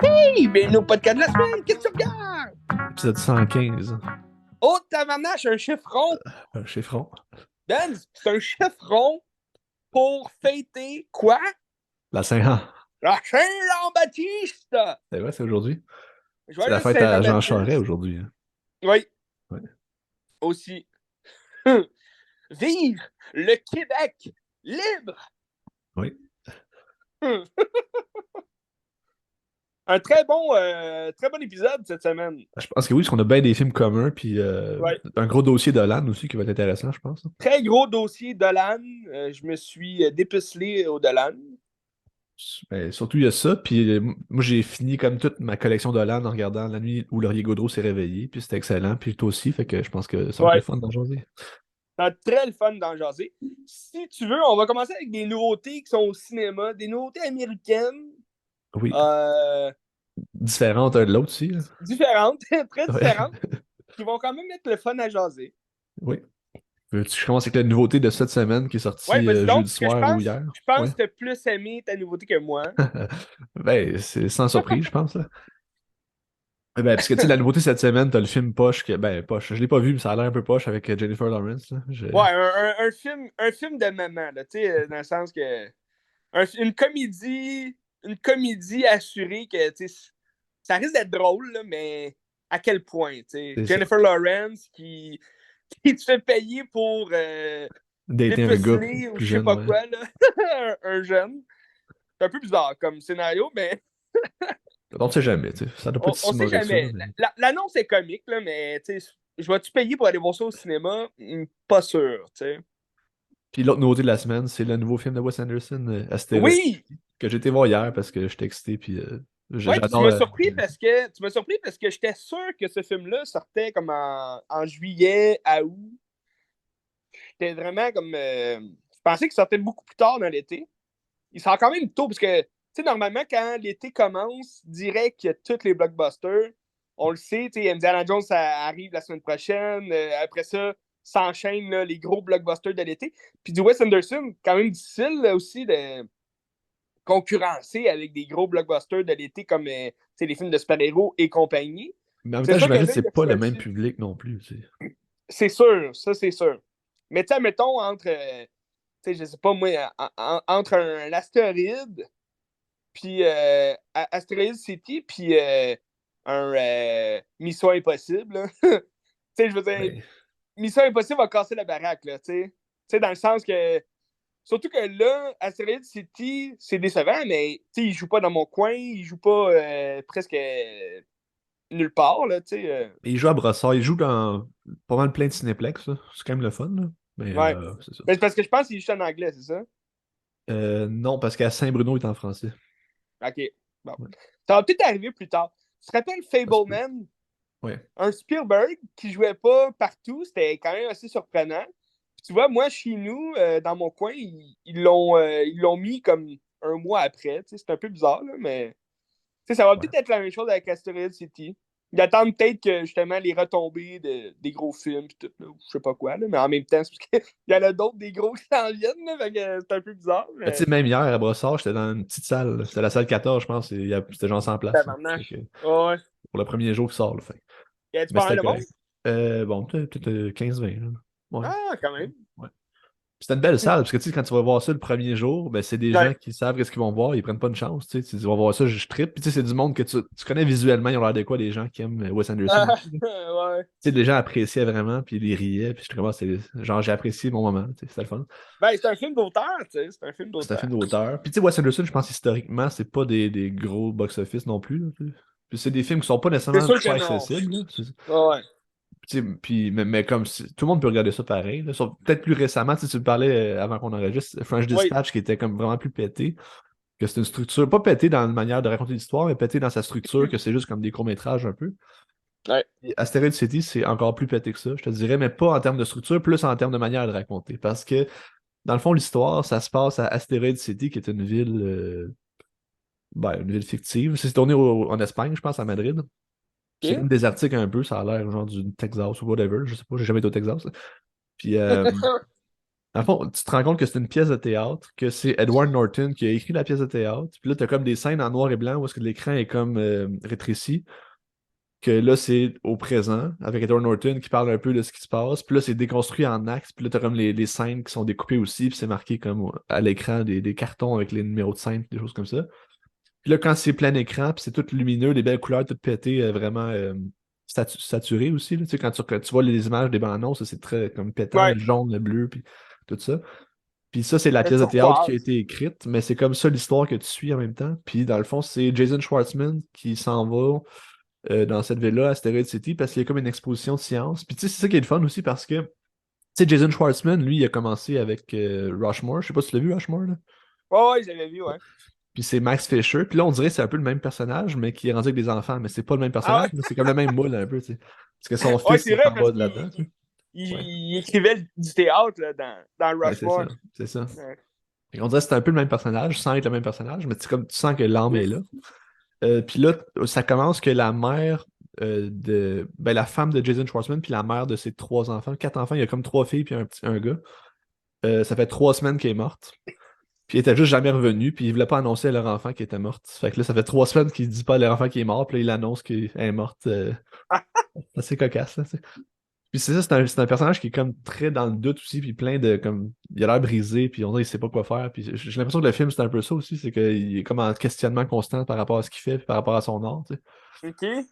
Hey, bienvenue au podcast de la semaine, qu'est-ce que tu regardes? Épisode 115. Oh, tabarnache, un chiffron! Un chiffron. Ben, c'est un chiffron pour fêter quoi? La Saint-Jean. La Saint-Jean-Baptiste! C'est vrai, c'est aujourd'hui. C'est la Joyeux fête à Jean Charest Saint-Jean-Baptiste! aujourd'hui. Hein. Oui, Ouais. aussi. Vive le Québec libre! Oui. Un très bon épisode cette semaine. Je pense que oui, parce qu'on a bien des films communs, puis Ouais. un gros dossier Dolan aussi qui va être intéressant, je pense. Très gros dossier Dolan. Je me suis dépucelé au Dolan. Ben, surtout, il y a ça, puis moi, j'ai fini comme toute ma collection Dolan en regardant La nuit où Laurier Gaudreau s'est réveillé, puis c'était excellent, puis toi aussi, fait que je pense que ça va être le Ouais. fun d'en jaser. C'est très le fun d'en jaser. Si tu veux, on va commencer avec des nouveautés qui sont au cinéma, des nouveautés américaines. Oui. Euh, Différentes un de l'autre aussi. Là. Différentes, très Ouais. différentes, qui vont quand même être le fun à jaser. Oui. Je commence avec la nouveauté de cette semaine qui est Ouais, sortie vas-y donc, jeudi parce que je soir ou pense, hier. je pense Ouais. que tu as plus aimé ta nouveauté que moi. Ben, c'est sans surprise, je pense. Là. Ben, parce que, tu sais, la nouveauté cette semaine, t'as le film Poche, ben, Poche, je l'ai pas vu, mais ça a l'air un peu poche avec Jennifer Lawrence, là. Ouais, un film de maman, là, tu sais, dans le sens que une comédie assurée que, tu sais, ça risque d'être drôle, là, mais à quel point, tu sais. C'est ça. Jennifer Lawrence qui te fait payer pour Dater un gars dépuceler ou plus je sais jeune, pas ouais. quoi, là, un jeune. C'est un peu bizarre comme scénario, mais On ne sait jamais, tu sais. Ça doit pas être on si sait mauvais que ça, là, jamais. mais... L'annonce est comique, là, mais tu sais, je vais-tu payer pour aller voir ça au cinéma? Pas sûr, tu sais. Puis l'autre nouveauté de la semaine, c'est le nouveau film de Wes Anderson, Astéroïde, Oui! que j'ai été voir hier parce que j'étais excité, puis Ouais, puis tu j'adore... m'as surpris parce que j'étais sûr que ce film-là sortait comme en juillet, à août. J'étais vraiment comme. Je pensais qu'il sortait beaucoup plus tard dans l'été. Il sort quand même tôt parce que, tu sais, normalement, quand l'été commence, direct qu'il y a tous les blockbusters. On le sait, tu sais, Indiana Jones, ça arrive la semaine prochaine. Après ça, s'enchaînent là, les gros blockbusters de l'été. Puis du Wes Anderson, quand même difficile là, aussi de concurrencer avec des gros blockbusters de l'été comme les films de super-héros et compagnie. Mais en même C'est temps, sûr que j'imagine là, que il c'est a pas le même choisi. public non plus, tu sais. C'est sûr, ça c'est sûr. Mais tu sais, mettons, entre, tu sais, je sais pas moi, entre un astéroïde, puis Asteroid City, puis un Mission Impossible, là. Tu sais, je veux dire, Ben, Mission Impossible va casser la baraque, là, tu sais. Tu sais, dans le sens que, surtout que là, Asteroid City, c'est décevant, mais tu sais, il joue pas dans mon coin, il joue pas presque nulle part, là, tu sais. il joue à Brossard, il joue dans pas mal plein de cinéplex, là. C'est quand même le fun, là. Mais Ouais. c'est ça. Mais c'est parce que je pense qu'il joue en anglais, c'est ça? Non, parce qu'à Saint-Bruno, il est en français. Ok. Bon. Ouais, Ça va peut-être arriver plus tard. Tu te rappelles ça se peut. Fableman? Ouais. Un Spielberg qui jouait pas partout, c'était quand même assez surprenant. Puis tu vois, moi, chez nous, dans mon coin, ils l'ont mis comme un mois après. C'est un peu bizarre, là, mais ça va Ouais. peut-être être la même chose avec Asteroid City. Ils attendent peut-être que justement les retombées des gros films pis tout, là, ou je sais pas quoi, là, mais en même temps, c'est parce qu'il y en a d'autres des gros qui s'en viennent, là, fait que c'est un peu bizarre. Ben, tu sais, même hier à Brossard, j'étais dans une petite salle. Là. C'était la salle 14, je pense. C'était genre 100 places. Là. Fait que, Tabarnache. Ouais. pour le premier jour qui sort, là, fait. Y a-tu Mais pas mal c'était de monde? correct. Bon, peut-être 15-20. Là. Ouais. Ah, quand même. Ouais. C'était une belle salle, parce que tu sais, quand tu vas voir ça le premier jour, ben, c'est des Ouais. gens qui savent qu'est-ce qu'ils vont voir, ils prennent pas une chance. Tu sais, tu dis, on va voir ça, je trippe. Puis tu sais, c'est du monde que tu connais visuellement, ils ont l'air de quoi, les gens qui aiment Wes Anderson Ah, aussi. Là. ouais. Tu sais, les gens appréciaient vraiment, puis ils riaient, puis je trouvais, c'est genre, j'ai apprécié mon moment, tu sais, c'était le fun. Ben, c'est un film d'auteur, tu sais. C'est un film C'est un d'auteur. film d'auteur. Puis tu sais, Wes Anderson, je pense historiquement, c'est pas des gros box-office non plus. Là, tu sais. Puis c'est des films qui sont pas C'est nécessairement sûr que pas non. accessibles. Là. Ouais. Tu sais, puis, mais comme tout le monde peut regarder ça pareil. Là. Peut-être plus récemment, tu sais, tu me parlais avant qu'on enregistre, French Oui. Dispatch qui était comme vraiment plus pété. Que c'est une structure, pas pété dans la manière de raconter l'histoire, mais pété dans sa structure, que c'est juste comme des courts-métrages un peu. Ouais. Et Asteroid City, c'est encore plus pété que ça, je te dirais, mais pas en termes de structure, plus en termes de manière de raconter. Parce que, dans le fond, l'histoire, ça se passe à Asteroid City, qui est une ville, ben, une ville fictive. C'est tourné en Espagne, je pense, à Madrid. C'est OK. comme désertique un peu, ça a l'air genre du Texas ou whatever, je sais pas, j'ai jamais été au Texas. Puis, dans le fond, tu te rends compte que c'est une pièce de théâtre, que c'est Edward Norton qui a écrit la pièce de théâtre. Puis là, t'as comme des scènes en noir et blanc où est-ce que l'écran est comme rétréci. Que là, c'est au présent, avec Edward Norton qui parle un peu de ce qui se passe. Puis là, c'est déconstruit en axes. Puis là, t'as comme les scènes qui sont découpées aussi. Puis c'est marqué comme à l'écran des cartons avec les numéros de scène, des choses comme ça. Puis là, quand c'est plein écran, puis c'est tout lumineux, des belles couleurs, tout pété, vraiment saturé aussi. Là. Tu sais, quand tu vois les images des bandes annonces, c'est très comme pétant, Ouais. le jaune, le bleu, puis tout ça. Puis ça, c'est la Le pièce de théâtre qui a turquoise. été écrite, mais c'est comme ça l'histoire que tu suis en même temps. Puis dans le fond, c'est Jason Schwartzman qui s'en va dans cette ville-là, Asteroid City, parce qu'il y a comme une exposition de science. Puis tu sais, c'est ça qui est le fun aussi parce que, tu sais, Jason Schwartzman, lui, il a commencé avec Rushmore. Je sais pas si tu l'as vu, Rushmore, là. Ouais, ouais, j'avais vu, ouais. Puis c'est Max Fisher. Puis là, on dirait que c'est un peu le même personnage, mais qui est rendu avec des enfants. Mais c'est pas le même Ah personnage, ouais? mais c'est comme le même moule un peu, tu sais. Parce que son Ouais, fils, c'est il vrai s'en parce va de qu'il là-dedans, tu sais. Ouais, il écrivait du théâtre là, dans ouais, c'est ça. Rushmore. C'est ça. Ouais. Et on dirait que c'est un peu le même personnage, sans être le même personnage, mais c'est comme tu sens que l'âme est Ok. là. Puis là, ça commence que la mère la femme de Jason Schwartzman, puis la mère de ses trois enfants, quatre enfants, il y a comme trois filles, puis un gars. Ça fait 3 semaines qu'elle est morte. Puis elle était juste jamais revenue, puis ils voulaient pas annoncer à leur enfant qu'elle était morte. Fait que là, ça fait 3 semaines qu'ils disent pas à leur enfant qu'il est mort, puis là, ils annoncent qu'elle est morte. C'est assez cocasse, là, tu sais. Puis c'est ça, c'est un personnage qui est comme très dans le doute aussi, puis plein de comme. Il a l'air brisé, puis on dirait qu'il sait pas quoi faire. Puis j'ai l'impression que le film, c'est un peu ça aussi, c'est qu'il est comme en questionnement constant par rapport à ce qu'il fait, puis par rapport à son art, tu sais. OK.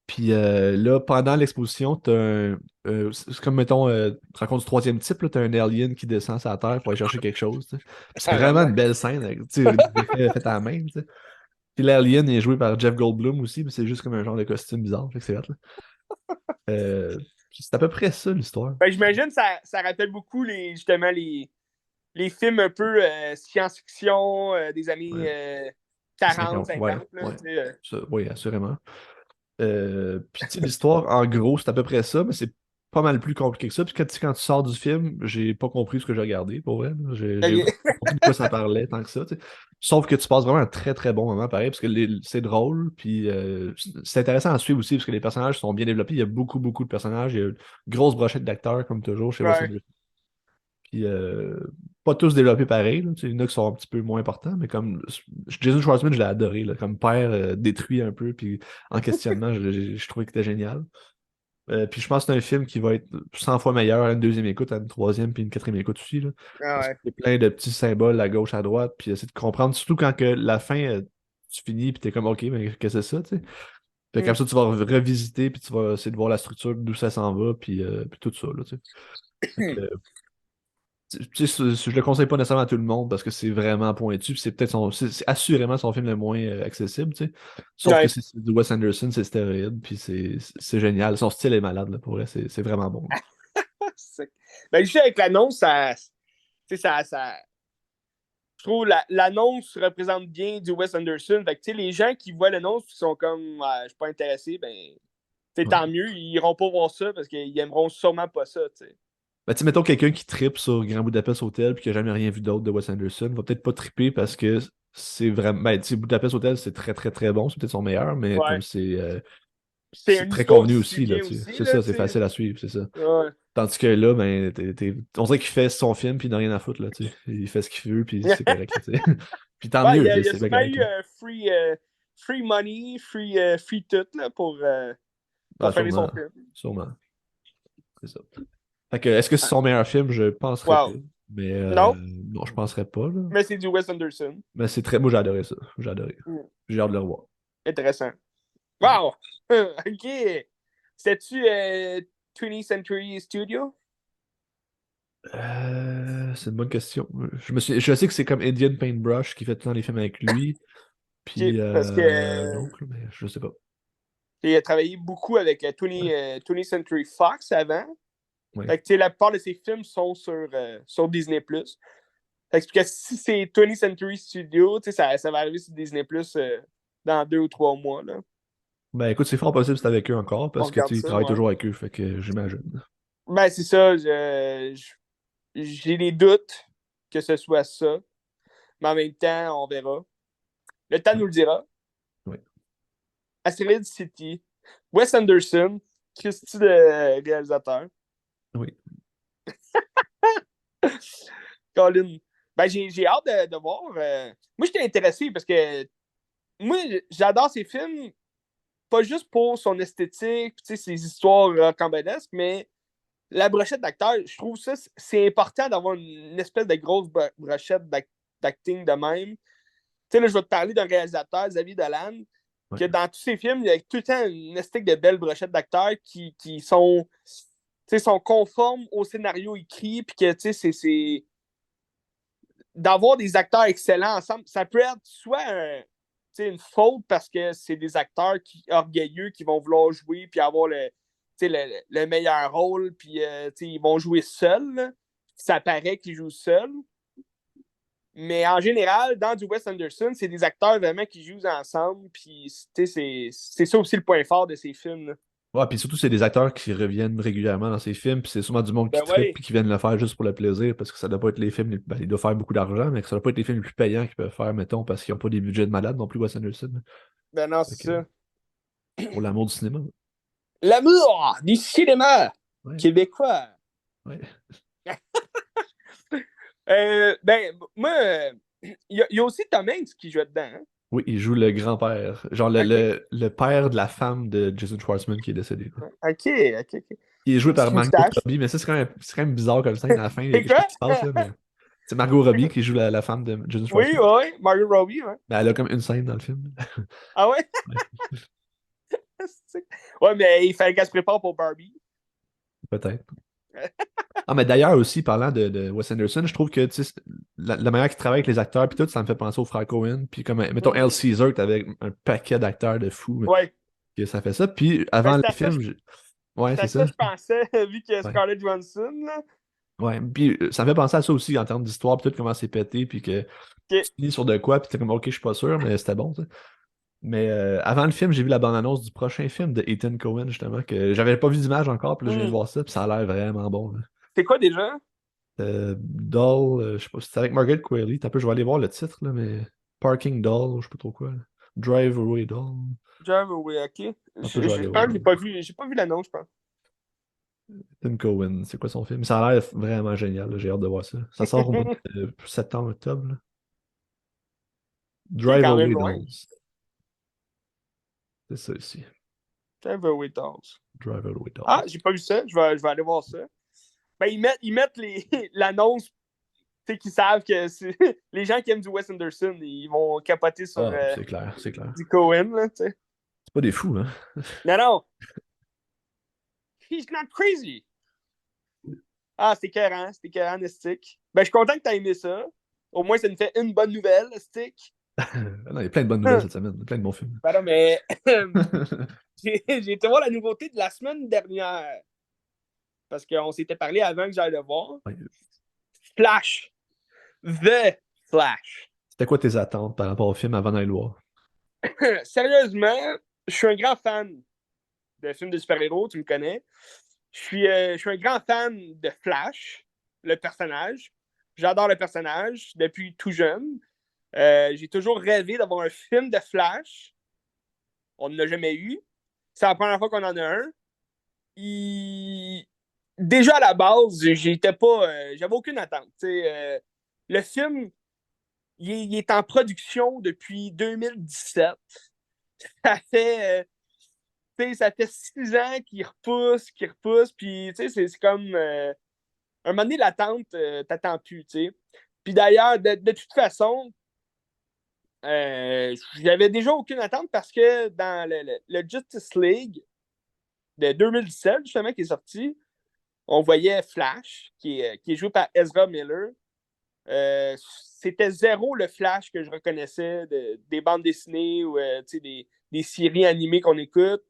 Puis là, pendant l'exposition, c'est comme, mettons, tu rencontres du troisième type, là, t'as un alien qui descend sur la Terre pour aller chercher quelque chose, tu sais. Puis c'est vraiment une Tabarnak. belle scène, avec, tu sais, des effets faits à la main, tu sais. Puis l'alien est joué par Jeff Goldblum aussi, mais c'est juste comme un genre de costume bizarre, fait que c'est hot, là. Puis c'est à peu près ça, l'histoire. Ben, j'imagine que ça rappelle beaucoup justement les films un peu science-fiction des années Ouais. 40, 50, ouais, 50. Là, ouais. tu sais, Oui, assurément. Puis tu sais, l'histoire, en gros, c'est à peu près ça, mais c'est pas mal plus compliqué que ça. Puis quand tu sors du film, j'ai pas compris ce que j'ai regardé, pour vrai. Là. J'ai OK. vraiment pas compris de quoi ça parlait tant que ça. Tu sais. Sauf que tu passes vraiment un très très bon moment, pareil, parce que c'est drôle, puis c'est intéressant à suivre aussi, parce que les personnages sont bien développés. Il y a beaucoup, beaucoup de personnages. Il y a une grosse brochette d'acteurs, comme toujours, chez Wes Ouais. Anderson. Puis pas tous développés pareil. Là. Tu sais, il y en a qui sont un petit peu moins importants, mais comme Jason Schwartzman, je l'ai adoré. Là, comme père détruit un peu, puis en questionnement, je trouvais qu'il était génial. Puis je pense que c'est un film qui va être 100 fois meilleur à une deuxième écoute, à une troisième, puis une quatrième écoute aussi. Là, Ah parce ouais. qu'il y a plein de petits symboles à gauche, à droite, puis essayer de comprendre, surtout quand que la fin, tu finis, puis t'es comme, OK, mais qu'est-ce que c'est ça, tu sais? Fait Mm. comme ça, tu vas revisiter, puis tu vas essayer de voir la structure, d'où ça s'en va, puis tout ça, là, tu sais. Fait que, tu sais, je le conseille pas nécessairement à tout le monde parce que c'est vraiment pointu, puis c'est peut-être c'est assurément son film le moins accessible, tu sais. Sauf que Ouais. c'est du Wes Anderson, c'est stéroïde, puis c'est génial. Son style est malade, là, pour vrai, c'est vraiment bon. Ben, juste avec l'annonce, tu sais, je trouve l'annonce représente bien du Wes Anderson. Fait que, tu sais, les gens qui voient l'annonce qui sont comme, je suis pas intéressé, ben, c'est Ouais. tant mieux, ils iront pas voir ça parce qu'ils aimeront sûrement pas ça, tu sais. Ben, tu sais, mettons quelqu'un qui trippe sur Grand Budapest Hotel puis qui a jamais rien vu d'autre de Wes Anderson, va peut-être pas tripper parce que c'est vraiment. Ben, tu sais, Budapest Hotel, c'est très très très bon, c'est peut-être son meilleur, mais Ouais. comme C'est c'est une très histoire convenu qui suit aussi, là, bien tu sais. aussi, C'est là, ça, tu c'est sais. facile à suivre, c'est ça. Ouais. Tandis que là, ben, on dirait qu'il fait son film puis il n'a rien à foutre, là, tu sais. Il fait ce qu'il veut puis c'est correct, là, tu sais. Puis tant Ouais, mieux, tu sais, il y a c'est bien sûrement correct, eu là. free money, free tout là, Ah, pour faire son sûrement, film. sûrement, c'est ça. Fait que, est-ce que c'est Ah, son meilleur film? Je penserais pas. wow. Mais Non, non, je penserais pas, là. mais c'est du Wes Anderson. Mais c'est très. Moi, j'ai adoré ça. J'ai adoré. Mm. J'ai hâte de le revoir. Intéressant. Ouais. Wow! OK. C'était-tu 20th Century Studio? C'est une bonne question. Je sais que c'est comme Indian Paintbrush qui fait tout le temps les films avec lui. OK. Puis Parce que l'autre, mais je sais pas. il a travaillé beaucoup avec 20th Century Fox avant. Ouais. Fait que, tu sais, la plupart de ses films sont sur Disney+. Fait que si c'est 20th Century Studio, tu sais, ça va arriver sur Disney+, dans 2 ou 3 mois, là. Ben écoute, c'est fort possible que c'est avec eux encore On parce que regarde tu sais, ils ça, travaillent ouais. toujours avec eux, fait que j'imagine. Ben, c'est ça. J'ai des doutes que ce soit ça. Mais en même temps, on verra. Le temps Ouais. nous le dira. Ouais. Asteroid City. Wes Anderson, Christy de réalisateur. Oui. Colin. Ben, j'ai hâte de voir. Moi, j'étais intéressé parce que moi, j'adore ces films, pas juste pour son esthétique, ses histoires rocambolesques, mais la brochette d'acteurs, je trouve ça, c'est important d'avoir une espèce de grosse brochette d'acting de même. Tu sais, là, je vais te parler d'un réalisateur, Xavier Dolan, Ouais. que dans tous ses films, il y a tout le temps une esthétique de belles brochettes d'acteurs qui sont conformes au scénario écrit, puis que, tu sais, c'est d'avoir des acteurs excellents ensemble, ça peut être soit une faute parce que c'est des acteurs orgueilleux qui vont vouloir jouer puis avoir le meilleur rôle, puis ils vont jouer seuls. Là. Ça paraît qu'ils jouent seuls. Mais en général, dans du Wes Anderson, c'est des acteurs vraiment qui jouent ensemble. Puis c'est ça aussi le point fort de ces films. Là. Ouais, puis surtout, c'est des acteurs qui reviennent régulièrement dans ces films, puis c'est souvent du monde qui Ben trippe ouais. puis qui viennent le faire juste pour le plaisir, parce que ça doit pas être les films, ben, ils doivent faire beaucoup d'argent, mais que ça doit pas être les films les plus payants qu'ils peuvent faire, mettons, parce qu'ils n'ont pas des budgets de malade non plus, Wes Anderson. Ben non, Fait c'est que, ça. pour l'amour du cinéma. L'amour du cinéma Ouais, québécois. ouais. Ben, moi, il y a aussi Tom Hanks qui joue dedans. Hein? Oui, il joue le grand-père. Genre OK. le père de la femme de Jason Schwartzman qui est décédé, quoi. OK, OK, OK. Il est joué par Petite Margot moustache. Robbie, mais ça, c'est quand même bizarre comme scène. À la fin, il y a C'est quelque quoi? chose qui se passe, là, mais c'est Margot Robbie qui joue la femme de Jason Oui, Schwartzman. oui, Margot Robbie, ouais. Ben, elle a comme une scène dans le film. Ah ouais? Ouais, Ouais, mais il fallait qu'elle se prépare pour Barbie. peut-être. Ah, mais d'ailleurs aussi, parlant de Wes Anderson, je trouve que tu sais, la manière qu'il travaille avec les acteurs, puis tout, ça me fait penser au Frank Cohen. Puis comme, mettons, El Mhm. Caesar, t'avais un paquet d'acteurs de fous Ouais. que ça fait ça. Puis Ben, avant c'est le à ça, film, ouais, c'est à c'est ça ça. je pensais, vu que Ouais. Scarlett Johansson, là. Ouais. Puis ça me fait penser à ça aussi en termes d'histoire, puis tout, comment c'est pété, puis que OK. tu finis sur de quoi, puis t'es comme, ok, je suis pas sûr, mais c'était bon, ça. Mais avant le film, j'ai vu la bande-annonce du prochain film de Ethan Cohen, justement, que j'avais pas vu d'image encore, puis là, je viens de Hmm. voir ça, puis ça a l'air vraiment bon, là. C'est quoi déjà? Doll, je sais pas, c'est avec Margaret Qualley. T'as peu, je vais aller voir le titre, là, mais Parking Doll, je sais pas trop quoi, là. Drive Away Doll. Java, oui, OK. Un peu, Je, je vais je aller pense voir. que j'ai pas vu l'annonce, je pense. Tim Cohen, c'est quoi son film? Ça a l'air vraiment génial, là, j'ai hâte de voir ça. Ça sort au mois de septembre, octobre, là. C'est Drive quand même Away loin. Dolls. C'est ça ici. Java, oui, Dolls. Drive Away Ah, Dolls. j'ai pas vu ça. Je vais aller voir ça. Ben, ils mettent l'annonce, tu sais, qu'ils savent que les gens qui aiment du Wes Anderson, ils vont capoter sur Ah, c'est clair, c'est clair. du Cohen, là, tu sais. C'est pas des fous, hein? Non, non, he's not crazy. Ah, c'était écœurant, Stick. Ben, je suis content que t'aies aimé ça. Au moins, ça nous fait une bonne nouvelle, Stick. Non, il y a plein de bonnes nouvelles cette semaine, plein de bons films. Ben non, mais j'ai été voir la nouveauté de la semaine dernière. Parce qu'on s'était parlé avant que j'aille le voir. Ouais. Flash. The Flash. C'était quoi tes attentes par rapport au film avant d'aller le voir? Sérieusement, je suis un grand fan de films de super-héros, tu me connais. Je suis un grand fan de Flash, le personnage. J'adore le personnage depuis tout jeune. J'ai toujours rêvé d'avoir un film de Flash. On n'en a jamais eu. C'est la première fois qu'on en a un. Il- Déjà à la base, j'étais pas, j'avais aucune attente. Le film, il est en production depuis 2017. Ça fait, ça fait 6 ans qu'il repousse, puis c'est comme un moment donné, l'attente, t'attends plus, tu sais. Puis d'ailleurs, de toute façon, j'avais déjà aucune attente parce que dans le Justice League de 2017, justement, qui est sorti, on voyait Flash, qui est joué par Ezra Miller. C'était zéro le Flash que je reconnaissais des bandes dessinées ou des séries animées qu'on écoute.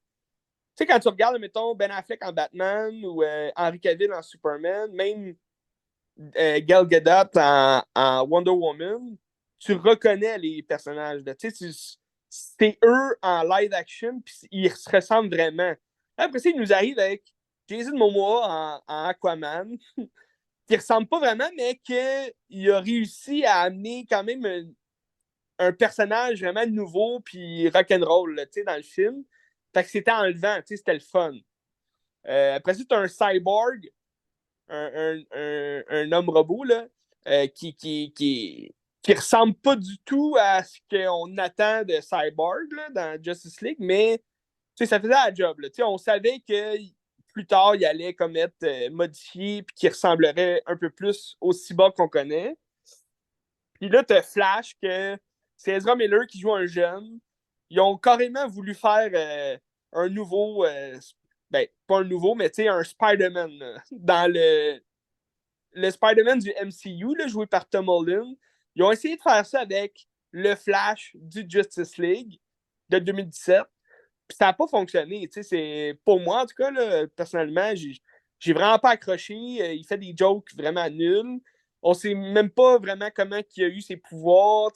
Tu sais, quand tu regardes, mettons, Ben Affleck en Batman ou Henry Cavill en Superman, même Gal Gadot en Wonder Woman, tu reconnais les personnages. Tu sais, c'est eux en live action, puis ils se ressemblent vraiment. Après ça, il nous arrive avec Jason Momoa en Aquaman, qui ressemble pas vraiment, mais qu'il a réussi à amener quand même un personnage vraiment nouveau puis rock'n'roll dans le film. Fait que c'était enlevant, tu sais, c'était le fun. Après ça, t'as un cyborg, un homme robot, là, qui ressemble pas du tout à ce qu'on attend de Cyborg là, dans Justice League, mais ça faisait la job. Là. On savait que plus tard, il allait comme être modifié et qu'il ressemblerait un peu plus au cyborg qu'on connaît. Puis là, tu as Flash, que c'est Ezra Miller qui joue un jeune. Ils ont carrément voulu faire un nouveau, ben, pas un nouveau, mais un Spider-Man dans le Spider-Man du MCU, là, joué par Tom Holland. Ils ont essayé de faire ça avec le Flash du Justice League de 2017. Puis ça n'a pas fonctionné. C'est, pour moi, en tout cas, là, personnellement, j'ai vraiment pas accroché. Il fait des jokes vraiment nuls. On sait même pas vraiment comment il a eu ses pouvoirs.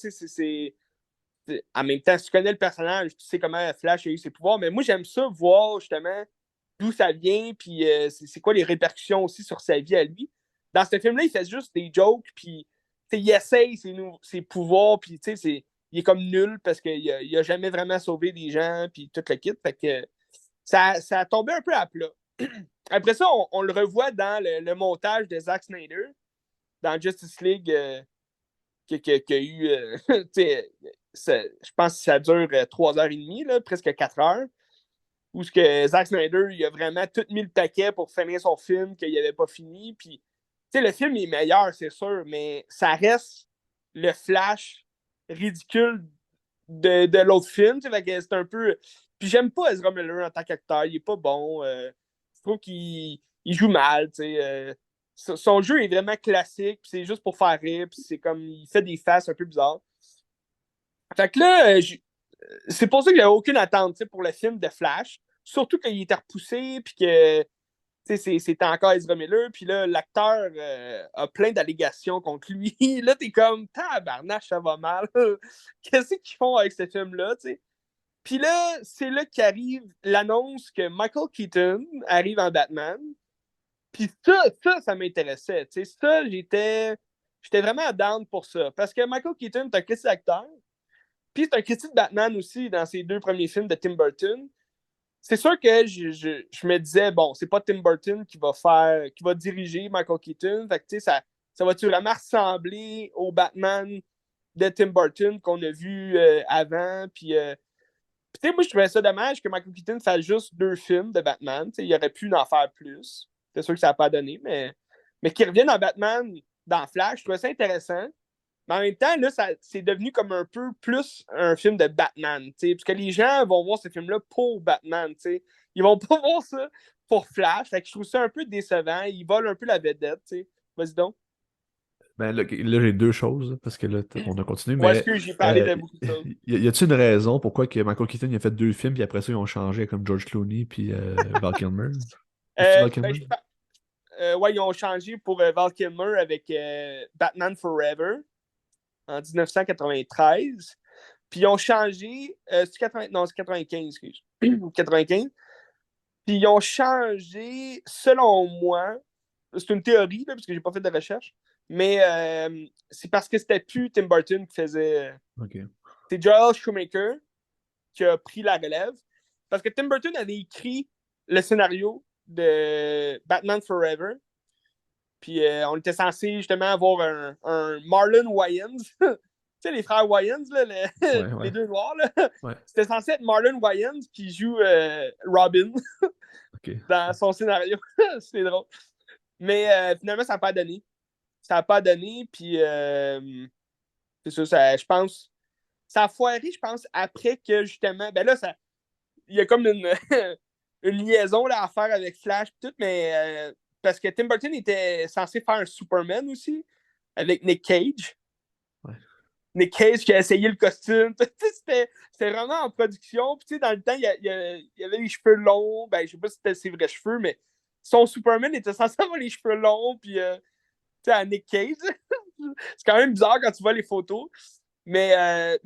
En même temps, si tu connais le personnage, tu sais comment Flash a eu ses pouvoirs. Mais moi, j'aime ça voir justement d'où ça vient, puis c'est quoi les répercussions aussi sur sa vie à lui. Dans ce film-là, il fait juste des jokes, puis il essaye ses pouvoirs, puis il est comme nul parce qu'il a jamais vraiment sauvé des gens, puis tout le kit. Fait que ça a tombé un peu à plat. Après ça, on le revoit dans le montage de Zack Snyder, dans Justice League, qui a eu. Je pense que ça dure 3h30, là, presque 4 heures. Où ce que Zack Snyder, il a vraiment tout mis le paquet pour finir son film qu'il n'avait pas fini. Puis, le film est meilleur, c'est sûr, mais ça reste le Flash ridicule de l'autre film. C'est un peu. Puis j'aime pas Ezra Miller en tant qu'acteur, il est pas bon. Je trouve qu'il joue mal. Son jeu est vraiment classique, puis c'est juste pour faire rire, puis c'est comme il fait des faces un peu bizarres. Fait que là, c'est pour ça que j'avais aucune attente pour le film de Flash. Surtout qu'il était repoussé, puis que c'était encore Ezra Miller, puis là, l'acteur a plein d'allégations contre lui. Là, t'es comme, tabarnache, ça va mal. Qu'est-ce qu'ils font avec ce film-là, tu sais? Puis là, c'est là qu'arrive l'annonce que Michael Keaton arrive en Batman. Puis ça m'intéressait. Tu sais, ça, j'étais vraiment down pour ça. Parce que Michael Keaton est un critique acteur. Puis c'est un critique de Batman aussi dans ses 2 premiers films de Tim Burton. C'est sûr que je me disais, bon, c'est pas Tim Burton qui va diriger Michael Keaton. Fait que, tu sais, ça va-tu vraiment ressembler au Batman de Tim Burton qu'on a vu avant? Puis, tu sais, moi, je trouvais ça dommage que Michael Keaton fasse juste 2 films de Batman. Tu sais, il aurait pu en faire plus. C'est sûr que ça n'a pas donné, mais qu'il revienne en Batman dans Flash, je trouvais ça intéressant. Mais en même temps, là, c'est devenu comme un peu plus un film de Batman, parce que les gens vont voir ce film-là pour Batman, t'sais. Ils vont pas voir ça pour Flash. Fait que je trouve ça un peu décevant. Ils volent un peu la vedette, t'sais. Vas-y donc. Ben là, j'ai deux choses, parce que là, on a continué, Ou est-ce mais que j'ai parlé de beaucoup de choses? y a-t-il une raison pourquoi que Michael Keaton il a fait 2 films, puis après ça, ils ont changé comme George Clooney, puis Val Kilmer? C'est Val Ben, Kilmer? ouais, ils ont changé pour Val Kilmer avec Batman Forever en 1993. Puis ils ont changé. C'est 80, non, c'est 95, excuse. 95. Puis ils ont changé, selon moi, c'est une théorie, là, parce que j'ai pas fait de recherche, mais c'est parce que c'était plus Tim Burton qui faisait. Ok. C'est Joel Schumacher qui a pris la relève. Parce que Tim Burton avait écrit le scénario de Batman Forever. Puis on était censé justement avoir un Marlon Wayans. Tu sais, les frères Wayans, là, Ouais, les ouais. deux noirs, là. Ouais. C'était censé être Marlon Wayans qui joue Robin Ok. dans son scénario. C'est drôle. Mais finalement, ça n'a pas donné. Ça n'a pas donné, puis c'est ça, je pense. Ça a foiré, je pense, après que justement. Ben là, il y a comme une, une liaison là, à faire avec Flash et tout, mais parce que Tim Burton était censé faire un Superman aussi, avec Nick Cage. Ouais. Nick Cage qui a essayé le costume. C'était vraiment en production. Puis, dans le temps, il avait les cheveux longs. Ben, je sais pas si c'était ses vrais cheveux, mais son Superman était censé avoir les cheveux longs. Puis, à Nick Cage. C'est quand même bizarre quand tu vois les photos. Mais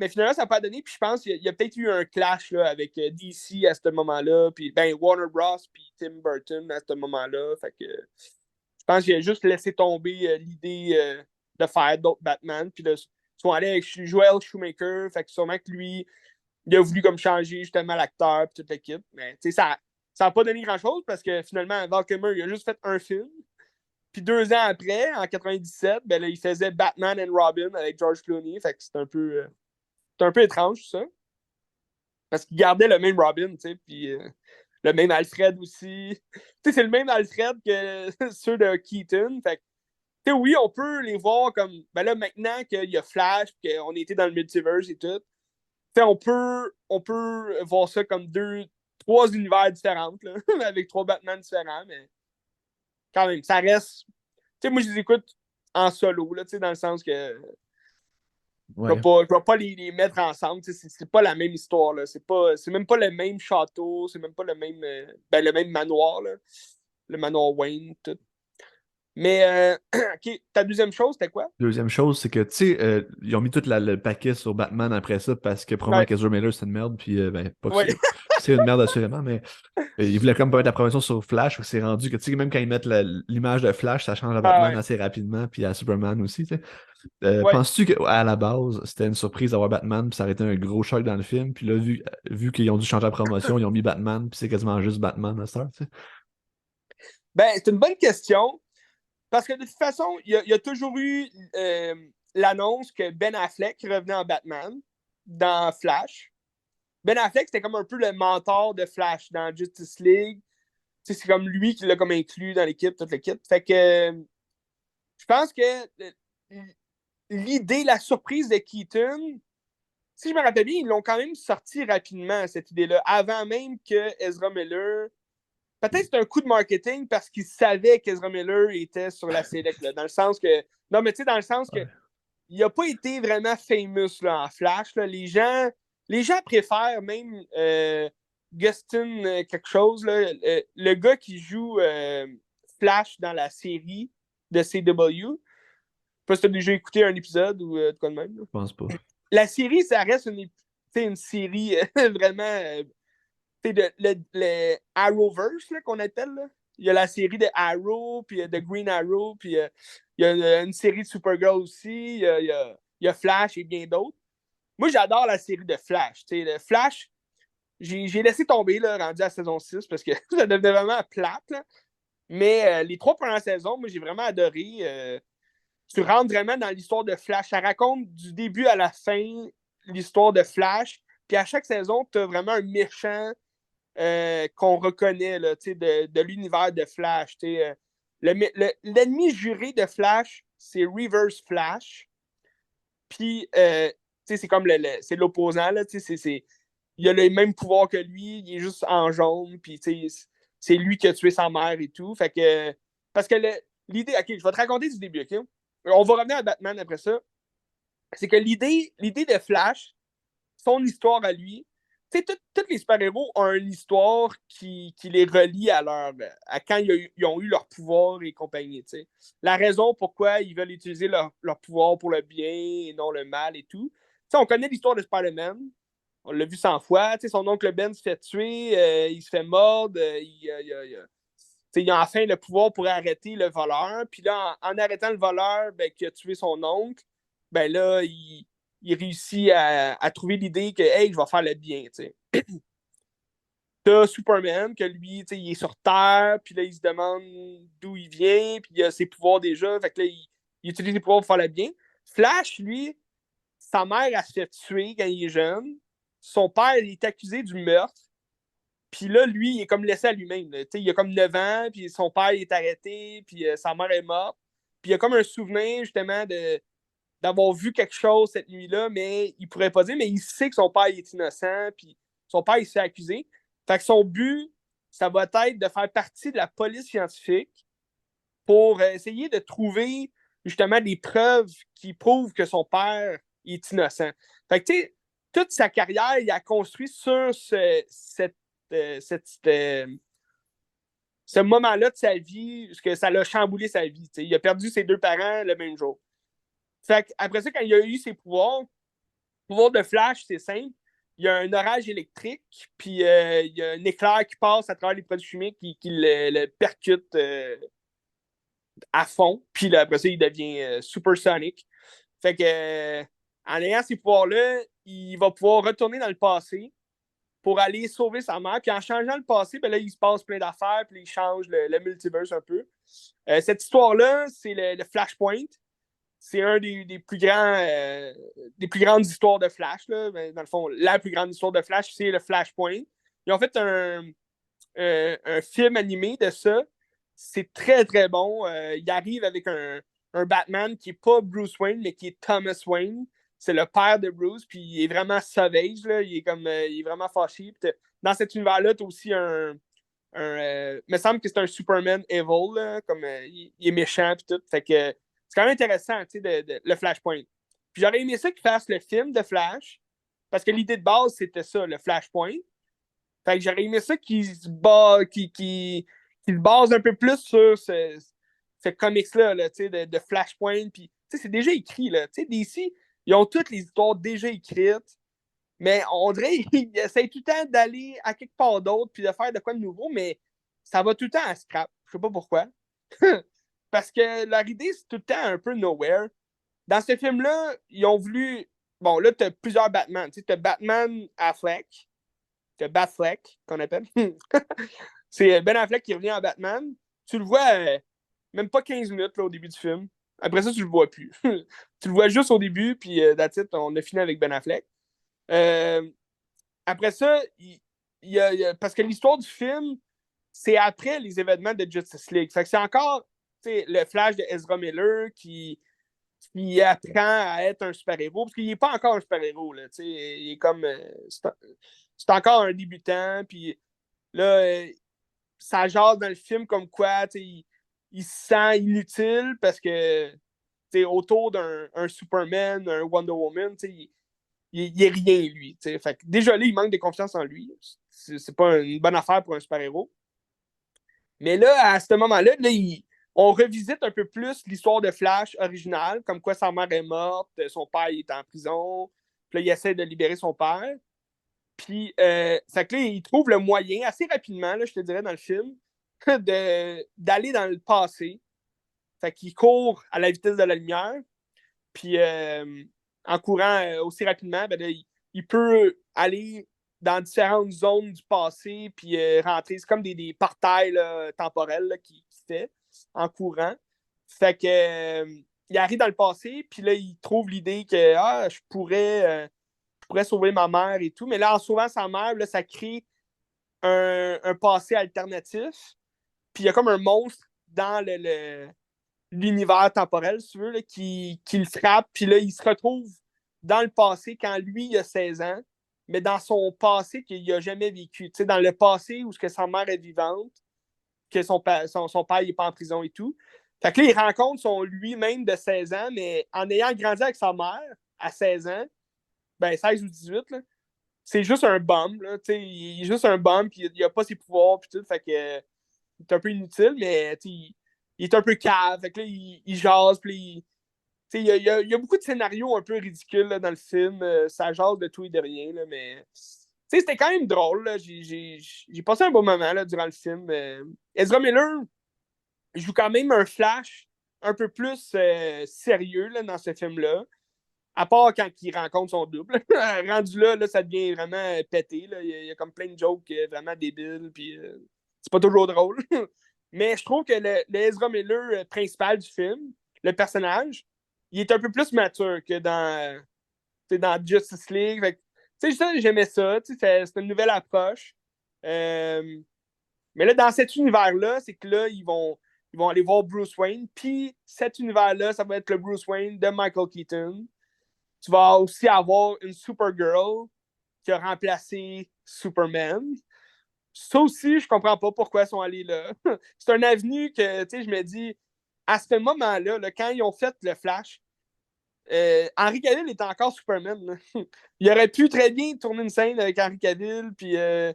finalement, ça n'a pas donné. Puis je pense qu'il y a peut-être eu un clash là, avec DC à ce moment-là. Puis ben, Warner Bros. Puis Tim Burton à ce moment-là. Fait que je pense qu'il a juste laissé tomber l'idée de faire d'autres Batman. Puis là, ils sont allés avec Joel Schumacher. Fait que sûrement que lui, il a voulu comme changer justement l'acteur et toute l'équipe. Mais ça n'a pas donné grand-chose parce que finalement, Val Kilmer, il a juste fait un film. Puis 2 ans après, en 97, ben là, il faisait Batman and Robin avec George Clooney. Fait que c'est un peu étrange, ça. Parce qu'il gardait le même Robin, tu sais, puis le même Alfred aussi. Tu sais, c'est le même Alfred que ceux de Keaton. Fait que, tu sais, oui, on peut les voir comme, ben là, maintenant qu'il y a Flash, qu'on était dans le multiverse et tout, tu sais, on peut voir ça comme trois univers différents, là, avec 3 Batman différents, mais quand même, ça reste. Tu sais, moi, je les écoute en solo, là, tu sais, dans le sens que Ouais. je vais pas les mettre ensemble. C'est pas la même histoire. Là. C'est même pas le même château. C'est même pas le même manoir. Là. Le manoir Wayne, tout. Mais, OK, ta deuxième chose, c'était quoi? Deuxième chose, c'est que, tu sais, ils ont mis tout le paquet sur Batman après ça parce que probablement Ouais, qu'Ezra Miller, c'est une merde. Puis, ben, pas que ouais, c'est une merde assurément, mais ils voulaient comme pas mettre la promotion sur Flash. Fait que c'est rendu que, tu sais, même quand ils mettent l'image de Flash, ça change à Batman ouais, assez rapidement. Puis à Superman aussi, tu sais. ouais. Penses-tu qu'à la base, c'était une surprise d'avoir Batman, puis ça aurait été un gros choc dans le film? Puis là, vu qu'ils ont dû changer la promotion, ils ont mis Batman, puis c'est quasiment juste Batman à cette heure, tu sais. Ben, c'est une bonne question. Parce que de toute façon, il y a toujours eu l'annonce que Ben Affleck revenait en Batman dans Flash. Ben Affleck, c'était comme un peu le mentor de Flash dans Justice League. Tu sais, c'est comme lui qui l'a comme inclus dans l'équipe, toute l'équipe. Fait que je pense que l'idée, la surprise de Keaton, si je me rappelle bien, ils l'ont quand même sorti rapidement, cette idée-là, avant même que Ezra Miller. Peut-être c'est un coup de marketing parce qu'ils savaient qu'Ezra Miller était sur la Select, là, dans le sens que. Non, mais tu sais, dans le sens que Ouais. il n'a pas été vraiment famous là, en Flash. Là. Les gens préfèrent même Gustin quelque chose, là, le gars qui joue Flash dans la série de CW. Je sais pas si tu as déjà écouté un épisode ou de quoi de même. Là. Je pense pas. La série, ça reste une série vraiment. Le Arrowverse là, qu'on appelle. Là. Il y a la série de Arrow, puis de Green Arrow, puis il y a une série de Supergirl aussi. Il y a Flash et bien d'autres. Moi, j'adore la série de Flash. Le Flash, j'ai laissé tomber, là, rendu à la saison 6 parce que ça devenait vraiment plate. Là. Mais les 3 premières saisons, moi, j'ai vraiment adoré. Tu rentres vraiment dans l'histoire de Flash. Ça raconte du début à la fin l'histoire de Flash. Puis à chaque saison, tu as vraiment un méchant qu'on reconnaît là, de l'univers de Flash. L'ennemi juré de Flash, c'est Reverse Flash. Puis, c'est comme c'est l'opposant. Là, il a le même pouvoir que lui, il est juste en jaune. Puis, c'est lui qui a tué sa mère et tout. Fait que, parce que l'idée, OK, je vais te raconter du début, OK? On va revenir à Batman après ça. C'est que l'idée de Flash, son histoire à lui, tu sais, tous les super-héros ont une histoire qui les relie à quand ils ont eu leur pouvoir et compagnie. T'sais. La raison pourquoi ils veulent utiliser leur pouvoir pour le bien et non le mal et tout. T'sais, on connaît l'histoire de Spider-Man. On l'a vu 100 fois. T'sais, son oncle Ben se fait tuer, il se fait mordre, il a enfin le pouvoir pour arrêter le voleur. Puis là, en arrêtant le voleur ben, qui a tué son oncle, ben là, il réussit à trouver l'idée que, hey, je vais faire le bien, tu sais. T'as Superman, que lui, tu sais, il est sur Terre, puis là, il se demande d'où il vient, puis il a ses pouvoirs déjà, fait que là, il utilise ses pouvoirs pour faire le bien. Flash, lui, sa mère, elle se fait tuer quand il est jeune. Son père, il est accusé du meurtre. Puis là, lui, il est comme laissé à lui-même. Il a comme 9 ans, puis son père il est arrêté, puis sa mère est morte. Puis il a comme un souvenir, justement, d'avoir vu quelque chose cette nuit-là, mais il pourrait pas dire, mais il sait que son père est innocent, puis son père, il s'est accusé. Fait que son but, ça va être de faire partie de la police scientifique pour essayer de trouver, justement, des preuves qui prouvent que son père est innocent. Fait que, tu sais, toute sa carrière, il a construit sur ce moment-là de sa vie, parce que ça l'a chamboulé sa vie. T'sais. Il a perdu ses 2 parents le même jour. Fait après ça, quand il a eu ses pouvoirs, pouvoir de Flash, c'est simple. Il y a un orage électrique, puis il y a un éclair qui passe à travers les produits chimiques qui le percute à fond. Puis là, après ça, il devient supersonic. Fait que, en ayant ces pouvoirs-là, il va pouvoir retourner dans le passé pour aller sauver sa mère. Puis en changeant le passé, ben là, il se passe plein d'affaires, puis il change le multiverse un peu. Cette histoire-là, c'est le Flashpoint. C'est un des plus grandes histoires de Flash. Là. Dans le fond, la plus grande histoire de Flash, c'est le Flashpoint. Ils ont fait un film animé de ça. C'est très, très bon. Il arrive avec un Batman qui n'est pas Bruce Wayne, mais qui est Thomas Wayne. C'est le père de Bruce, puis il est vraiment sauvage. Là. Il est vraiment fâché. Puis dans cet univers-là, tu as aussi me semble que c'est un Superman evil, là, comme il est méchant puis tout. Fait que c'est quand même intéressant, tu sais, le Flashpoint. Puis j'aurais aimé ça qu'ils fassent le film de Flash, parce que l'idée de base, c'était ça, le Flashpoint. Fait que j'aurais aimé ça qu'ils se basent un peu plus sur ce comics-là, là, tu sais, de Flashpoint. Puis, tu sais, c'est déjà écrit, là. Tu sais, DC, ils ont toutes les histoires déjà écrites. Mais on dirait qu'ils essayent tout le temps d'aller à quelque part d'autre puis de faire de quoi de nouveau, mais ça va tout le temps à scrap. Je sais pas pourquoi. Parce que leur idée, c'est tout le temps un peu nowhere. Dans ce film-là, ils ont voulu. Bon, là, tu as plusieurs Batman. Tu as Batman Affleck. Tu as Batfleck, qu'on appelle. C'est Ben Affleck qui revient en Batman. Tu le vois même pas 15 minutes là, au début du film. Après ça, tu le vois plus. Tu le vois juste au début, puis that's it, on a fini avec Ben Affleck. Après ça, parce que l'histoire du film, c'est après les événements de Justice League. Fait que c'est encore le Flash de Ezra Miller qui apprend à être un super-héros, parce qu'il n'est pas encore un super-héros. Là, il est comme. C'est encore un débutant, puis là, ça jase dans le film comme quoi il se sent inutile parce que autour d'un Superman, un Wonder Woman, il n'est rien, lui. Fait que déjà là, il manque de confiance en lui. C'est pas une bonne affaire pour un super-héros. Mais là, à ce moment-là, on revisite un peu plus l'histoire de Flash originale, comme quoi sa mère est morte, son père est en prison, puis là, il essaie de libérer son père. Puis, fait que là, il trouve le moyen, assez rapidement, là, je te dirais, dans le film, d'aller dans le passé. Fait qu'il court à la vitesse de la lumière. Puis, en courant aussi rapidement, ben là, il peut aller dans différentes zones du passé, puis rentrer. C'est comme des portails là, temporels là, qu'il fait en courant. Fait que il arrive dans le passé, puis là, il trouve l'idée que je pourrais sauver ma mère et tout. Mais là, en sauvant sa mère, là, ça crée un passé alternatif. Puis il y a comme un monstre dans l'univers temporel, si tu veux, là, qui le frappe. Puis là, il se retrouve dans le passé quand lui, il a 16 ans, mais dans son passé qu'il n'a jamais vécu. Tu sais, dans le passé où que sa mère est vivante, que son père n'est pas en prison et tout. Fait que là, il rencontre son lui-même de 16 ans, mais en ayant grandi avec sa mère à 16 ans, ben 16 ou 18, là, c'est juste un bum. Là, il est juste un bum, puis il n'a pas ses pouvoirs, puis tout. Fait que c'est un peu inutile, mais il est un peu cave. Fait que là, il jase, puis il y a beaucoup de scénarios un peu ridicules là, dans le film. Ça jase de tout et de rien, là, mais c'était quand même drôle. Là. J'ai passé un bon moment là, durant le film. Ezra Miller joue quand même un Flash un peu plus sérieux là, dans ce film-là. À part quand il rencontre son double. Rendu là, ça devient vraiment pété. Là. Il y a comme plein de jokes vraiment débiles. Puis c'est pas toujours drôle. Mais je trouve que le Ezra Miller principal du film, le personnage, il est un peu plus mature que dans Justice League. Fait que, j'aimais ça. C'est une nouvelle approche. Mais là, dans cet univers-là, c'est que là, ils vont aller voir Bruce Wayne. Puis cet univers-là, ça va être le Bruce Wayne de Michael Keaton. Tu vas aussi avoir une Supergirl qui a remplacé Superman. Ça aussi, je comprends pas pourquoi ils sont allés là. C'est un avenue que, je me dis, à ce moment-là, là, quand ils ont fait le Flash, Henry Cavill était encore Superman. Là. Il aurait pu très bien tourner une scène avec Henry Cavill, puis je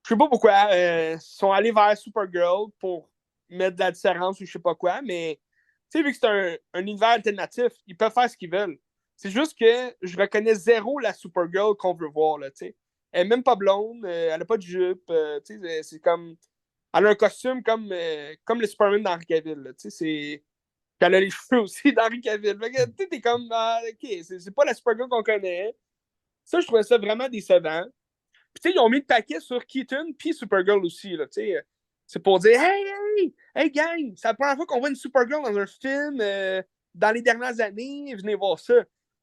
sais pas pourquoi. Ils sont allés vers Supergirl pour mettre de la différence ou je sais pas quoi, mais vu que c'est un univers alternatif, ils peuvent faire ce qu'ils veulent. C'est juste que je reconnais zéro la Supergirl qu'on veut voir. Là, t'sais. Elle n'est même pas blonde, elle n'a pas de jupe. C'est comme. Elle a un costume comme le Superman d'Henry Cavill. Là, c'est... Elle a les cheveux aussi d'Henry Cavill. T'es comme, ok, c'est pas la Supergirl qu'on connaît. Ça, je trouvais ça vraiment décevant. Puis, tu sais, ils ont mis le paquet sur Keaton puis Supergirl aussi, là, tu sais. C'est pour dire, hey, gang, c'est la première fois qu'on voit une Supergirl dans un film dans les dernières années, venez voir ça.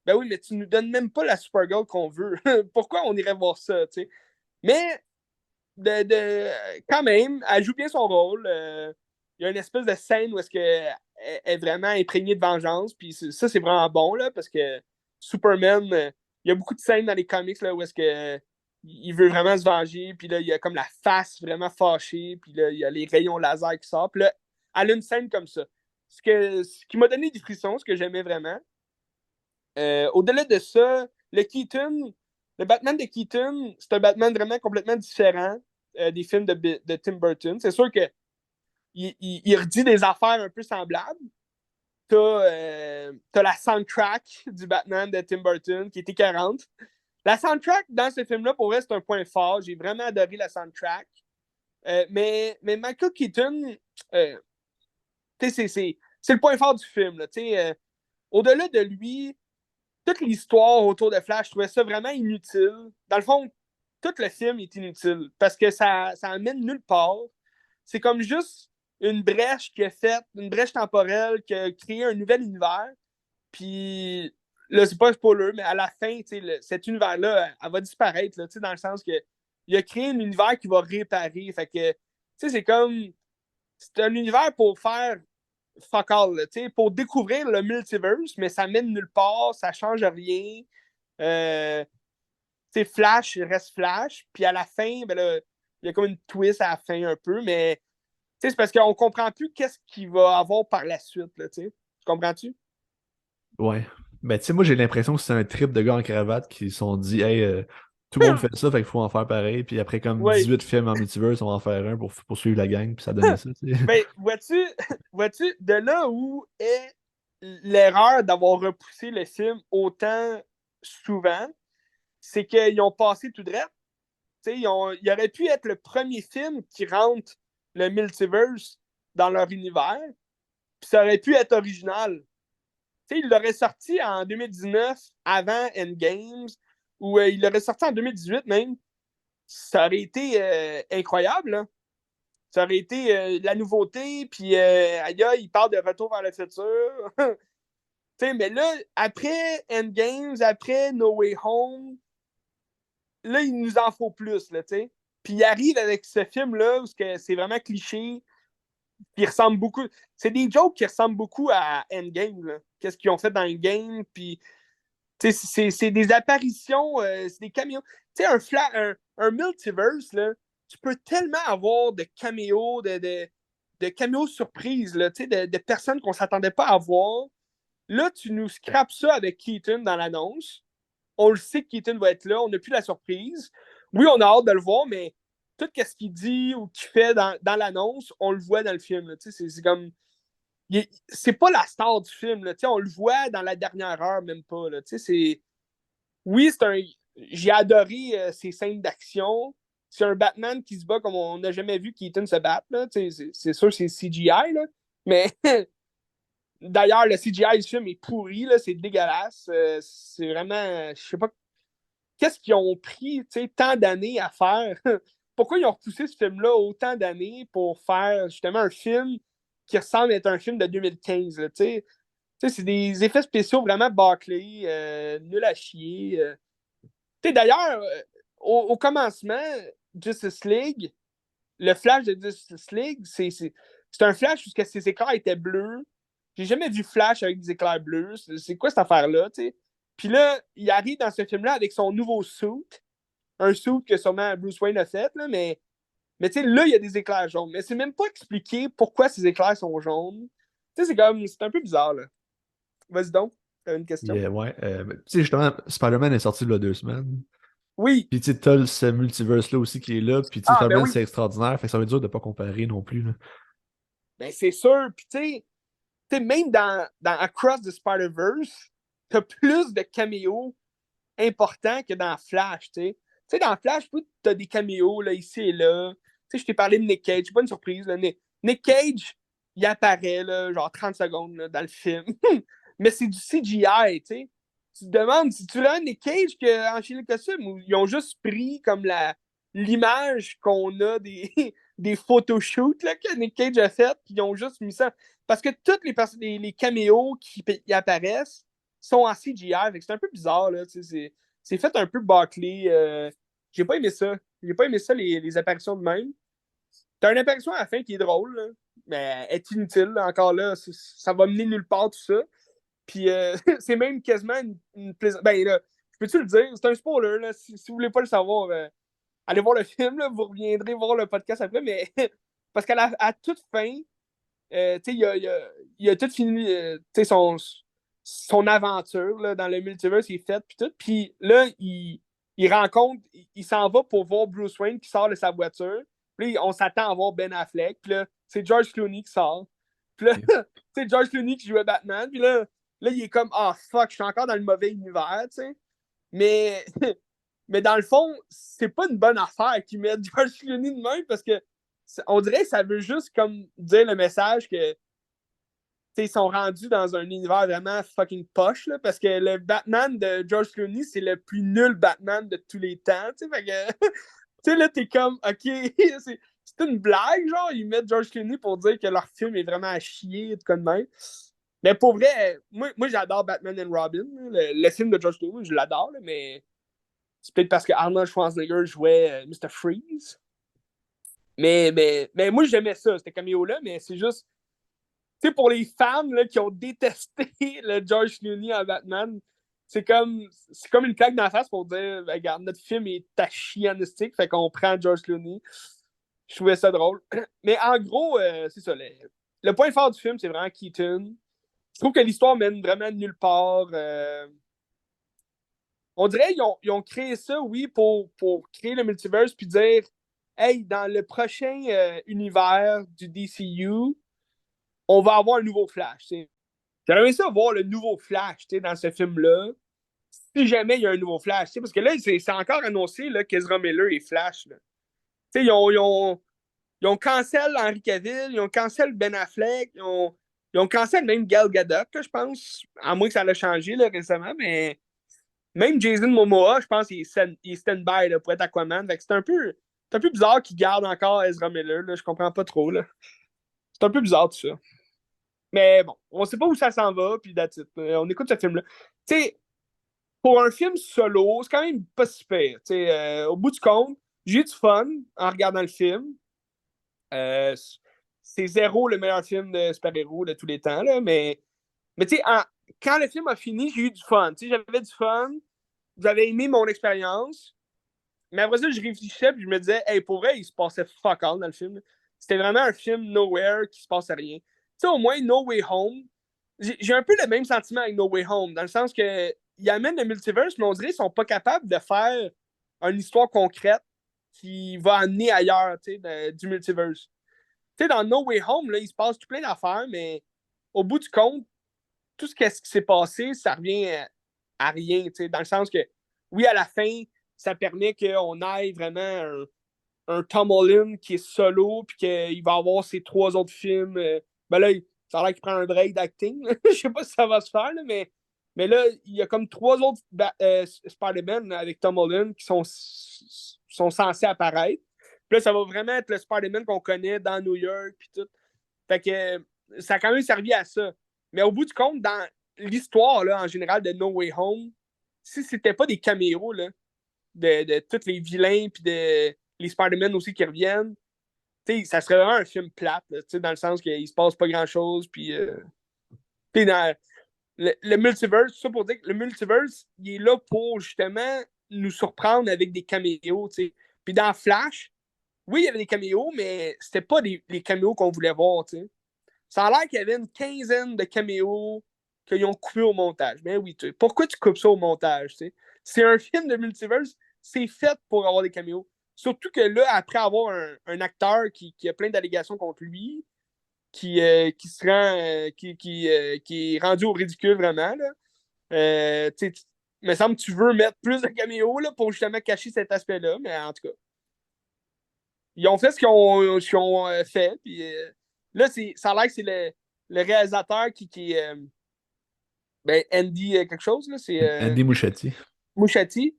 Ben oui, mais tu nous donnes même pas la Supergirl qu'on veut. Pourquoi on irait voir ça, tu sais? Mais, quand même, elle joue bien son rôle. Il y a une espèce de scène où est-ce qu'elle est vraiment imprégnée de vengeance, puis ça, c'est vraiment bon, là, parce que Superman, il y a beaucoup de scènes dans les comics, là, où est-ce que il veut vraiment se venger, puis là, il y a comme la face vraiment fâchée, puis là, il y a les rayons laser qui sortent, puis là, elle a une scène comme ça. Ce qui m'a donné des frissons, ce que j'aimais vraiment. Au-delà de ça, le Batman de Keaton, c'est un Batman vraiment complètement différent des films de Tim Burton. C'est sûr que il redit des affaires un peu semblables. T'as la soundtrack du Batman de Tim Burton qui était 40. La soundtrack dans ce film-là, pour vrai, c'est un point fort. J'ai vraiment adoré la soundtrack. Mais Michael Keaton, c'est le point fort du film. Là, au-delà de lui, toute l'histoire autour de Flash, je trouvais ça vraiment inutile. Dans le fond, tout le film est inutile parce que ça amène nulle part. C'est comme juste une brèche qui a fait, une brèche temporelle qui a créé un nouvel univers. Puis là, c'est pas un spoiler, mais à la fin, cet univers-là, elle va disparaître, là, dans le sens que il a créé un univers qui va réparer. Fait que, c'est comme. C'est un univers pour faire fuck all, là, pour découvrir le multiverse, mais ça mène nulle part, ça change rien. Euh, Flash reste Flash, puis à la fin, ben là, il y a comme une twist à la fin un peu, mais c'est parce qu'on comprend plus qu'est-ce qu'il va avoir par la suite, là, tu comprends-tu? Ouais. Ben, tu sais, moi, j'ai l'impression que c'est un trip de gars en cravate qui se sont dit, hey, tout le monde fait ça, fait qu'il faut en faire pareil. Puis après, comme Oui. 18 films en multiverse, on va en faire un pour poursuivre la gang, puis ça donnait ça, tu sais. Ben, vois-tu, de là où est l'erreur d'avoir repoussé le film autant souvent, c'est qu'ils ont passé tout droit. Il aurait pu être le premier film qui rentre le multiverse dans leur univers, puis ça aurait pu être original. Il l'aurait sorti en 2019, avant Endgames, ou il l'aurait sorti en 2018 même. Ça aurait été incroyable, là. Ça aurait été la nouveauté, puis aïe, il parle de Retour vers le futur. Mais là, après Endgames, après No Way Home, là, il nous en faut plus, là, tu sais. Puis il arrive avec ce film-là, où c'est vraiment cliché, qui ressemble beaucoup. C'est des jokes qui ressemblent beaucoup à Endgame, là. Qu'est-ce qu'ils ont fait dans Endgame, puis c'est des apparitions, c'est des caméos. Tu sais, un multiverse, là, tu peux tellement avoir de caméos, de caméos surprises, là, de personnes qu'on ne s'attendait pas à voir. Là, tu nous scrapes ça avec Keaton dans l'annonce. On le sait que Keaton va être là, on n'a plus la surprise. Oui, on a hâte de le voir, mais tout ce qu'il dit ou qu'il fait dans l'annonce, on le voit dans le film. C'est comme. C'est pas la star du film. Là, on le voit dans la dernière heure, même pas. Là, c'est oui, j'ai adoré ces scènes d'action. C'est un Batman qui se bat comme on n'a jamais vu Keaton se battre. Là. C'est sûr que c'est CGI, là. Mais d'ailleurs, le CGI du film est pourri, là. C'est dégueulasse. C'est vraiment. Je sais pas. Qu'est-ce qu'ils ont pris tant d'années à faire? Pourquoi ils ont repoussé ce film-là autant d'années pour faire justement un film qui ressemble à être un film de 2015? Là, c'est des effets spéciaux vraiment bâclés, nuls à chier. D'ailleurs, au commencement, Justice League, le flash de Justice League, c'est un flash où ses éclairs étaient bleus. J'ai jamais vu Flash avec des éclairs bleus. C'est quoi cette affaire-là, tu sais? Puis là, il arrive dans ce film-là avec son nouveau suit. Un suit que sûrement Bruce Wayne a fait, là, mais tu sais, là, il y a des éclairs jaunes. Mais c'est même pas expliqué pourquoi ces éclairs sont jaunes. Tu sais, c'est un peu bizarre, là. Vas-y donc, t'as une question. Ouais. Tu sais, justement, Spider-Man est sorti il y a 2 semaines. Oui. Puis tu sais, t'as ce multiverse-là aussi qui est là. Puis tu sais, Ah, ben Spider-Man, oui. c'est extraordinaire. Fait que ça va être dur de pas comparer non plus, là. Ben c'est sûr. Puis tu sais, même dans Across the Spider-Verse, t'as plus de caméos importants que dans Flash, tu sais. Tu sais, dans Flash, oui, t'as des caméos, là, ici et là. Tu sais, je t'ai parlé de Nick Cage, c'est pas une surprise, là. Nick Cage, il apparaît, là, genre 30 secondes, là, dans le film. Mais c'est du CGI, tu sais. tu te demandes si tu l'as Nick Cage qu'en enchaîné le costume ou ils ont juste pris comme l'image qu'on a des, des photoshoots là, que Nick Cage a fait, puis ils ont juste mis ça. Parce que tous les caméos qui apparaissent sont en CGI, fait que c'est un peu bizarre, là, c'est fait un peu bâclé. J'ai pas aimé ça. J'ai pas aimé ça, les apparitions de même. T'as une apparition à la fin qui est drôle, là, mais elle est inutile, là, encore là. Ça va mener nulle part, tout ça. Puis c'est même quasiment une plaisante. Ben là, je peux-tu le dire? C'est un spoiler, là. Si vous voulez pas le savoir, allez voir le film, là, vous reviendrez voir le podcast après, mais parce à toute fin, il a tout fini, son aventure là, dans le multiverse, il est fait, puis tout. Puis là, il rencontre, il s'en va pour voir Bruce Wayne qui sort de sa voiture. Puis là, on s'attend à voir Ben Affleck. Puis là, c'est George Clooney qui sort. Puis là, c'est George Clooney qui jouait Batman. Puis là, il est comme, ah fuck, je suis encore dans le mauvais univers, tu sais. Mais, mais dans le fond, c'est pas une bonne affaire qu'ils mettent George Clooney de même parce que on dirait que ça veut juste comme dire le message que ils sont rendus dans un univers vraiment fucking poche là, parce que le Batman de George Clooney, c'est le plus nul Batman de tous les temps. Fait que, là, t'es comme, ok, c'est une blague, genre, ils mettent George Clooney pour dire que leur film est vraiment à chier, de même. Mais pour vrai, moi j'adore Batman and Robin, le film de George Clooney, je l'adore, mais c'est peut-être parce que Arnold Schwarzenegger jouait Mr. Freeze. Mais moi, j'aimais ça, ce cameo-là, mais c'est juste, tu sais, pour les fans là, qui ont détesté le George Clooney en Batman, c'est comme une claque dans la face pour dire, regarde, notre film est tachianistique, fait qu'on prend George Clooney. Je trouvais ça drôle. Mais en gros, c'est ça. Le point fort du film, c'est vraiment Keaton. Je trouve que l'histoire mène vraiment nulle part. On dirait qu'ils ont créé ça, oui, pour créer le multiverse, puis dire, hey, dans le prochain univers du DCU, on va avoir un nouveau Flash. T'sais. J'aurais aimé ça voir le nouveau Flash dans ce film-là. Si jamais il y a un nouveau Flash. Parce que là, c'est encore annoncé là, qu'Ezra Miller est Flash. Là. Ils ont cancel Henry Cavill, ils ont cancel Ben Affleck, ils ont cancel même Gal Gadot, là, je pense. À moins que ça l'a changé là, récemment, mais même Jason Momoa, je pense qu'il est stand-by là, pour être Aquaman. C'est un peu bizarre qu'il garde encore Ezra Miller. Là, je comprends pas trop. Là. C'est un peu bizarre tout ça. Mais bon, on sait pas où ça s'en va, puis that's it. On écoute ce film-là. Tu sais, pour un film solo, c'est quand même pas super. Au bout du compte, j'ai eu du fun en regardant le film. Euh, c'est zéro le meilleur film de super-héros de tous les temps, là, mais tu sais, quand le film a fini, j'ai eu du fun. J'avais du fun, j'avais aimé mon expérience, mais après ça, je réfléchissais et je me disais, hey, pour vrai, il se passait fuck all dans le film. C'était vraiment un film nowhere qui se passait rien. Tu sais, au moins, No Way Home, j'ai un peu le même sentiment avec No Way Home, dans le sens que ils amènent le multiverse, mais on dirait qu'ils sont pas capables de faire une histoire concrète qui va amener ailleurs, du multiverse. Tu sais, dans No Way Home, là, il se passe tout plein d'affaires, mais au bout du compte, tout ce qui s'est passé, ça revient à rien, dans le sens que, oui, à la fin, ça permet qu'on aille vraiment un Tom Holland qui est solo, puis qu'il va avoir ses 3 autres films. Ben là, ça a l'air qu'il prend un break d'acting. Je sais pas si ça va se faire, là, mais là, il y a comme 3 autres Spider-Man avec Tom Holland qui sont censés apparaître. Puis là, ça va vraiment être le Spider-Man qu'on connaît dans New York, puis tout. Fait que ça a quand même servi à ça. Mais au bout du compte, dans l'histoire, là, en général, de No Way Home, si c'était pas des caméos, là, de tous les vilains, puis les Spider-Man aussi qui reviennent, ça serait vraiment un film plate, là, dans le sens qu'il se passe pas grand-chose, puis dans le multiverse, tout ça pour dire que le multiverse, il est là pour justement nous surprendre avec des caméos, t'sais. Puis dans Flash, oui, il y avait des caméos, mais c'était pas les caméos qu'on voulait voir, t'sais. Ça a l'air qu'il y avait une quinzaine de caméos qu'ils ont coupés au montage. Mais oui, pourquoi tu coupes ça au montage? T'sais? C'est un film de multiverse, c'est fait pour avoir des caméos. Surtout que là, après avoir un acteur qui a plein d'allégations contre lui, qui se rend, qui est rendu au ridicule vraiment, là, il me semble que tu veux mettre plus de caméos là, pour justement cacher cet aspect-là, mais en tout cas, ils ont fait ce qu'ils ont fait, puis là, ça a l'air que c'est le réalisateur qui Ben, Andy quelque chose, là, c'est Andy Muschietti. Muschietti.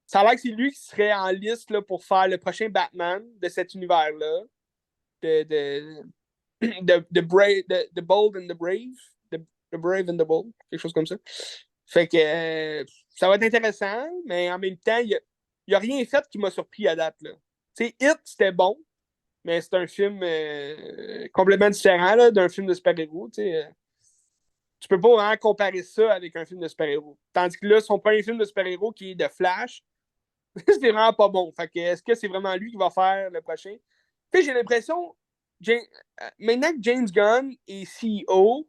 Ça a l'air que c'est lui qui serait en liste là, pour faire le prochain Batman de cet univers-là. De, the Bold and the Brave. The Brave and the Bold. Quelque chose comme ça. Fait que ça va être intéressant, mais en même temps, il n'y a rien fait qui m'a surpris à date. Là. T'sais, It, c'était bon, mais c'est un film complètement différent là, d'un film de super-héros. Tu peux pas vraiment comparer ça avec un film de super-héros. Tandis que là, son premier film de super-héros qui est de Flash, c'était vraiment pas bon. Fait que est-ce que c'est vraiment lui qui va faire le prochain? Puis j'ai l'impression, maintenant que James Gunn est CEO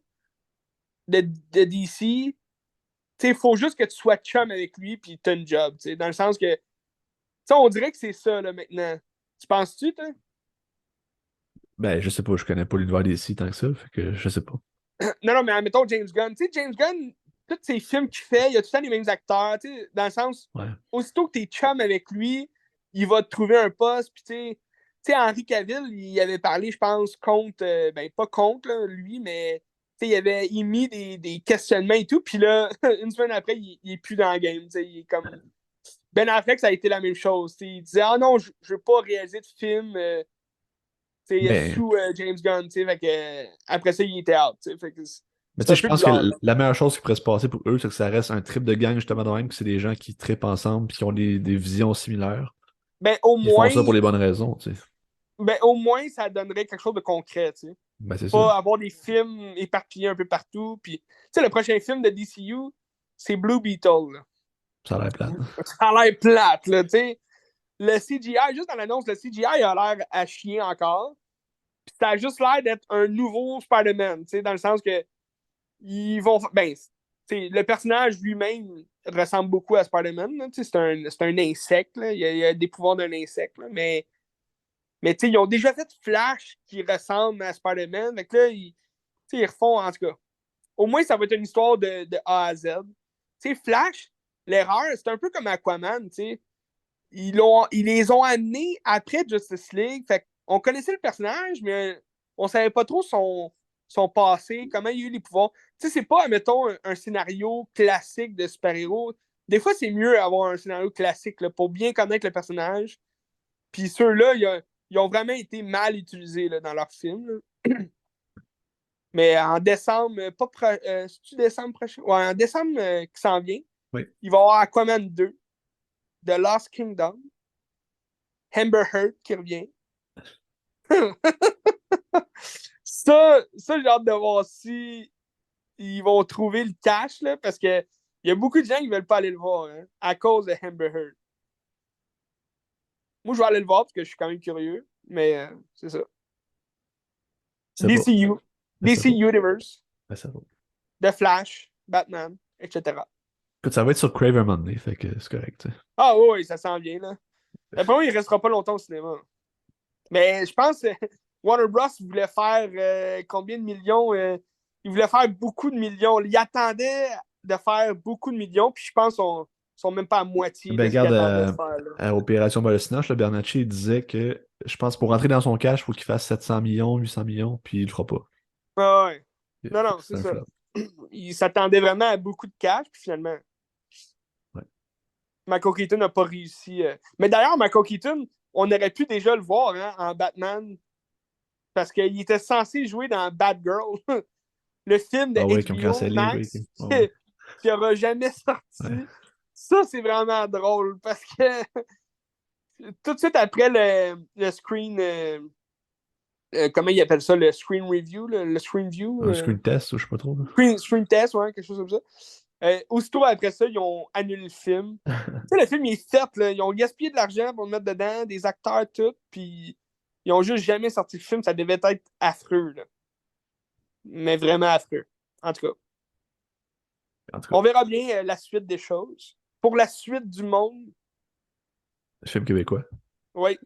de DC, il faut juste que tu sois chum avec lui puis tu as une job. Dans le sens que, on dirait que c'est ça là, maintenant. Tu penses-tu, toi? Ben, je sais pas, je connais pas l'univers d'ici tant que ça, fait que je sais pas. Non, mais admettons James Gunn. Tu sais, James Gunn, tous ses films qu'il fait, il y a tout le temps les mêmes acteurs. Dans le sens, Ouais. aussitôt que t'es chum avec lui, il va te trouver un poste. Puis, tu sais, Henry Cavill, il avait parlé, je pense, contre, ben, pas contre là, lui, mais il avait émis des questionnements et tout. Puis là, une semaine après, il est plus dans le game. Il est comme. Ben Affleck, ça a été la même chose. Il disait ah non, je veux pas réaliser de film Ben, sous James Gunn. Fait que, après ça, il était out. Fait que mais c'est tu sais, un je peu pense que bizarre. la meilleure chose qui pourrait se passer pour eux, c'est que ça reste un trip de gang, justement, de même, que c'est des gens qui trippent ensemble, puis qui ont des visions similaires. Ben Ils font ça pour les bonnes raisons, tu sais. au moins, ça donnerait quelque chose de concret. Ben, c'est ça. Pas avoir des films éparpillés un peu partout. Puis, le prochain film de DCU, c'est Blue Beetle. Là. Ça a l'air plate. Ça a l'air plate. Là, le CGI, juste dans l'annonce, le CGI a l'air à chier encore. Puis ça a juste l'air d'être un nouveau Spider-Man. Dans le sens que ils vont. Ben, le personnage lui-même ressemble beaucoup à Spider-Man. C'est un insecte. Là. Il a des pouvoirs d'un insecte. Là, mais ils ont déjà fait Flash qui ressemble à Spider-Man. Fait que là, ils refont, en tout cas. Au moins, ça va être une histoire de A à Z. Flash, l'erreur, c'est un peu comme Aquaman. Ils les ont amenés après Justice League. Fait on connaissait le personnage, mais on savait pas trop son passé, comment il a eu les pouvoirs. C'est pas, admettons, un scénario classique de super-héros. Des fois, c'est mieux avoir un scénario classique là, pour bien connaître le personnage. Puis ceux-là, ils ont vraiment été mal utilisés là, dans leur film. Mais en décembre, pas c'est-tu décembre prochain? Ouais, en décembre qui s'en vient, Oui. il va y avoir Aquaman 2, The Lost Kingdom, Amber Heard qui revient. Ça j'ai hâte de voir si ils vont trouver le cash, là, parce que il y a beaucoup de gens qui ne veulent pas aller le voir hein, à cause de Amber Heard. Moi, je vais aller le voir parce que je suis quand même curieux, mais c'est ça. Ça va. DCU, Ça DC va. Universe, Ça va. The Flash, Batman, etc. Écoute, ça va être sur Crave un moment donné, fait que c'est correct. Ah oui, ça sent bien, là. Après moi, il ne restera pas longtemps au cinéma. Mais je pense que Warner Bros. Voulait faire combien de millions? Il voulait faire beaucoup de millions. Il attendait de faire beaucoup de millions, puis je pense qu'ils sont même pas à moitié Ben, de ce qu'ils regarde, attendaient de faire. Là. à Opération Balocinache, le Bernacchi il disait que, je pense, pour rentrer dans son cash, il faut qu'il fasse 700 millions, 800 millions, puis il le fera pas. Ah ouais. Non, Fait non, que c'est c'est un ça. flop. Il s'attendait vraiment à beaucoup de cash, puis finalement, Ouais. Michael Keaton n'a pas réussi. Mais d'ailleurs, Michael Keaton, on aurait pu déjà le voir hein, en Batman, parce qu'il était censé jouer dans Batgirl. Le film de Ah oui, comme HBO cancellé, oui. Max Ah ouais. qui n'aura jamais Ouais. sorti. Ça, c'est vraiment drôle parce que tout de suite après le screen, comment ils appellent ça, le screen review, le screen view, Un screen test, ou je sais pas trop. screen test, ouais, quelque chose comme ça. Aussitôt après ça, ils ont annulé le film. Tu sais, le film il est fait, là. Ils ont gaspillé de l'argent pour le mettre dedans, des acteurs, tout, puis ils ont juste jamais sorti le film. Ça devait être affreux, là. Mais vraiment affreux. En tout cas. En tout On cas, verra bien la suite des choses. Pour la suite du monde, film québécois. oui,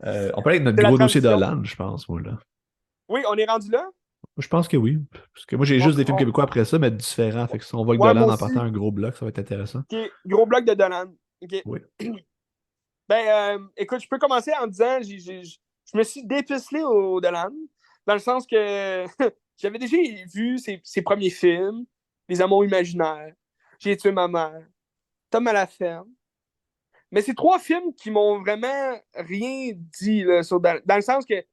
On parlait avec notre c'est la gros dossier transition. d'Hollande, je pense, moi, là. Oui, on est rendu là. Je pense que oui. Parce que moi, j'ai On- juste des films on- québécois après ça, mais différents. Fait que si on va avec ouais, moi Dolan en aussi. partant un gros bloc, ça va être intéressant. OK, gros bloc de Dolan. OK. Oui. Ben, écoute, je peux commencer en disant, je me suis dépucelé au Dolan, dans le sens que j'avais déjà vu ses premiers films, Les Amours imaginaires, J'ai tué ma mère, Tom à la ferme. Mais c'est trois films qui m'ont vraiment rien dit, là, dans le sens que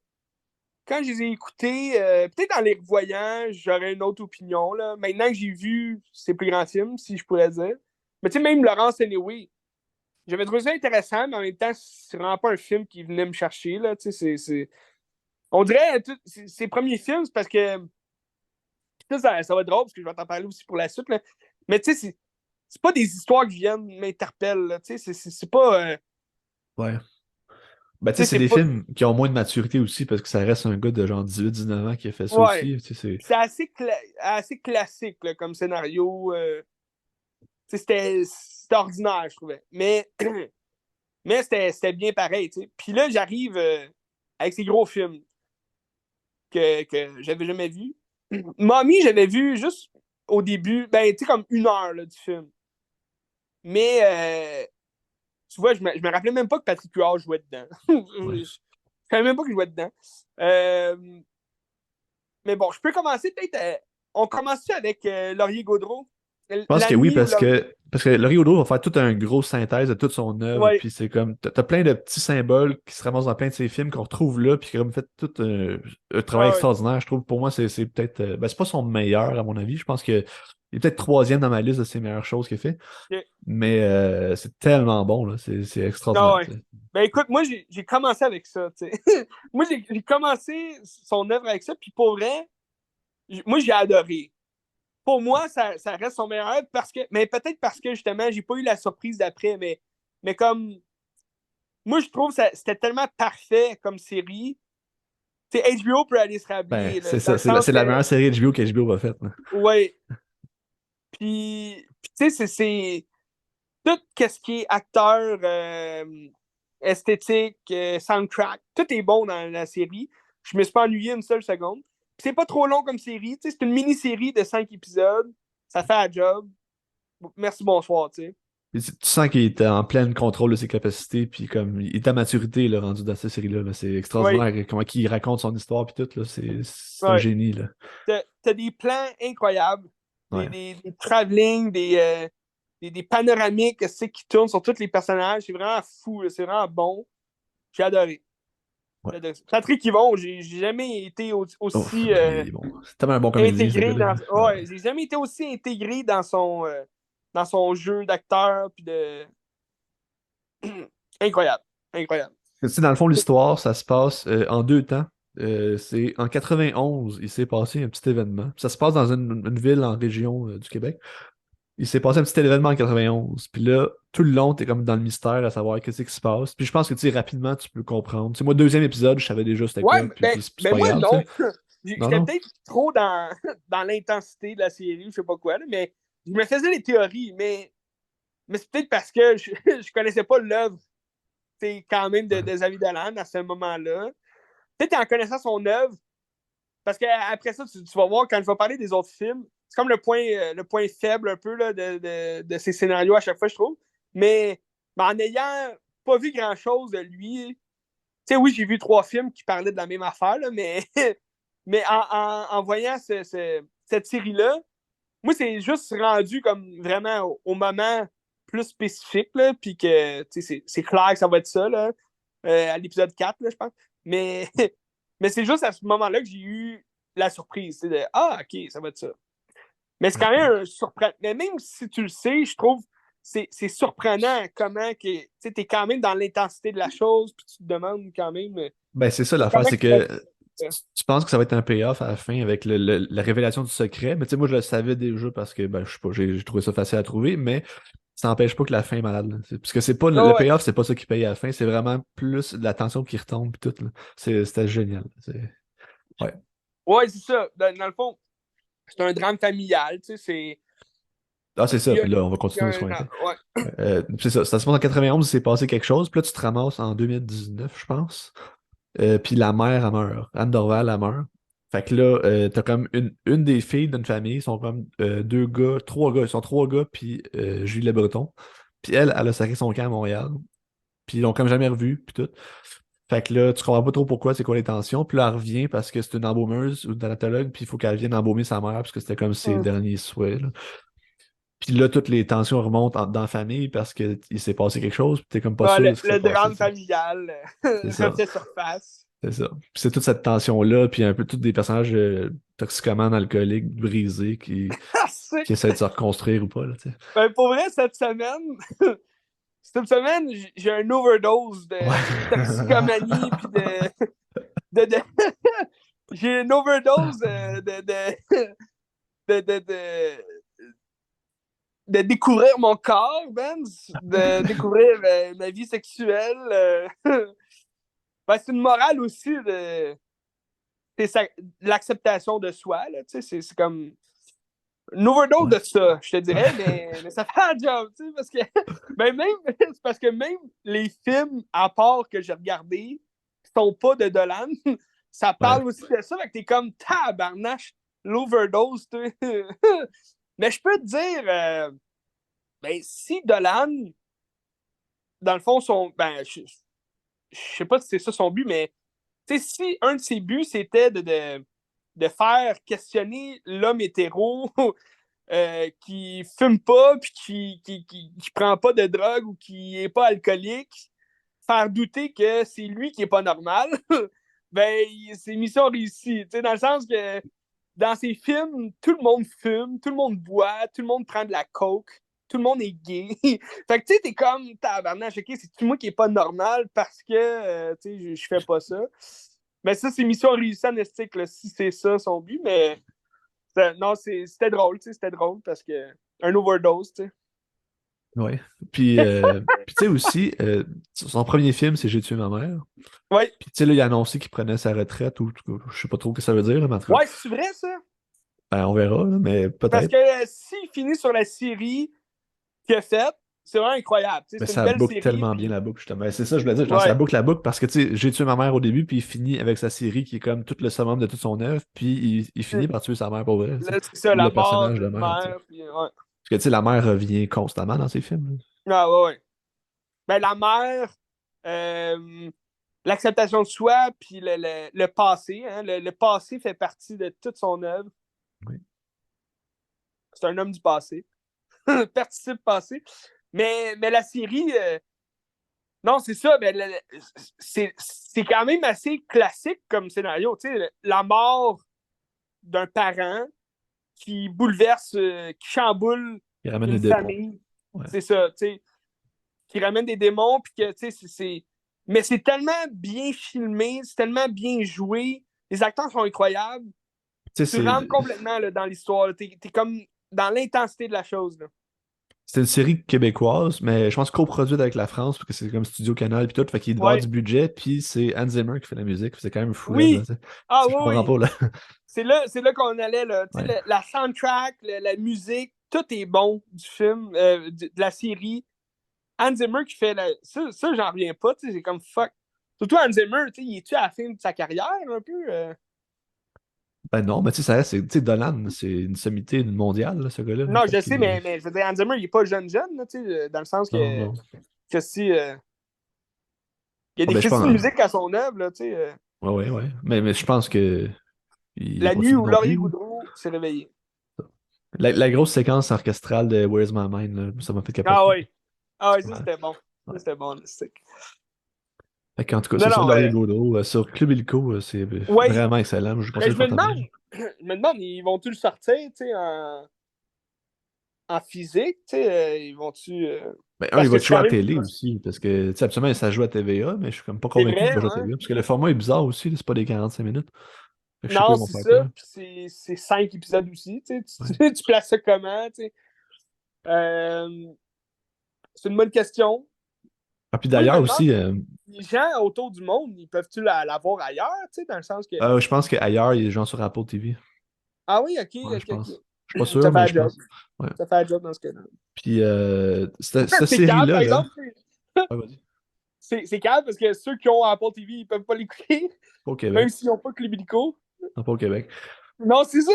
quand je les ai écoutés, peut-être en les revoyant, j'aurais une autre opinion. Là. Maintenant que j'ai vu ces plus grands films, si je pourrais dire. Mais tu sais, même Laurence Anyway, j'avais trouvé ça intéressant, mais en même temps, c'est vraiment pas un film qui venait me chercher. Là, on dirait, ces premiers films, c'est parce que ça va être drôle, parce que je vais t'en parler aussi pour la suite. Là. Mais tu sais, c'est pas des histoires qui viennent m'interpellent. C'est pas. Ouais. Ben, tu sais, Tu sais, c'est c'est des pas. films qui ont moins de maturité aussi parce que ça reste un gars de genre 18-19 ans qui a fait ça Ouais. aussi. Tu sais, C'est assez classique là, comme scénario. C'était ordinaire, je trouvais. Mais c'était bien pareil. T'sais. Puis là, j'arrive avec ces gros films que j'avais jamais vus. Mommy, j'avais vu juste au début, ben, tu sais, comme 1 heure là, du film. Mais, tu vois, je me rappelais même pas que Patrick Huard jouait dedans. ouais. Je savais même pas qu'il jouait dedans. Euh, mais bon, je peux commencer peut-être. On commence avec Laurier Gaudreau. Je pense La que oui, nuit où Laurier. parce que Laurie Odo va faire toute une grosse synthèse de toute son œuvre, Ouais, puis c'est comme, t'as plein de petits symboles qui se ramassent dans plein de ses films qu'on retrouve là, puis qui ont fait tout un travail ouais, extraordinaire, je trouve. Pour moi, c'est peut-être, ben, c'est pas son meilleur, à mon avis. Je pense que il est peut-être troisième dans ma liste de ses meilleures choses qu'il fait, ouais. mais c'est tellement bon, là, c'est Ah extraordinaire, ouais. tu sais. Ben écoute, moi j'ai commencé avec ça, tu sais. Moi j'ai commencé son œuvre avec ça, puis pour vrai, moi j'ai adoré. Pour moi, ça reste son meilleur œuvre parce que, mais peut-être parce que justement, j'ai pas eu la surprise d'après, mais comme, moi je trouve que c'était tellement parfait comme série. Tu sais, HBO peut aller se Ben, rhabiller, c'est là, dans ça, le sens c'est la que, meilleure série HBO qu'HBO a faite, là. ouais. Puis tu sais, c'est tout ce qui est acteur, esthétique, soundtrack, tout est bon dans la série. Je me suis pas ennuyé une seule seconde. Puis c'est pas trop long comme série, tu sais, c'est une mini-série de 5 épisodes. Ça fait la job. Merci, bonsoir, tu sais. Et tu sens qu'il est en plein contrôle de ses capacités, puis comme il est à maturité là, rendu dans cette série-là. Là. C'est Oui, extraordinaire comment il raconte son histoire puis tout. Là. C'est un oui. génie. Là. T'as des plans incroyables, Ouais. des travelling, des panoramiques qui tournent sur tous les personnages. C'est vraiment fou, là. C'est vraiment bon. J'ai adoré. Ouais. J'ai adoré. Patrick Yvon, j'ai jamais été Ouf, aussi ben, il est bon. C'est tellement un bon comédien, ce intégré gars-là. dans. Ouais. Ouais, j'ai jamais été aussi intégré dans son jeu d'acteur. Puis de. Incroyable. Incroyable. Tu sais, dans le fond, l'histoire, ça se passe en deux temps. C'est en 91, il s'est passé un petit événement. Ça se passe dans une ville en région du Québec. Il s'est passé un petit événement en 91. Puis là, tout le long, t'es comme dans le mystère à savoir qu'est-ce qui se passe. Puis je pense que tu sais, rapidement, tu peux comprendre. Tu sais, moi, deuxième épisode, je savais déjà c'était Ouais, quoi. Puis c'est ben pas moi, grave, tu non. sais. Non, J'étais non. peut-être trop dans l'intensité de la série, je sais pas quoi, là, mais je me faisais des théories, mais c'est peut-être parce que je connaissais pas l'œuvre quand même Ouais. de Xavier Dolan à ce moment-là. Peut-être en connaissant son œuvre, parce qu'après ça, tu vas voir, quand je vais parler des autres films, c'est comme le point faible un peu là, de ces scénarios à chaque fois, je trouve. Mais en n'ayant pas vu grand-chose de lui, tu sais, oui, j'ai vu 3 films qui parlaient de la même affaire, là, mais, mais en voyant cette série-là, moi, c'est juste rendu comme vraiment au moment plus spécifique, là, puis que c'est clair que ça va être ça, là, à l'épisode 4, là, je pense. Mais, mais c'est juste à ce moment-là que j'ai eu la surprise. C'est de Ah, ok, ça va être ça. Mais c'est quand même un surprenant. Mais même si tu le sais, je trouve c'est surprenant comment que tu es quand même dans l'intensité de la chose, puis tu te demandes quand même Ben, c'est ça l'affaire, comment c'est tu vas. que tu penses que ça va être un payoff à la fin avec la révélation du secret. Mais tu sais, moi, je le savais déjà parce que, ben, je sais pas, j'ai trouvé ça facile à trouver, mais ça n'empêche pas que la fin est malade. Là. Parce que c'est pas le Oh, ouais, payoff, c'est pas ça qui paye à la fin, c'est vraiment plus la tension qui retombe puis tout. Là. C'était génial. Ouais. ouais c'est ça. Dans le fond, c'est un drame familial. Tu sais, c'est. Ah, c'est ça. Il y a, Puis là, on va il y a continuer sur un. quoi on était. Ouais. C'est ça. Ça se passe en 91, il s'est passé quelque chose. Puis là, tu te ramasses en 2019, je pense. Puis la mère, elle meurt. Anne Dorval, elle meurt. Fait que là, t'as comme une des filles d'une famille, ils sont comme deux gars, trois gars, ils sont trois gars, puis Julie Le Breton. Puis elle a sacré son camp à Montréal. Puis ils l'ont comme jamais revu, puis tout. Fait que là, tu comprends pas trop pourquoi, c'est quoi les tensions. Puis là, elle revient parce que c'est une embaumeuse ou une thanatologue, puis il faut qu'elle vienne embaumer sa mère parce que c'était comme ses Hum. derniers souhaits, là. Puis là, toutes les tensions remontent dans la famille parce qu'il s'est passé quelque chose, puis t'es comme pas Ah, sûr de ce qui le s'est passé, drame tu sais. familial C'est ça. refait surface. C'est ça. Puis c'est toute cette tension-là, puis un peu tous des personnages toxicomanes, alcooliques, brisés, Ah, c'est... qui essaient de se reconstruire ou pas, là, tu sais. Ben, pour vrai, cette semaine, j'ai un overdose Ouais. de toxicomanie, puis de... j'ai une overdose de, de, de, de découvrir mon corps, Ben, de découvrir ma vie sexuelle. Ben, c'est une morale aussi l'acceptation de soi. Là, c'est comme une overdose Ouais. de ça, je te Ouais. dirais, mais ça fait un job, parce que ben même, c'est parce que même les films à part que j'ai regardés qui sont pas de Dolan, ça Ouais. parle aussi de ça, fait que t'es comme tabarnache, l'overdose, mais je peux te dire, ben, si Dolan, dans le fond, je sais pas si c'est ça son but, mais si un de ses buts, c'était de faire questionner l'homme hétéro qui fume pas, puis qui prend pas de drogue ou qui est pas alcoolique, faire douter que c'est lui qui est pas normal, ben, c'est mission réussie. Dans le sens que dans ces films, tout le monde fume, tout le monde boit, tout le monde prend de la coke, tout le monde est gay. Fait que tu sais, t'es comme tabarnak, ok, c'est moi qui est pas normal parce que je fais pas ça. Mais ça, c'est mission réussie en esthétique, si c'est ça son but, mais non, c'était drôle, c'était drôle parce que un overdose, tu sais. Ouais. Puis tu sais aussi, son premier film, c'est J'ai tué ma mère. Ouais, Puis tu sais, là, il a annoncé qu'il prenait sa retraite, ou je sais pas trop ce que ça veut dire, mais en tout cas, ouais, c'est vrai ça. ben, on verra, là, mais Parce peut-être. que s'il finit sur la série qu'il a faite, c'est vraiment incroyable. Mais C'est une ça belle boucle série, tellement bien puis la boucle, justement. C'est ça, je voulais dire, genre, ça ouais, boucle la boucle parce que, tu sais, j'ai tué ma mère au début, puis il finit avec sa série qui est comme tout le summum de toute son œuvre, puis il finit par tuer sa mère pour vrai, tu sais. là, c'est ça, Ou la le mort personnage de d'une mère, tu sais. mère, puis ouais. Parce que, tu sais, la mère revient constamment dans ses films, là. Ah ouais, ouais. Ben, la mère, euh, l'acceptation de soi, puis le passé, hein, le passé fait partie de toute son œuvre. Oui. C'est un homme du passé. Participe passé. Mais la série, non, c'est ça. Ben, c'est quand même assez classique comme scénario. La mort d'un parent qui bouleverse, qui chamboule Il ramène une des démons. famille. Ouais. C'est ça, qui ramène des démons, puis que, mais c'est tellement bien filmé, c'est tellement bien joué, les acteurs sont incroyables, Tu sais, tu rentres complètement là, dans l'histoire, t'es comme dans l'intensité de la chose. Là. c'est une série québécoise, mais je pense coproduite avec la France, parce que c'est comme Studio Canal puis tout, fait qu'il doit avoir Ouais. du budget, puis c'est Hans Zimmer qui fait la musique, c'est quand même fou là, Oui! tu sais. Ah Je comprends oui, pas, oui! là. C'est là qu'on allait. Là. Ouais. La soundtrack, la musique, tout est bon du film, de la série. Hans Zimmer qui fait ça j'en reviens pas. C'est comme fuck. Surtout Hans Zimmer, il est-tu à la fin de sa carrière un peu? Ben non, mais tu sais, ça reste, tu sais, Dolan, c'est une sommité mondiale, là, ce gars-là. Non, Fait je sais, qu'il... mais je veux dire, Hans Zimmer, il est pas jeune, là, dans le sens Non, que, non. que si. Il y a Ah, des ben je critiques de pense... musique à son œuvre, là, Ouais, ouais, ouais. Mais je pense que il est La pas nuit fini où non Laurie plus. Goudreau s'est réveillée. La grosse séquence orchestrale de Where's My Mind, là, ça m'a fait Ah capoter. oui. Ah oui, ça Ouais. c'était bon. Ouais. Ça c'était bon, le stick. Fait qu'en tout cas, Non, c'est ça, non, Laurier Gaudreau. Sur Club Illico, c'est oui. vraiment excellent. Je vous Mais conseille je me fortement. demande, ils vont-tu le sortir, en physique, ils vont-tu. Ben, un, il Parce va que te c'est jouer quand à même. télé aussi, parce que, tu sais, absolument, ça joue à TVA, mais je suis comme pas C'est convaincu qu'il vrai, va jouer à hein? TVA, parce que le format est bizarre aussi, là, c'est pas des 45 minutes. Fait que je sais pas, Non, ils vont c'est faire ça. quoi. Puis c'est 5 épisodes aussi, Ouais. tu places ça comment, tu sais. Euh, c'est une bonne question. Ah, puis Moi, je d'ailleurs me demande, aussi, les gens autour du monde, ils peuvent-tu la voir ailleurs, dans le sens que. je pense qu'ailleurs, il y a des gens sur Apple TV. Ah oui, ok, Ouais, je ok, pense. ok. Je suis pas Ça sûr, fait mais un je job. pense. Ouais. Ça fait un job dans ce cas-là. Puis, cette C'est calme, série-là, par là. exemple. Ouais, vas-y. C'est calme parce que ceux qui ont Apple TV, ils peuvent pas l'écouter, Pas au même Québec. s'ils n'ont pas Club Illico. Non, pas au Québec. Non, c'est ça.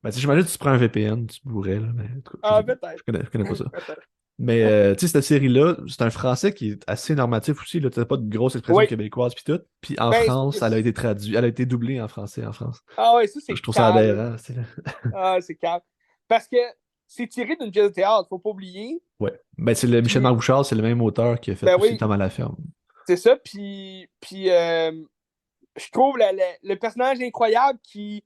Ben, tu sais, j'imagine que tu prends un VPN, tu pourrais, là, mais en tout cas, je Ah, sais pas. peut-être. Je connais pas ça. Peut-être. Mais tu sais, cette série-là, c'est un français qui est assez normatif aussi. Là, t'as pas de grosses expressions Oui. québécoises puis tout. Puis en Ben, France, elle a été traduite, elle a été doublée en français en France. ah ouais, ça, c'est Je trouve ça calme. aberrant. C'est là. Ah, c'est calme. Parce que c'est tiré d'une pièce de théâtre, faut pas oublier. Ouais. Ben, c'est le Michel Puis, Marc-Bouchard, c'est le même auteur qui a fait ben aussi oui, Tom à la ferme. c'est ça. Je trouve le personnage incroyable qui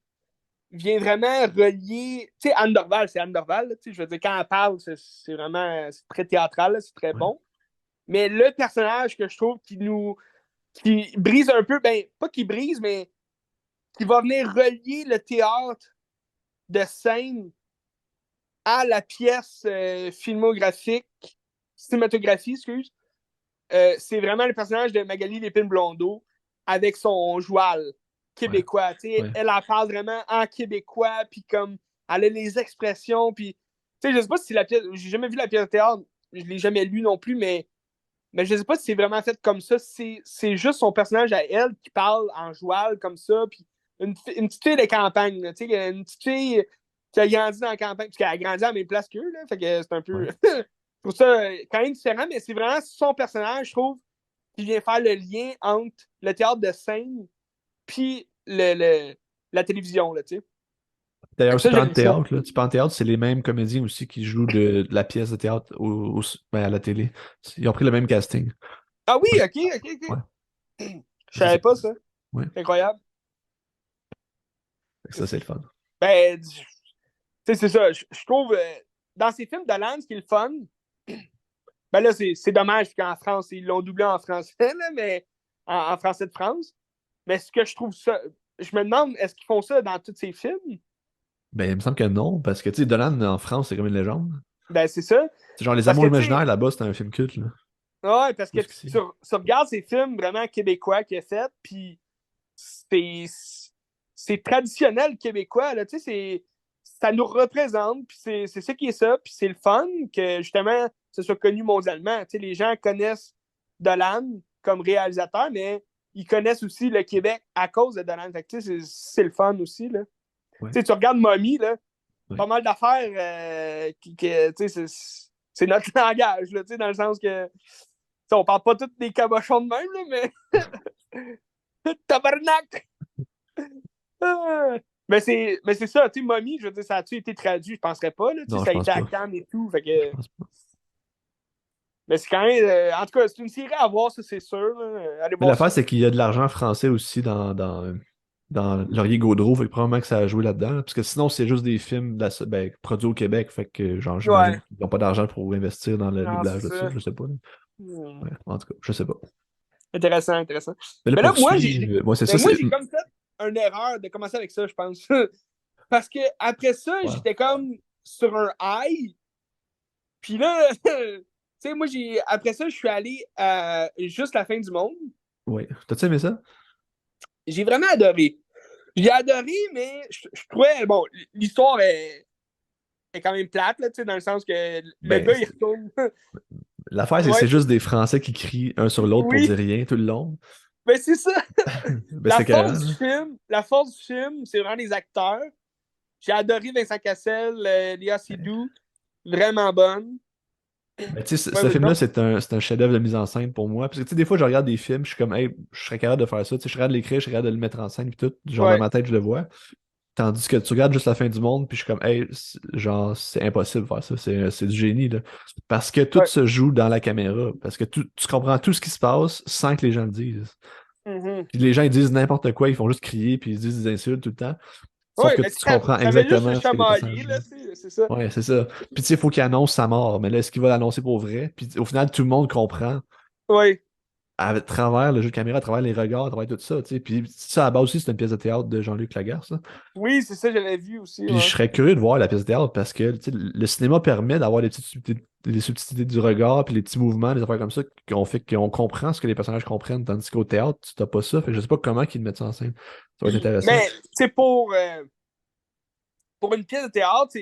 vient vraiment relier. Tu sais, Anne Dorval, c'est Anne Dorval. Là, tu sais, je veux dire, quand elle parle, c'est vraiment c'est très théâtral, là, c'est très Ouais. bon. Mais le personnage que je trouve qui brise un peu, ben, pas qui brise, mais qui va venir relier le théâtre de scène à la pièce cinématographie, excuse. C'est vraiment le personnage de Magali Lépine-Blondeau avec son joual Ouais. québécois. Ouais. Elle en parle vraiment en québécois, puis comme elle a les expressions, puis je sais pas si la pièce, j'ai jamais vu la pièce de théâtre, je l'ai jamais lu non plus, mais je sais pas si c'est vraiment fait comme ça. C'est juste son personnage à elle qui parle en joual comme ça, puis une petite fille de campagne, là, une petite fille qui a grandi dans la campagne, puis qui a grandi à la même place qu'eux, là, fait que c'est un Ouais. peu... Je trouve ça quand même différent, mais c'est vraiment son personnage, je trouve, qui vient faire le lien entre le théâtre de scène puis la télévision, là, tu sais. D'ailleurs, aussi, Ça, parlant j'aime de ça. théâtre, là, tu parles de théâtre, c'est les mêmes comédiens aussi qui jouent de la pièce de théâtre ben, à la télé. Ils ont pris le même casting. Ah oui, ok, ok, Ouais. ok. Je Ça, c'est savais pas ça. ouais. C'est incroyable. Ça, c'est le fun. Ben, tu sais, c'est ça. Je trouve, dans ces films de Land, ce qui est le fun, ben là, c'est dommage qu'en France, ils l'ont doublé en français, là, mais en français de France. Mais ce que je trouve ça, je me demande, est-ce qu'ils font ça dans tous ces films? Ben, il me semble que non, parce que, tu sais, Dolan en France, c'est comme une légende. Ben, c'est ça. C'est genre Les Parce que, Amours tu imaginaires, sais, là-bas, c'est un film culte, là. ouais, parce que Jusqu'ici. tu regardes ces films vraiment québécois qu'il a fait, puis c'est, c'est traditionnel québécois, là, tu sais, ça nous représente, puis c'est ça qui est ça, puis c'est le fun que, justement, ce soit connu mondialement. Tu sais, les gens connaissent Dolan comme réalisateur, mais ils connaissent aussi le Québec à cause de Dolan. Fait que, tu sais, c'est le fun aussi, là. Ouais. Tu sais, tu regardes Mommy, là, Ouais. pas mal d'affaires tu sais, c'est notre langage, là, tu sais, dans le sens que on parle pas tous des cabochons de même, là, mais tabarnak! Ah! Mais c'est ça, tu sais, Mommy, je veux dire, ça a-tu été traduit? Je penserais pas, là, tu sais, Non, je ça a pense été à pas. Cannes et tout, fait Je que... pense pas. Mais c'est quand même... en tout cas, c'est une série à voir, ça, c'est sûr, là. Allez Mais voir l'affaire, ça. c'est qu'il y a de l'argent français aussi dans Laurier Gaudreau, fait que probablement que ça a joué là-dedans, là, parce que sinon, c'est juste des films ben, produits au Québec, fait que, genre, j'imagine Ouais. qu'ils n'ont pas d'argent pour investir dans le Non, c'est doublage de ça, ça. je sais pas, là. Hmm. Ouais, en tout cas, je sais pas. Intéressant, intéressant. Mais là, Mais là, pour suivre, moi, c'est ça, moi, c'est. j'ai comme fait une erreur de commencer avec ça, je pense. Parce que après ça, Ouais. j'étais comme sur un high. Puis là, tu sais, moi, après ça, je suis allé à Juste la fin du monde. Ouais. T'as-tu aimé ça? J'ai vraiment adoré. J'ai adoré, mais je trouvais, bon, l'histoire est quand même plate, là, tu sais, dans le sens que le Ben, gars, il retourne. l'affaire, c'est que Ouais, c'est juste des Français qui crient un sur l'autre pour oui, dire rien tout le long. mais c'est ça. Ben, c'est carré, là. La force du film, c'est vraiment les acteurs. J'ai adoré Vincent Cassel, Léa Ben, Seydoux, vraiment bonne. tu sais, ce Ouais, ce vas-y film-là, donc. c'est un chef-d'œuvre de mise en scène pour moi. Parce que, tu sais, des fois, je regarde des films, je suis comme, hey, je serais capable de faire ça. Tu sais, je serais capable de l'écrire, je serais capable de le mettre en scène, puis tout. Genre, dans Ouais. ma tête, je le vois. Tandis que tu regardes juste la fin du monde, puis je suis comme, hey, genre, c'est impossible de faire ça. C'est du génie, là. Parce que tout Ouais. se joue dans la caméra. Parce que tu comprends tout ce qui se passe sans que les gens le disent. Mhm. Puis les gens, ils disent n'importe quoi, ils font juste crier, puis ils disent des insultes tout le temps. Sauf Ouais, que mais tu comprends ça fait juste le exactement ce que les chamailler, personnages là, disent. c'est ça. Ouais, c'est ça. Puis tu sais, il faut qu'il annonce sa mort. Mais là, est-ce qu'il va l'annoncer pour vrai? Puis au final, tout le monde comprend Ouais. à travers le jeu de caméra, à travers les regards, à travers tout ça. Tu sais. Puis ça, à la base aussi, c'est une pièce de théâtre de Jean-Luc Lagarce, ça. Oui, c'est ça, j'avais vu aussi, Puis je ouais. serais curieux de voir la pièce de théâtre parce que tu sais, le cinéma permet d'avoir des petites subtilités, les subtilités du regard, puis les petits mouvements, les affaires comme ça, qu'on fait qu'on comprend ce que les personnages comprennent, tandis qu'au théâtre, tu n'as pas ça. Fait que je sais pas comment ils mettent ça en scène. Ça va être intéressant. Mais, tu sais, pour une pièce de théâtre,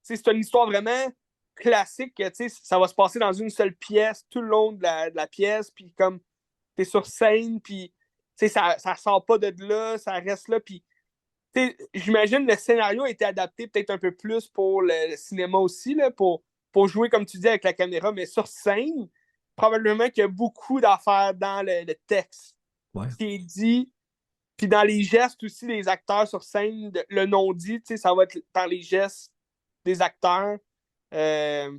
c'est une histoire vraiment classique, tu sais, ça va se passer dans une seule pièce, tout le long de la pièce, puis comme t'es sur scène, puis tu sais, ça sort pas de là, ça reste là, puis j'imagine le scénario a été adapté peut-être un peu plus pour le cinéma aussi, là, pour pour jouer, comme tu dis, avec la caméra, mais sur scène, probablement qu'il y a beaucoup d'affaires dans le texte Ouais. qui est dit. Puis dans les gestes aussi des acteurs sur scène, le non-dit, ça va être dans les gestes des acteurs. Euh,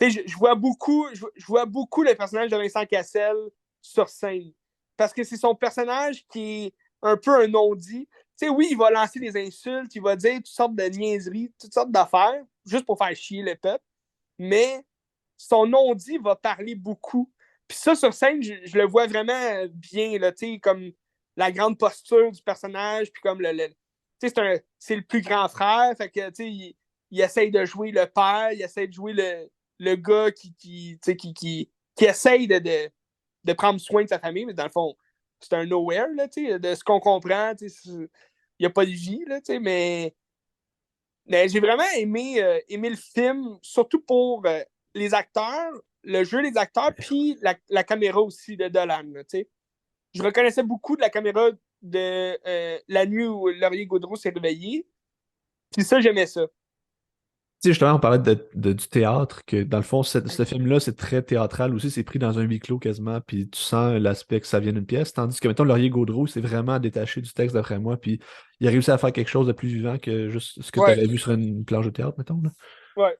je vois beaucoup, je vois beaucoup le personnage de Vincent Cassel sur scène. Parce que c'est son personnage qui est un peu un non-dit. Oui, il va lancer des insultes, il va dire toutes sortes de niaiseries, toutes sortes d'affaires, juste pour faire chier le peuple. Mais son non-dit va parler beaucoup. Puis ça, sur scène, je le vois vraiment bien, là, comme la grande posture du personnage, puis comme c'est le plus grand frère, fait que, il essaye de jouer le père, il essaye de jouer le gars qui essaye de prendre soin de sa famille, mais dans le fond, c'est un nowhere, là, de ce qu'on comprend, il n'y a pas de vie, là, mais j'ai vraiment aimé le film, surtout pour les acteurs, le jeu des acteurs, puis la caméra aussi de Dolan. Je reconnaissais beaucoup de la caméra de la nuit où Laurier Gaudreau s'est réveillé. Puis ça, j'aimais ça. Tu sais, justement, on parlait du théâtre, que dans le fond, ce film-là, c'est très théâtral aussi, c'est pris dans un huis clos quasiment, puis tu sens l'aspect que ça vient d'une pièce, tandis que, mettons, Laurier Gaudreau, c'est vraiment détaché du texte, d'après moi, puis il a réussi à faire quelque chose de plus vivant que juste ce que tu Ouais, aurais vu sur une planche de théâtre, mettons, là. ouais.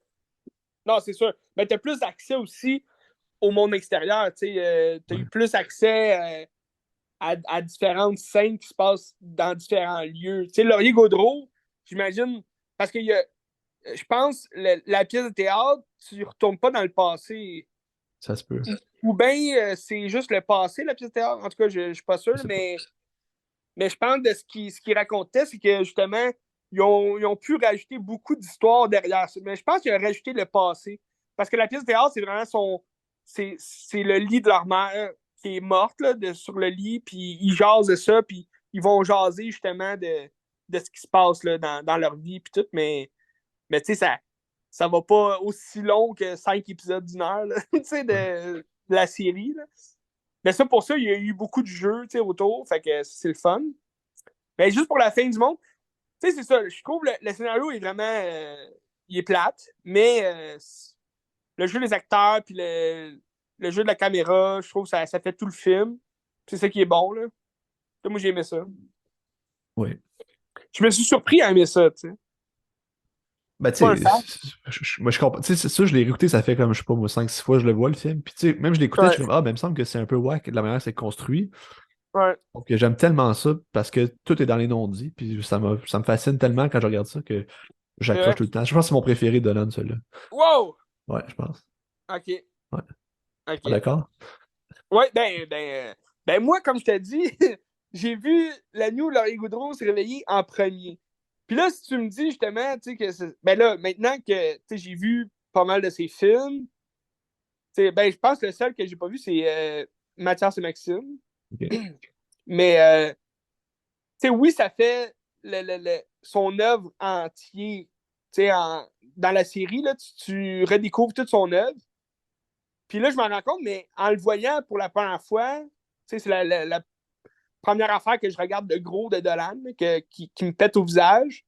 Non, c'est sûr. Mais tu as plus accès aussi au monde extérieur. Tu as Ouais. eu plus accès à différentes scènes qui se passent dans différents lieux. Tu sais, Laurier Gaudreau, j'imagine, parce que je pense, la pièce de théâtre, tu ne retournes pas dans le passé. Ça se peut. Ou bien c'est juste le passé, la pièce de théâtre. En tout cas, je ne suis pas sûr, Je sais pas. mais je pense de ce qu'il racontait, c'est que justement, ils ont pu rajouter beaucoup d'histoires derrière ça. Mais je pense qu'ils ont rajouté le passé. Parce que la pièce de théâtre, c'est vraiment c'est le lit de leur mère qui est morte là, sur le lit, puis ils jasent de ça, puis ils vont jaser justement de ce qui se passe là, dans leur vie, puis tout. Mais tu sais, ça va pas aussi long que 5 épisodes d'une heure là, Ouais. de la série. Là. Mais ça, pour ça, il y a eu beaucoup de jeux autour, fait que c'est le fun. Mais juste pour la fin du monde, tu sais, c'est ça. Je trouve le scénario est vraiment. Il est plate, mais le jeu des acteurs, puis le jeu de la caméra, je trouve que ça fait tout le film. C'est ça qui est bon, là. Moi, j'ai aimé ça. Oui. Je me suis surpris à aimer ça, tu sais. Ben, Pas un tu fan. sais, moi, je comprends. Tu sais, c'est ça, je l'ai réécouté, ça fait comme, je sais pas, moi, 5 6 fois, je le vois, le film. Puis, tu sais, même je l'écoutais, je Ouais, suis comme, ah, ben, il me semble que c'est un peu wack de la manière que c'est construit. ouais, Donc, j'aime tellement ça parce que tout est dans les non-dits. Puis, ça me fascine tellement quand je regarde ça que c'est j'accroche vrai. tout le temps. Je pense que c'est mon préféré de Nolan, celui-là. Wow! Ouais, je pense. OK, Ouais. Pas OK. d'accord? Ouais, ben moi, comme je t'ai dit, j'ai vu la nuit où Laurie Goudreau s'est réveillé en premier. Puis là, si tu me dis justement, tu sais, ben là, maintenant que, tu sais, j'ai vu pas mal de ses films, tu sais, ben je pense que le seul que j'ai pas vu, c'est Mathias et Maxime. Ok. Mais, tu sais, oui, ça fait son œuvre entier, tu sais, dans la série, là, tu redécouvres toute son œuvre. Puis là, je m'en rends compte, mais en le voyant pour la première fois, tu sais, c'est la première affaire que je regarde de gros de Dolan, qui me pète au visage.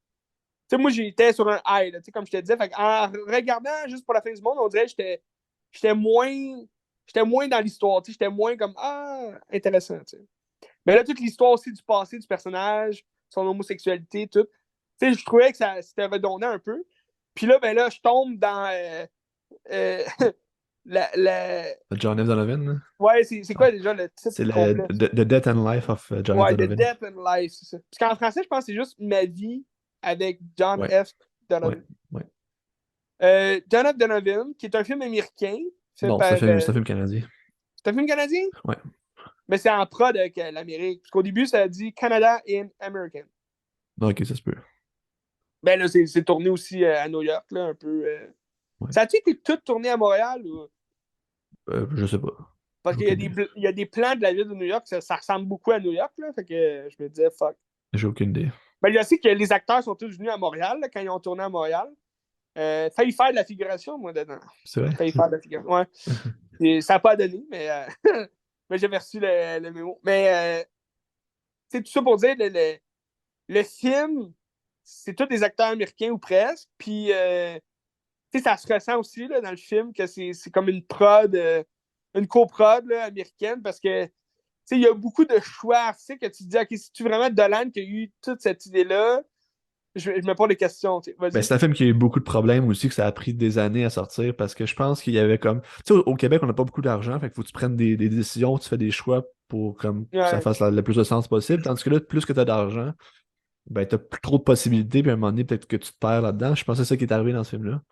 Tu sais, moi, j'étais sur un high, là, comme je te disais. Fait en regardant juste pour la fin du monde, on dirait que j'étais moins, j'étais moins dans l'histoire. J'étais moins comme, ah, intéressant. T'sais. Mais là, toute l'histoire aussi du passé du personnage, son homosexualité, tout. Tu sais, je trouvais que c'était redondant un peu. Puis là, ben là, je tombe dans euh, la. John F. Donovan, là. Ouais, c'est Ouais. quoi déjà le C'est titre complet? The Death and Life of John F. Ouais, The Donovan. Death and Life, c'est ça. Parce qu'en français, je pense que c'est juste Ma vie avec John Ouais, F. ouais, Donovan. ouais. John F. Donovan, qui est un film américain, fait Non, par. c'est un film canadien. C'est un film canadien? Ouais. Mais c'est en prod avec l'Amérique. Parce qu'au début, ça dit Canada in American. Non, ok, ça se peut. Ben là, c'est tourné aussi à New York, là, un peu. Ouais. Ça a-tu été tout tourné à Montréal? Je sais pas. Parce J'ai qu'il y a aucune des, idée. il y a des plans de la ville de New York, ça ressemble beaucoup à New York, là. Fait que je me disais, fuck. J'ai aucune idée. Ben, il y a aussi que les acteurs sont tous venus à Montréal, là, quand ils ont tourné à Montréal. Failli faire de la figuration, moi, dedans. C'est vrai? Failli faire de la figuration. Ouais. Et ça n'a pas donné, mais, mais j'avais reçu le mémo. Mais c'est tout ça pour dire, le film, c'est tous des acteurs américains ou presque. Puis Tu sais, ça se ressent aussi là, dans le film que c'est comme une prod, une coprod là, américaine, parce que tu sais, il y a beaucoup de choix artistiques que tu te dis, OK, si tu vraiment Dolan qui a eu toute cette idée-là, je me pose des questions. Ben, Vas-y. c'est un film qui a eu beaucoup de problèmes aussi, que ça a pris des années à sortir parce que je pense qu'il y avait comme. Tu sais, au Québec, on n'a pas beaucoup d'argent, fait qu'il faut que tu prennes des décisions, tu fais des choix pour comme, que ça Ouais. fasse le plus de sens possible. Tandis que là, plus que tu as d'argent, ben, tu plus trop de possibilités, puis à un moment donné, peut-être que tu te perds là-dedans. Je pense que c'est ça qui est arrivé dans ce film-là.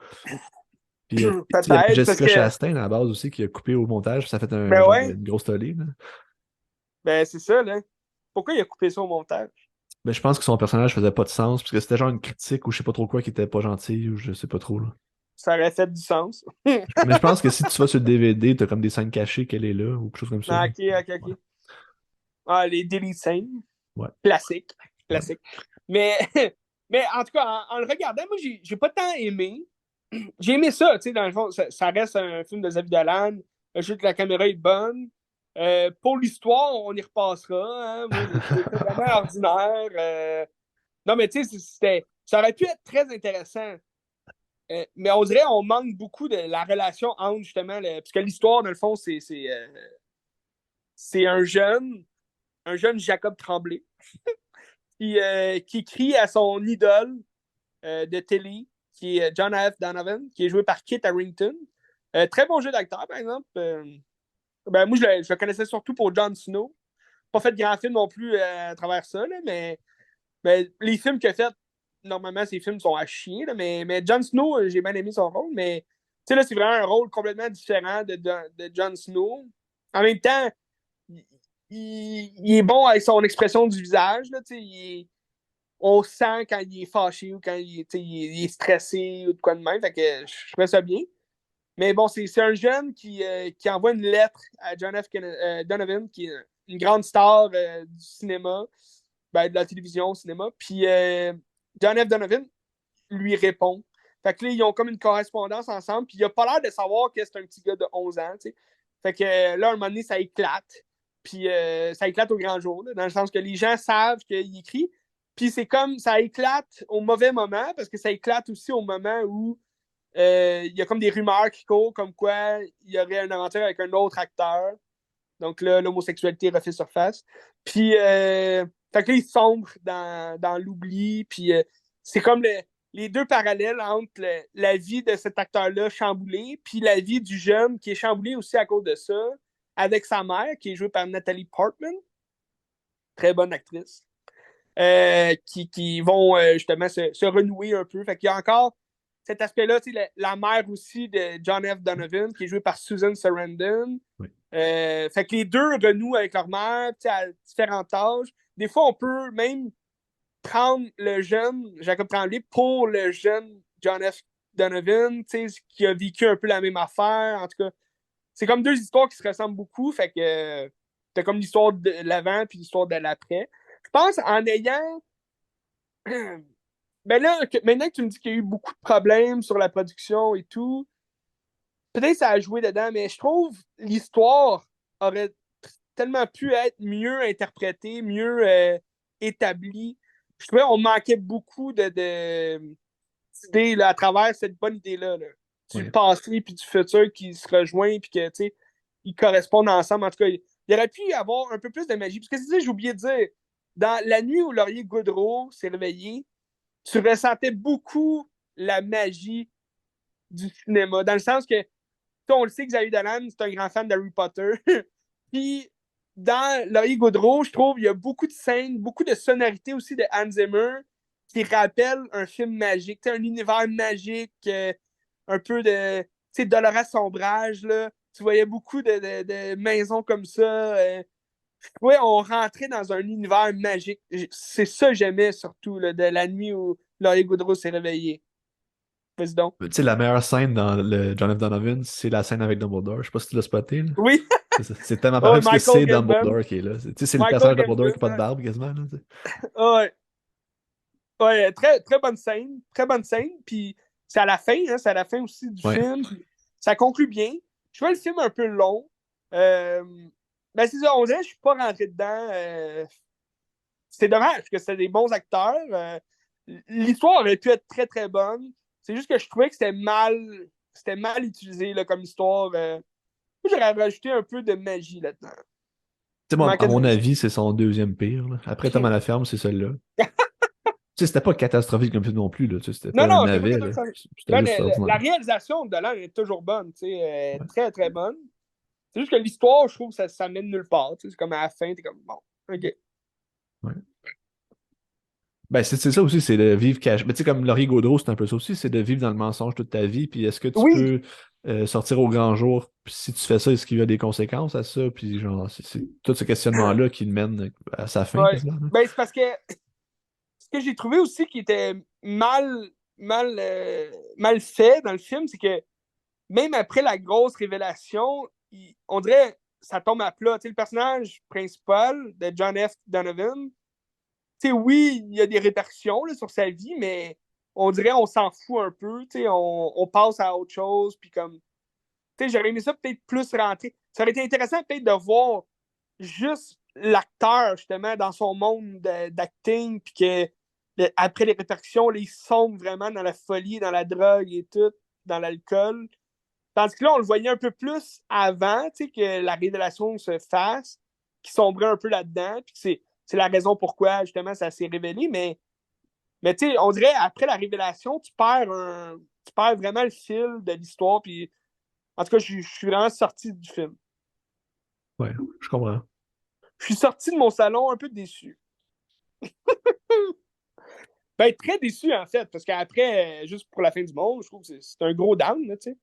Puis, tu sais, il y avait Peut-être, parce Jessica que, Chastain à la base aussi qui a coupé au montage, ça a fait un ben genre ouais, une grosse tollée, là. ben c'est ça, là. Pourquoi il a coupé ça au montage? Ben, je pense que son personnage faisait pas de sens, parce que c'était genre une critique ou je sais pas trop quoi qui était pas gentil, ou je sais pas trop, là. Ça aurait fait du sens. Mais je pense que si tu vas sur le DVD, t'as comme des scènes cachées qu'elle est là, ou quelque chose comme ça, Ah, là. ok, ok, Ouais. ok. Ah, les delete scènes. Ouais. Classique. Ouais. Classique. Mais, mais en tout cas, en le regardant, moi, j'ai pas tant aimé. J'ai aimé ça, tu sais, dans le fond, ça reste un film de Xavier Dolan. Juste que la caméra est bonne. Pour l'histoire, on y repassera. Hein. Moi, j'ai trouvé ça vraiment ordinaire. Non, mais tu sais, ça aurait pu être très intéressant. Mais on dirait qu'on manque beaucoup de la relation entre, justement, parce que l'histoire, dans le fond, c'est un jeune Jacob Tremblay, qui crie à son idole de télé, qui est John F. Donovan, qui est joué par Kit Harington. Très bon jeu d'acteur, par exemple. Ben, moi, je le connaissais surtout pour Jon Snow. Pas fait de grands films non plus à travers ça, là, mais les films qu'il a fait, normalement, ces films sont à chier. Là, mais Jon Snow, j'ai bien aimé son rôle, mais tu sais, là, c'est vraiment un rôle complètement différent de Jon Snow. En même temps, il est bon avec son expression du visage. Là, on sent quand il est fâché ou quand il est stressé ou de quoi de même. Fait que je trouvais ça bien. Mais bon, c'est un jeune qui envoie une lettre à John F. Donovan, qui est une grande star du cinéma, ben, de la télévision au cinéma. Puis John F. Donovan lui répond. Fait que là, ils ont comme une correspondance ensemble. Puis il a pas l'air de savoir que c'est un petit gars de 11 ans. T'sais. Fait que là, à un moment donné, ça éclate. Puis ça éclate au grand jour, là, dans le sens que les gens savent qu'il écrit. Puis c'est comme ça éclate au mauvais moment, parce que ça éclate aussi au moment où il y a comme des rumeurs qui courent comme quoi il y aurait une aventure avec un autre acteur. Donc là, l'homosexualité refait surface. Puis, fait que là, il sombre dans l'oubli. Puis, c'est comme les deux parallèles entre la vie de cet acteur-là chamboulé, puis la vie du jeune qui est chamboulé aussi à cause de ça, avec sa mère, qui est jouée par Nathalie Portman, très bonne actrice, qui vont justement se renouer un peu. Fait qu'il y a encore cet aspect-là, la mère aussi de John F. Donovan, qui est jouée par Susan Sarandon. Oui. Fait que les deux renouent avec leur mère à différents âges. Des fois, on peut même prendre le jeune Jacob Tremblay pour le jeune John F. Donovan, qui a vécu un peu la même affaire. En tout cas, c'est comme deux histoires qui se ressemblent beaucoup. Fait que t'as comme l'histoire de l'avant puis l'histoire de l'après. Je pense en ayant. Ben là, maintenant que tu me dis qu'il y a eu beaucoup de problèmes sur la production et tout, peut-être que ça a joué dedans, mais je trouve l'histoire aurait tellement pu être mieux interprétée, mieux établie. Je trouvais qu'on manquait beaucoup d'idées là, à travers cette bonne idée-là. Là. Du Ouais. passé puis du futur qui se rejoignent puis que, tu sais, ils correspondent ensemble. En tout cas, il y aurait pu y avoir un peu plus de magie. Parce que, tu sais, j'ai oublié de dire, dans la nuit où Laurier Goudreau s'est réveillé, tu ressentais beaucoup la magie du cinéma. Dans le sens que, on le sait que Xavier Dolan, c'est un grand fan d'Harry Potter. Puis, dans Laurier Goudreau, je trouve il y a beaucoup de scènes, beaucoup de sonorités aussi de Hans Zimmer qui rappellent un film magique, un univers magique, un peu de Dolores Sombrage. Là. Tu voyais beaucoup de maisons comme ça. Ouais, on rentrait dans un univers magique. C'est ça que j'aimais surtout, là, de la nuit où Laurie Goudreau s'est réveillé. Vas-y donc. Tu sais, la meilleure scène dans le John F. Donovan, c'est la scène avec Dumbledore. Je sais pas si tu l'as spoté, là. Oui, C'est tellement oh, parfait parce que Michael c'est Gambon. Dumbledore qui est là. Tu sais, c'est le Michael personnage de Dumbledore qui Gambon, n'a pas de hein. barbe quasiment, là, tu sais. Ouais, ouais, très, très bonne scène. Très bonne scène. Puis c'est à la fin, hein, c'est à la fin aussi du Ouais. film. Ça conclut bien. Je vois le film un peu long. Euh, ben, c'est ça, on dirait que je suis pas rentré dedans. C'est dommage parce que c'était des bons acteurs. L'histoire aurait pu être très, très bonne. C'est juste que je trouvais que c'était mal utilisé là, comme histoire. Moi, j'aurais rajouté un peu de magie là-dedans. Tu sais, Il moi, à manquait de mon magie. avis, c'est son deuxième pire, là. Après Tom à la ferme, c'est celle-là. Tu sais, c'était pas catastrophique comme film non plus, là. Tu sais, c'était Non, pas un non, c'est pas navet, là. catastrophique. C'était Man, juste la ordinaire. réalisation de Dolan est toujours bonne, tu sais, Ouais. très, très bonne. C'est juste que l'histoire, je trouve, ça mène nulle part. Tu sais, c'est comme à la fin, t'es comme, bon, ok. Ouais. Ben, c'est ça aussi, c'est de vivre caché. Mais tu sais, comme Laurie Gaudreau, c'est un peu ça aussi, c'est de vivre dans le mensonge toute ta vie. Puis est-ce que tu Oui, peux sortir au grand jour? Puis si tu fais ça, est-ce qu'il y a des conséquences à ça? Puis genre, c'est tout ce questionnement-là qui le mène à sa fin, ouais. quasiment, là. Ben, c'est parce que ce que j'ai trouvé aussi qui était mal fait dans le film, c'est que même après la grosse révélation, on dirait ça tombe à plat. Tu sais, le personnage principal de John F. Donovan, tu sais, oui, il y a des répercussions là, sur sa vie, mais on dirait on s'en fout un peu. Tu sais, on passe à autre chose. Puis comme, tu sais, j'aurais aimé ça peut-être plus rentrer. Ça aurait été intéressant peut-être de voir juste l'acteur, justement, dans son monde d'acting, puis que après les répercussions, là, il sombre vraiment dans la folie, dans la drogue et tout, dans l'alcool. Tandis que là, on le voyait un peu plus avant, tu sais, que la révélation se fasse, qui sombrait un peu là-dedans, puis c'est la raison pourquoi, justement, ça s'est révélé. Mais tu sais, on dirait, après la révélation, tu perds vraiment le fil de l'histoire, puis en tout cas, je suis vraiment sorti du film. Ouais, je comprends. Je suis sorti de mon salon un peu déçu. Ben, très déçu, en fait, parce qu'après, juste pour la fin du monde, je trouve que c'est un gros down, là, tu sais.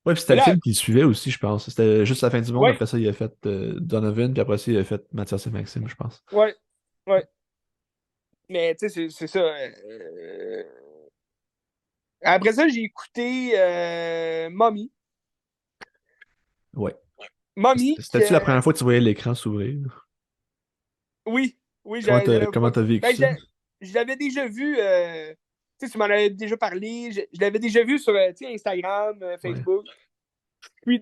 Ouais, puis c'était Mais le là, film qui suivait aussi, je pense. C'était juste la fin du monde. ouais, Après ça, il a fait Donovan, puis après ça, il a fait Mathias et Maxime, je pense. ouais, ouais. Mais, tu sais, c'est ça. Après ça, j'ai écouté Mommy. Ouais. Mommy, C'était-tu la première fois que tu voyais l'écran s'ouvrir? oui, oui, Comment j'avais pas. t'as vécu Ben, ça? je l'avais déjà vu. Tu sais, tu m'en avais déjà parlé. Je l'avais déjà vu sur tu sais, Instagram, Ouais. Facebook. Puis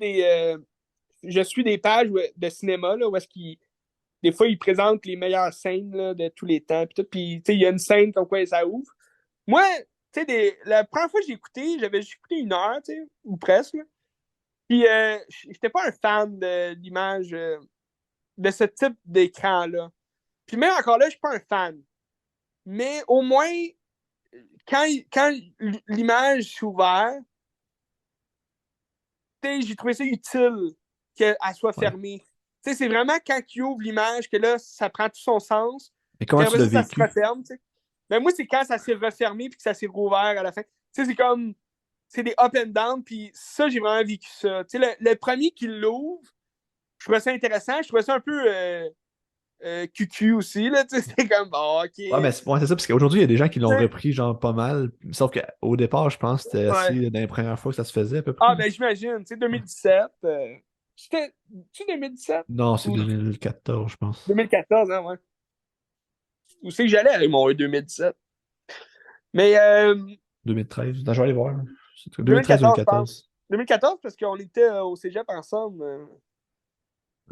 je suis des pages de cinéma là, où est-ce qu'ils des fois ils présentent les meilleures scènes là, de tous les temps. Puis, tout, puis tu sais, il y a une scène comme quoi ça ouvre. Moi, tu sais, la première fois que j'ai écouté, j'avais juste écouté une heure, tu sais, ou presque. Là. Puis j'étais pas un fan de l'image de ce type d'écran-là. Puis même encore là, je suis pas un fan. Mais au moins, quand l'image s'ouvre, j'ai trouvé ça utile qu'elle soit Ouais. fermée. T'sais, c'est vraiment quand il ouvre l'image que là, ça prend tout son sens. Mais comment Puis tu après l'as ça se vécu? referme. T'sais. Mais moi, c'est quand ça s'est refermé puis que ça s'est rouvert à la fin. T'sais, c'est comme. C'est des up and down. Puis ça, j'ai vraiment vécu ça. Le premier qui l'ouvre, je trouvais ça intéressant. Je trouvais ça un peu cucu aussi. Là, c'est comme, bon, ok. Ouais, mais ouais, c'est ça, parce qu'aujourd'hui, il y a des gens qui l'ont T'sais, repris, genre, pas mal. Sauf qu'au départ, je pense que c'était ouais. assez dans les premières fois que ça se faisait, à peu près. Ah, ben j'imagine. Tu sais, 2017. C'était-tu 2017? Non, c'est Ou 2014, je pense. 2014, hein, ouais. Où c'est que j'allais avec mon 2017? Mais 2013. Non, je vais aller voir. 2014, je pense. 2013-2014. 2014, parce qu'on était au cégep ensemble.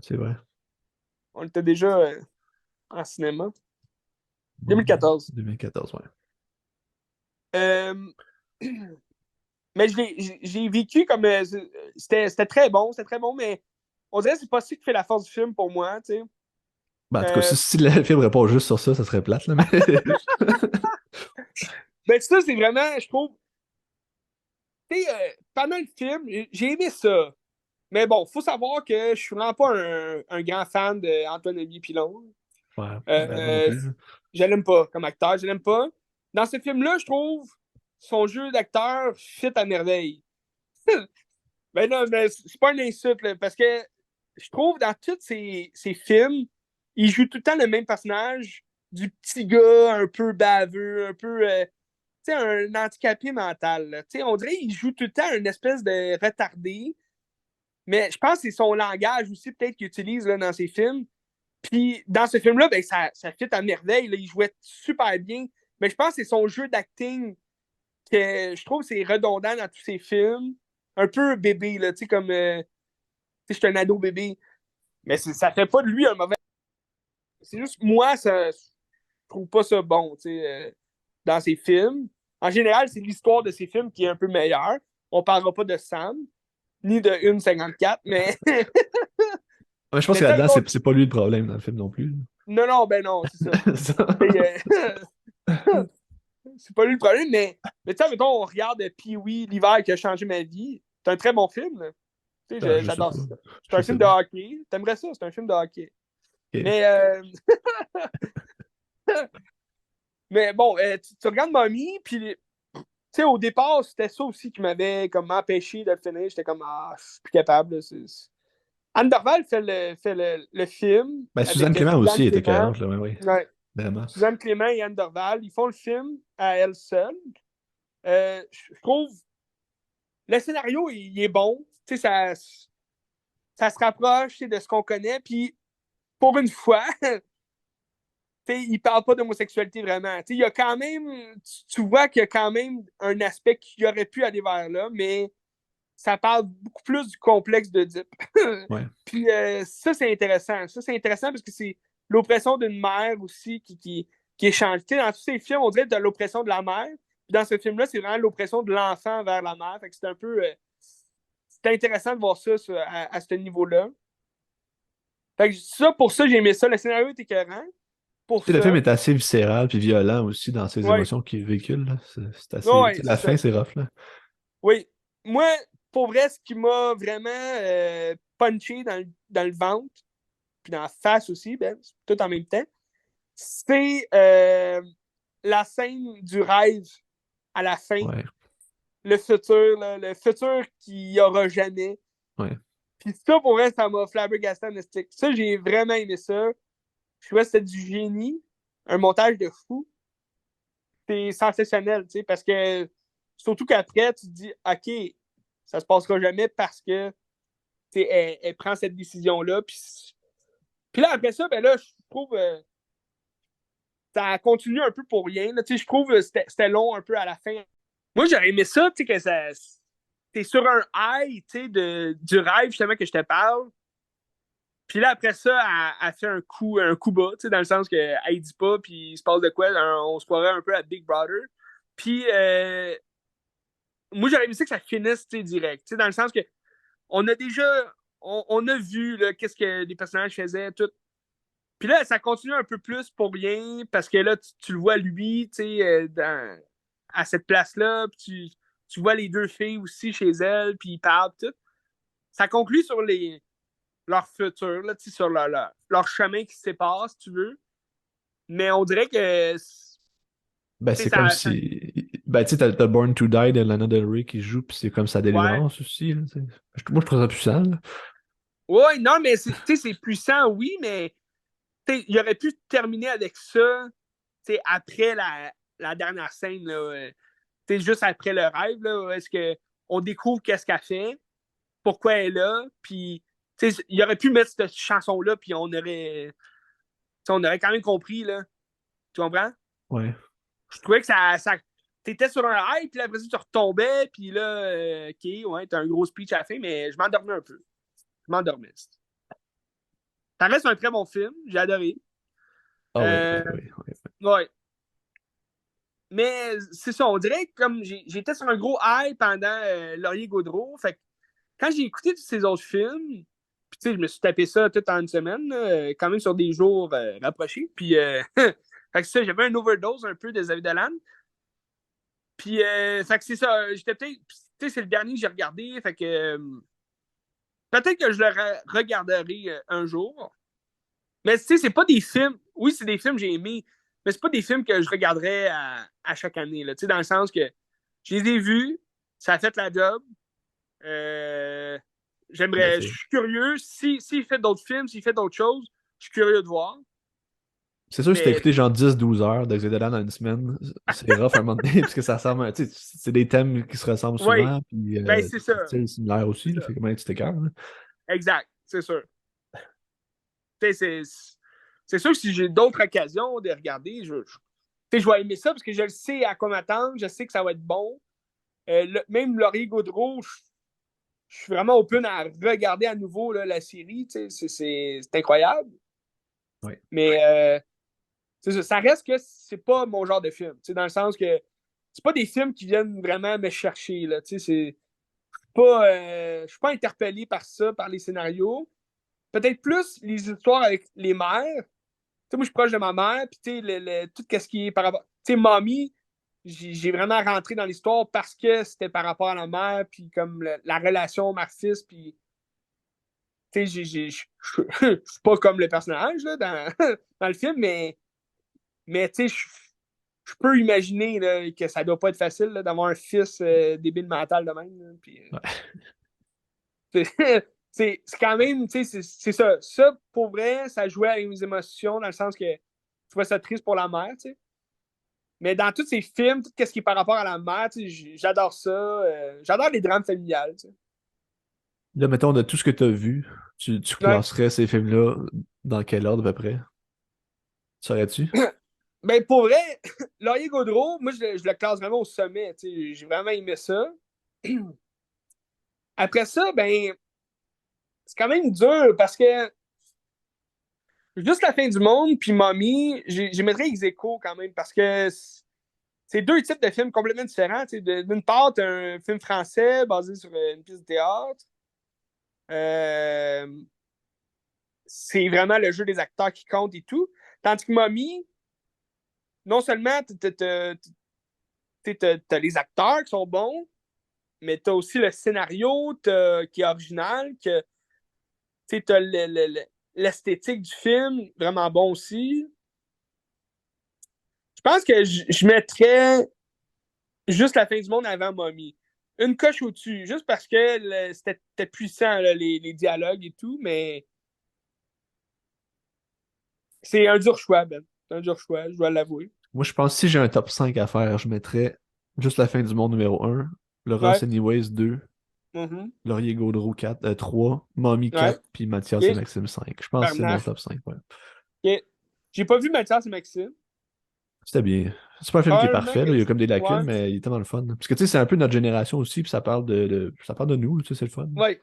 C'est vrai. On était déjà en cinéma. Bon, 2014. 2014, ouais. Euh, mais j'ai vécu comme. C'était très bon, c'était très bon, mais on dirait que c'est pas ça qui fait la force du film pour moi, tu sais. Ben, en tout cas, Euh, si le film repose juste sur ça, ça serait plate, là, mais. ben, ça, c'est vraiment, je trouve. Tu sais, pendant le film, j'ai aimé ça. Mais bon, faut savoir que je suis vraiment pas un grand fan d'Antoine-Olivier Pilon. Ouais, ben, moi non Euh, plus. je l'aime pas comme acteur, je l'aime pas. Dans ce film-là, je trouve son jeu d'acteur fit à merveille. Ben non, mais c'est pas une insulte, là, parce que je trouve dans tous ses films, il joue tout le temps le même personnage, du petit gars un peu baveux, un peu, tu sais, un handicapé mental. Là. Tu sais, on dirait qu'il joue tout le temps une espèce de retardé, mais je pense que c'est son langage aussi peut-être qu'il utilise là, dans ses films. Puis dans ce film-là, ben, ça fit à merveille. Là. Il jouait super bien. Mais je pense que c'est son jeu d'acting que je trouve que c'est redondant dans tous ses films. Un peu bébé, là, tu sais, comme je suis un ado bébé. Mais ça fait pas de lui un mauvais. C'est juste moi, je trouve pas ça bon, tu sais, dans ses films. En général, c'est l'histoire de ces films qui est un peu meilleure. On parlera pas de Sam, ni de 1,54, mais... Ouais, je pense mais que tu sais, là-dedans, mettons, c'est pas lui le problème dans le film non plus. non, ben non, c'est ça. Et, c'est pas lui le problème, mais tu sais, mettons, on regarde Pee-wee, l'hiver qui a changé ma vie. C'est un très bon film, là. Tu Ah, sais, je sais j'adore pas. ça. C'est Je un sais film de pas. hockey. T'aimerais ça? C'est un film de hockey. Ok. Mais, mais bon, tu regardes Mommy, puis tu sais, au départ, c'était ça aussi qui m'avait comme empêché de le finir. J'étais comme, je suis plus capable. Là, Anne Dorval fait le film Ben, Suzanne avec Clément Suzanne aussi était Clément. écœurante, là, ouais, oui. Ouais. Vraiment. Suzanne Clément et Anne Dorval, ils font le film à elle seule. Je trouve le scénario, il est bon. Tu sais, ça se rapproche de ce qu'on connaît. Puis, pour une fois, il parle pas d'homosexualité vraiment. Il y a quand même, tu vois qu'il y a quand même un aspect qui aurait pu aller vers là, mais ça parle beaucoup plus du complexe d'Oedipe. Ouais. Puis ça, c'est intéressant. Ça, c'est intéressant parce que c'est l'oppression d'une mère aussi qui est changée. Dans tous ces films, on dirait de l'oppression de la mère. Puis dans ce film-là, c'est vraiment l'oppression de l'enfant vers la mère. Fait que c'est un peu... c'est intéressant de voir ça à ce niveau-là. Fait que ça, pour ça, j'ai aimé ça. Le scénario est écœurant. Pour Tu sais, le film ça. est assez viscéral puis violent aussi dans ses Oui, émotions qu'il véhicule, là. C'est assez. Tu ouais, sais, c'est la ça. fin, c'est rough, là. Oui. Moi, pour vrai, ce qui m'a vraiment punché dans le ventre, puis dans la face aussi, ben, tout en même temps, c'est la scène du rêve à la fin. Ouais. Le futur, là, le futur qu'il n'y aura jamais. Ouais. Puis ça, pour vrai, ça m'a flabbergasté en esthétique. Ça, j'ai vraiment aimé ça. Je trouvais que c'était du génie. Un montage de fou. C'est sensationnel, tu sais, parce que surtout qu'après, tu te dis, OK, ça se passera jamais parce que elle prend cette décision-là. Puis là, après ça, ben là, je trouve ça continue un peu pour rien. Là, je trouve que c'était long un peu à la fin. Moi, j'aurais aimé ça, tu sais, que ça. T'es sur un high, tu sais, du rêve, justement, que je te parle. Puis là, après ça, elle fait un coup bas, tu sais, dans le sens qu'elle dit pas, puis il se passe de quoi, on se croirait un peu à Big Brother. Puis, moi, j'aurais aimé ça que ça finisse, tu sais, direct. Tu sais, dans le sens que on a déjà, on a vu, là, qu'est-ce que les personnages faisaient, tout. Puis là, ça continue un peu plus pour rien, parce que là, tu le vois lui, tu sais, à cette place-là, puis tu vois les deux filles aussi chez elle, puis ils parlent, tout. Ça conclut sur leur futur, là, sur leur chemin qui se sépare, si tu veux. Mais on dirait que Ben, c'est comme ça. si. Ben, tu sais, t'as Born to Die de Lana Del Rey qui joue, puis c'est comme sa Ouais. délivrance aussi, là, tu sais. Moi, je trouve ça puissant, là. Ouais, non, mais c'est puissant, oui, mais il aurait pu terminer avec ça après la dernière scène, là, juste après le rêve, là, est-ce qu'on découvre qu'est-ce qu'elle fait, pourquoi elle est là, puis il aurait pu mettre cette chanson-là, puis on aurait quand même compris, là. Tu comprends? Ouais. Je trouvais que ça t'étais sur un hype, puis après ça, tu retombais, puis là, OK, ouais, t'as un gros speech à la fin, mais je m'endormais un peu. Je m'endormais. Ça reste un très bon film, j'ai adoré. Ah oui, oui, Euh, oui, oui. ouais. Mais c'est ça, on dirait que comme j'étais sur un gros hype pendant Laurier Gaudreau, fait que quand j'ai écouté tous ces autres films, puis tu sais, je me suis tapé ça tout en une semaine, là, quand même sur des jours rapprochés, puis fait que ça, j'avais un overdose un peu des David Dolan. Puis fait que c'est ça, j'étais peut-être, tu sais, c'est le dernier que j'ai regardé, fait que peut-être que je le regarderai un jour. Mais tu sais, c'est pas des films. Oui, c'est des films que j'ai aimés, mais c'est pas des films que je regarderais à chaque année. Là. Tu sais, dans le sens que je les ai vus, ça a fait la job. Euh, Ben, je suis curieux. S'il fait d'autres films, s'il fait d'autres choses, je suis curieux de voir. c'est sûr que si t'as Mais écouté genre 10-12 heures de Xedalan en une semaine, c'est rough à un moment donné, parce que ça ressemble tu sais, c'est des thèmes qui se ressemblent oui, souvent, puis ben c'est ça. des styles similaires aussi, C'est là, ça. fait que même tu t'écœures, là. Exact, c'est sûr. Tu sais, c'est sûr que si j'ai d'autres occasions de regarder, je vais aimer ça parce que je le sais à quoi m'attendre, je sais que ça va être bon. Même Laurier Gaudreau, je suis vraiment open à regarder à nouveau là, la série. C'est incroyable. Ouais. Mais ça reste que c'est pas mon genre de film. Dans le sens que c'est pas des films qui viennent vraiment me chercher, là. Tu sais, pas, je suis pas interpellé par ça, par les scénarios. Peut-être plus les histoires avec les mères. Tu sais, moi, je suis proche de ma mère, puis tu sais, tout ce qui est par rapport. Tu sais, Mommy, j'ai vraiment rentré dans l'histoire parce que c'était par rapport à la mère, puis comme la relation mère-fils, puis tu sais, je suis pas comme le personnage là, dans le film, mais tu sais, je peux imaginer là, que ça doit pas être facile là, d'avoir un fils débile mental de même. Là, puis, Ouais. c'est quand même, tu sais, c'est ça. Ça, pour vrai, ça jouait avec mes émotions dans le sens que je trouvais ça triste pour la mère, tu sais. Mais dans tous ces films, tout ce qui est par rapport à la mère, tu sais, j'adore ça. J'adore les drames familiales, tu sais. Là, mettons, de tout ce que tu as vu, tu Ouais. classerais ces films-là dans quel ordre à peu près? Saurais-tu? Ben, pour vrai, Laurier Gaudreau, moi, je le classe vraiment au sommet, tu sais. J'ai vraiment aimé ça. Après ça, ben, c'est quand même dur parce que juste la fin du monde puis Mommy, j'ai mettrais ex aequo quand même parce que c'est deux types de films complètement différents. D'une part, t'as un film français basé sur une pièce de théâtre. Euh, c'est vraiment le jeu des acteurs qui compte et tout. Tandis que Mommy, non seulement t'as les acteurs qui sont bons, mais t'as aussi le scénario qui est original, que t'as l'esthétique du film vraiment bon aussi. Je pense que je mettrais juste la fin du monde avant Mommy. Une coche au-dessus, juste parce que c'était puissant, là, les dialogues et tout, mais c'est un dur choix, Ben. C'est un dur choix, je dois l'avouer. Moi, je pense que si j'ai un top 5 à faire, je mettrais juste La fin du monde numéro 1, Laurence Ouais. Anyways 2, Mhm. Laurier Gaudreau 4, 3, Mommy Ouais. 4, puis Mathias et OK. Maxime 5. Je pense que c'est mon Barnache. top 5. Ouais. OK. J'ai pas vu Mathias et Maxime. C'était bien. C'est pas un film qui est Probablement parfait, que. là. Il y a comme des lacunes, Ouais. mais il est tellement le fun. Parce que tu sais, c'est un peu notre génération aussi, puis ça parle ça parle de nous, tu sais, c'est le fun. Ouais.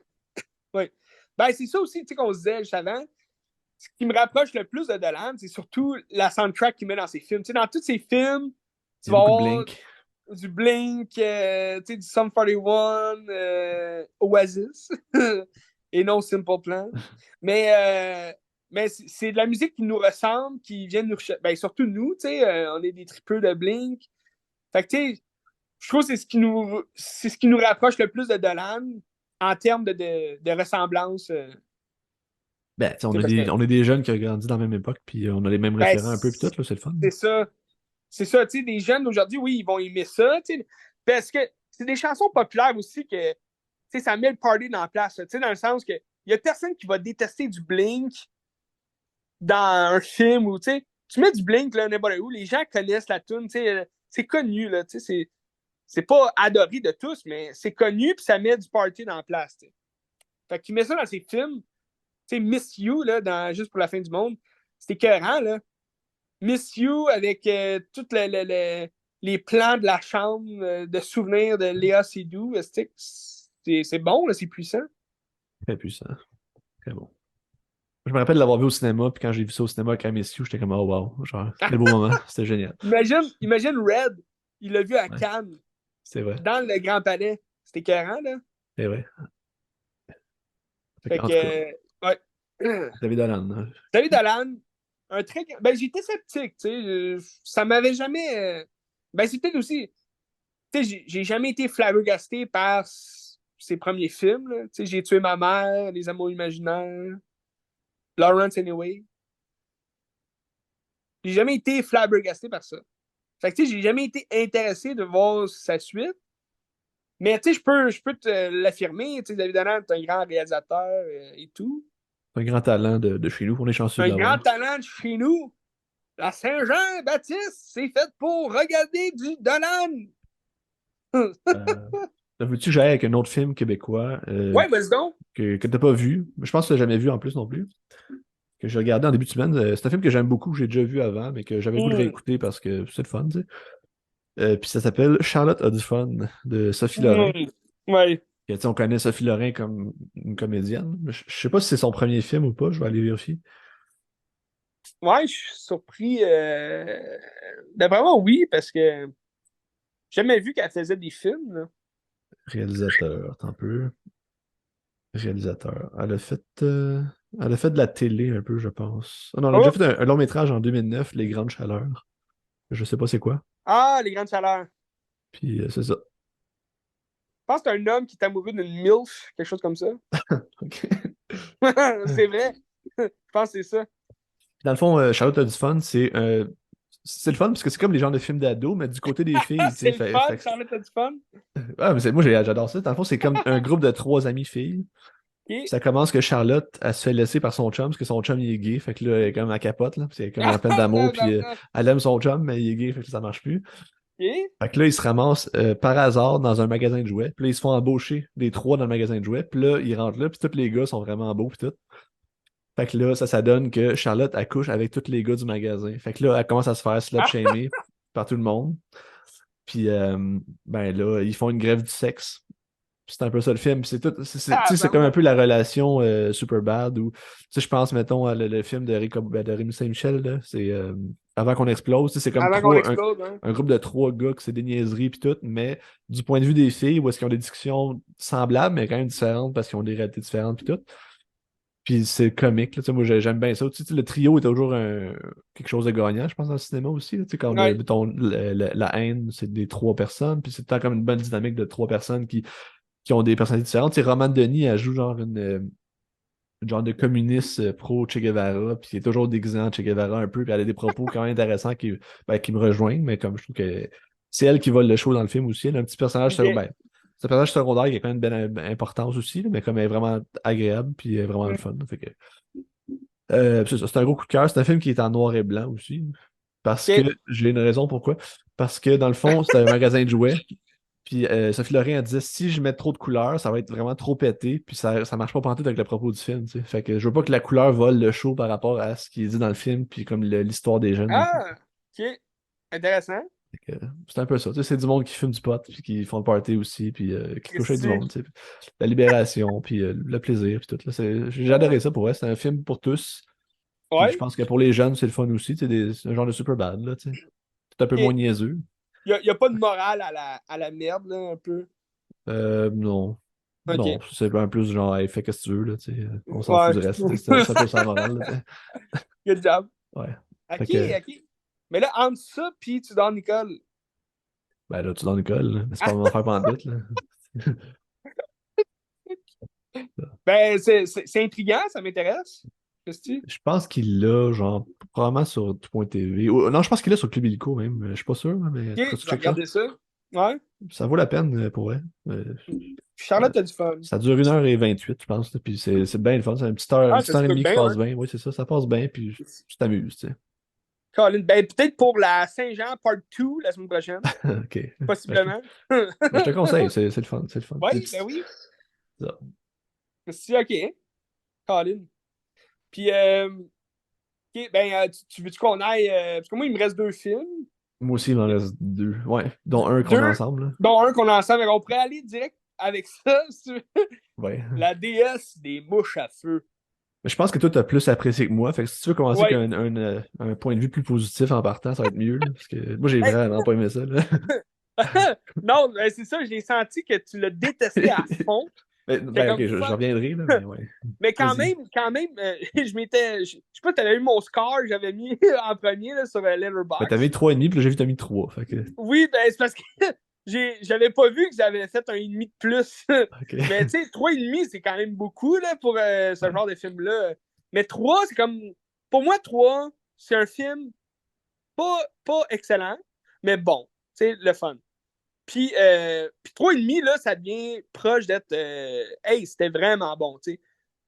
Ouais. Ben, c'est ça aussi, tu sais, qu'on se disait juste avant. Ce qui me rapproche le plus de Dolan, c'est surtout la soundtrack qu'il met dans ses films. Tu sais, dans tous ses films, Il tu y a vas beaucoup de avoir Blink. du Blink, tu sais, du Sum 41, Oasis, et non Simple Plan. Mais, c'est de la musique qui nous ressemble, qui vient nous rechercher. Ben, surtout nous, tu sais, on est des tripeux de Blink. Fait que, tu sais, je trouve que c'est ce qui nous rapproche le plus de Dolan en termes de ressemblance. Ben, tu sais, Parce que, on est des jeunes qui ont grandi dans la même époque, puis on a les mêmes ben, référents un peu, puis tout, là, c'est le fun. c'est ça. C'est ça, tu sais, des jeunes d'aujourd'hui, oui, ils vont aimer ça, tu sais, parce que c'est des chansons populaires aussi que, tu sais, ça met le party dans la place, tu sais, dans le sens que il y a personne qui va détester du Blink dans un film ou, tu sais, tu mets du Blink, là, n'importe où, les gens connaissent la tune, tu sais, c'est connu, là, tu sais, c'est pas adoré de tous, mais c'est connu, puis ça met du party dans la place, tu sais. Fait qu'il met ça dans ses films, tu sais, Miss You, là, dans Juste pour la fin du monde, c'était écœurant, là. Miss You avec tous les plans de la chambre de souvenirs de Léa Seydoux. C'est bon, là, c'est puissant. Très puissant. Très bon. Je me rappelle de l'avoir vu au cinéma, puis quand j'ai vu ça au cinéma avec Amici, j'étais comme, oh wow, genre, quel beau moment, c'était génial. Imagine Red, il l'a vu à Ouais, Cannes, c'est vrai, dans le Grand Palais. C'était écœurant, là. c'est vrai. Fait En tout cas, que, ouais. David Holland, hein. David Dolan, ben, j'étais sceptique, tu sais. Ça m'avait jamais. Ben, c'est peut-être aussi. Tu sais, j'ai jamais été flabbergasté par ses premiers films, là. Tu sais, J'ai tué ma mère, Les Amours imaginaires, Lawrence Anyway. J'ai jamais été flabbergasté par ça. Fait que, tu sais, j'ai jamais été intéressé de voir sa suite. Mais, tu sais, je peux te l'affirmer. Tu sais, David Allen est un grand réalisateur et tout. C'est un grand talent de chez nous, on est chanceux de Un grand l'avoir. talent de chez nous. La Saint-Jean-Baptiste, c'est fait pour regarder du Dolan. Euh, Veux-tu que j'aille avec un autre film québécois Ouais, vas-y donc. que t'as pas vu? Je pense que tu l'as jamais vu en plus non plus. Que j'ai regardé en début de semaine. C'est un film que j'aime beaucoup, que j'ai déjà vu avant, mais que j'avais le goût de Mm. réécouter parce que c'est le fun, tu sais. Puis ça s'appelle Charlotte a du fun de Sophie Loren. Mm. Ouais. Et, tu sais, on connaît Sophie Loren comme une comédienne. Je sais pas si c'est son premier film ou pas, je vais aller vérifier. Ouais, je suis surpris. D'après moi, oui, parce que J'ai jamais vu qu'elle faisait des films, là. Réalisateur, attends un peu. Réalisateur. Elle a fait de la télé un peu, je pense. Ah non, elle a déjà Oh! fait un long métrage en 2009, Les Grandes Chaleurs. Je sais pas c'est quoi. Ah, les grandes chaleurs. Puis c'est ça. Je pense que c'est un homme qui est amoureux d'une MILF, quelque chose comme ça. Ok. C'est vrai. Je pense que c'est ça. Dans le fond, Charlotte a du fun, c'est le fun parce que c'est comme les genres de films d'ado, mais du côté des filles, tu sais. C'est le fun, Charlotte a du fun. Ouais, mais moi j'adore ça. Dans le fond, c'est comme un groupe de trois amies filles. OK. Ça commence que Charlotte, elle se fait laisser par son chum, parce que son chum il est gay. Fait que là, elle est comme à capote, là. Puis elle est comme en peine d'amour, puis elle aime son chum, mais il est gay, fait que ça marche plus. OK. Fait que là, ils se ramassent par hasard dans un magasin de jouets. Puis là, ils se font embaucher les trois dans le magasin de jouets. Puis là, ils rentrent là, puis tous les gars sont vraiment beaux, puis tout. Fait que là, ça donne que Charlotte accouche avec tous les gars du magasin. Fait que là, elle commence à se faire slut-shamer par tout le monde. Puis, ben là, ils font une grève du sexe. C'est un peu ça le film. C'est tout, tu Ah, sais, c'est ben comme un ouais. peu la relation super bad où, tu sais, je pense, mettons, le film de Rémi Saint-Michel, là, c'est Avant qu'on explose, tu sais, c'est comme Avant qu'on explose, hein. un groupe de trois gars qui c'est des niaiseries puis tout, mais du point de vue des filles, où est-ce qu'ils ont des discussions semblables, mais quand même différentes parce qu'ils ont des réalités différentes puis tout. Puis c'est comique, là, tu sais, moi j'aime bien ça. Tu sais, le trio est toujours quelque chose de gagnant, je pense, dans le cinéma aussi. Là, tu sais, quand Ouais. mettons, la haine, c'est des trois personnes, puis c'est tout le temps comme une bonne dynamique de trois personnes qui ont des personnalités différentes. Tu sais, Romane Denis, elle joue genre une genre de communiste pro-Che Guevara, puis qui est toujours déguisée en Che Guevara un peu, puis elle a des propos quand même intéressants qui me rejoignent, mais comme je trouve que c'est elle qui vole le show dans le film aussi. Elle a un petit personnage, OK. ben, c'est un personnage secondaire qui a quand même une belle importance aussi, là, mais comme elle est vraiment agréable, puis elle est vraiment le fun. Là, fait que, c'est ça, c'est un gros coup de cœur. C'est un film qui est en noir et blanc aussi. Parce que OK. j'ai une raison pourquoi. Parce que dans le fond, c'est un magasin de jouets. Puis Sophie Loren elle disait si je mets trop de couleurs, ça va être vraiment trop pété, puis ça marche pas pantoute avec le propos du film, tu sais. Fait que je veux pas que la couleur vole le show par rapport à ce qui est dit dans le film, puis comme l'histoire des jeunes. Ah, OK. Intéressant. Fait que, c'est un peu ça. Tu sais, c'est du monde qui fume du pot, puis qui font le party aussi, puis qui couche avec du Christy. monde, tu sais. La libération, puis le plaisir, puis tout. Là, j'ai adoré ça pour vrai. C'est un film pour tous. Puis je Ouais. pense que pour les jeunes, c'est le fun aussi. Tu sais, c'est un genre de super bad, là, tu sais. C'est un peu moins OK. niaiseux. Y a pas de morale à la merde, là, un peu. Non. Non, OK. c'est un plus genre, hey, fais ce que tu veux, là, tu sais. On s'en fout Ouais. du reste. C'est un peu ça la morale, là, tu sais. Good job. Ouais. Fait OK, que, OK. Mais là, entre ça, puis tu dors, Nicole. ben là, tu es dans l'école, là. Mais c'est pas mon affaire pantoute, là. Ben, c'est intriguant, ça m'intéresse. Christy. Je pense qu'il l'a, genre, probablement sur tout.tv. Non, je pense qu'il l'a sur Club Illico, même. Je suis pas sûr, hein, mais en tout cas, OK, tu je vais check ça. regarder ça. Ouais. Ça vaut la peine, pour vrai. Charlotte a du fun. Ça dure 1h28, je pense, là, puis c'est bien le fun. C'est une Ah, ça petite se heure et peut demie qui bien, ouais. passe bien. Oui, c'est ça, ça passe bien, puis tu t'amuses, tu sais. Colin, ben, peut-être pour la Saint-Jean Part 2 la semaine prochaine. OK. Ben, Possiblement. je te conseille, c'est le fun, c'est le fun. Oui, ben oui. Ça. C'est OK. Colin. Puis, OK, ben, tu veux-tu qu'on aille. Parce que moi, il me reste deux films. Moi aussi, il m'en reste deux. Ouais, dont un qu'on a Deux, ensemble, là. dont un qu'on a ensemble. On pourrait aller direct avec ça, si tu veux. Ouais. La déesse des mouches à feu. Mais je pense que toi, t'as plus apprécié que moi. Fait que si tu veux commencer avec Oui. un point de vue plus positif en partant, ça va être mieux, là, parce que moi, j'ai Hey, vraiment pas aimé ça, là. non, ben, c'est ça, j'ai senti que tu l'as détesté à fond. J'étais Ben, ok, comme je fuck. reviendrai, là, mais ouais. Mais Vas-y. quand même, je sais pas, t'avais eu mon score, j'avais mis en premier là, sur Ben, t'as Letterboxd. mis 3,5, puis là, j'ai vu que t'as mis 3. Fait que, Oui, ben c'est parce que j'avais pas vu que j'avais fait un et demi de plus. ok. Mais tu sais, trois et demi, c'est quand même beaucoup là, pour ce Ouais. genre de film-là. Mais trois, c'est comme. Pour moi, trois, c'est un film pas excellent, mais bon. C'est le fun. Puis 3,5, là, ça devient proche d'être. Hey, c'était vraiment bon, tu sais.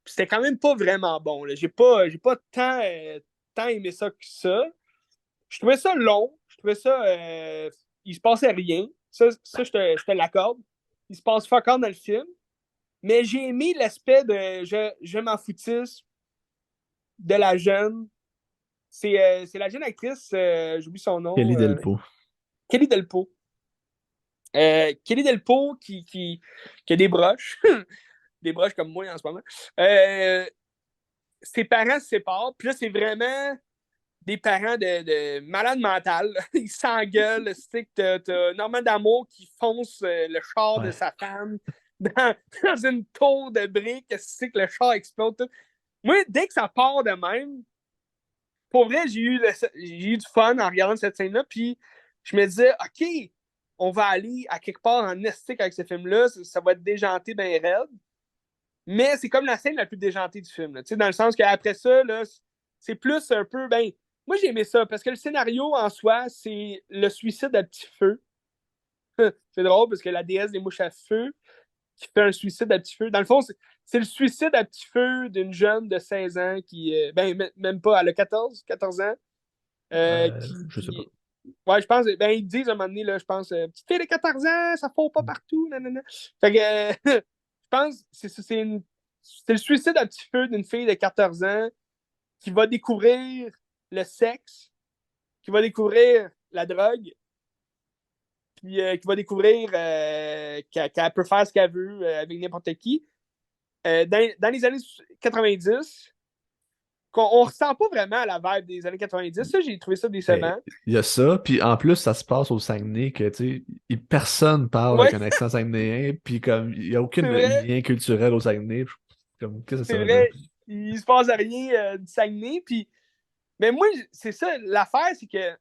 Puis c'était quand même pas vraiment bon. Là. J'ai pas tant aimé ça que ça. Je trouvais ça long. Je trouvais ça. Il se passait rien. Ça je te l'accorde. Il se passe fuck all dans le film. Mais j'ai aimé l'aspect de je m'en foutisse de la jeune. C'est la jeune actrice, j'oublie son nom. Kelly Delpo. Kelly Delpo. Kelly Delpo qui a des broches. Des broches comme moi en ce moment. Ses parents se séparent. Puis là, c'est vraiment des parents de malades mentales. Ils s'engueulent. C'est que t'as Normand D'Amour qui fonce le char de Ouais. sa femme dans une tour de briques. C'est que le char explose. Tout. Moi, dès que ça part de même, pour vrai, j'ai eu du fun en regardant cette scène-là. Puis je me disais, OK, on va aller à quelque part en estique avec ce film-là. Ça va être déjanté bien raide. Mais c'est comme la scène la plus déjantée du film. Là, dans le sens qu'après ça, là, c'est plus un peu. Ben, moi, j'ai aimé ça parce que le scénario en soi, c'est le suicide à petit feu. C'est drôle parce que la déesse des mouches à feu qui fait un suicide à petit feu. Dans le fond, c'est le suicide à petit feu d'une jeune de 16 ans qui. Ben, même pas, elle a 14 ans. Je sais pas. Ouais, je pense. Ben, ils disent à un moment donné, là, je pense, petite fille de 14 ans, ça faut pas partout. Nanana. Fait que, je pense, c'est le suicide à petit feu d'une fille de 14 ans qui va découvrir le sexe, qui va découvrir la drogue, puis qui va découvrir qu'elle peut faire ce qu'elle veut avec n'importe qui. Dans les années 90, on ressent pas vraiment la vibe des années 90. Ça, j'ai trouvé ça Ben, décevant. il y a ça, puis en plus, ça se passe au Saguenay, que, tu sais, personne parle avec Ouais, un accent saguenayen, puis comme, il n'y a aucun c'est vrai. lien culturel au Saguenay. Comme, qu'est-ce que C'est ça veut dire? vrai. Il se passe rien du Saguenay. Puis... Mais moi, c'est ça. L'affaire, c'est que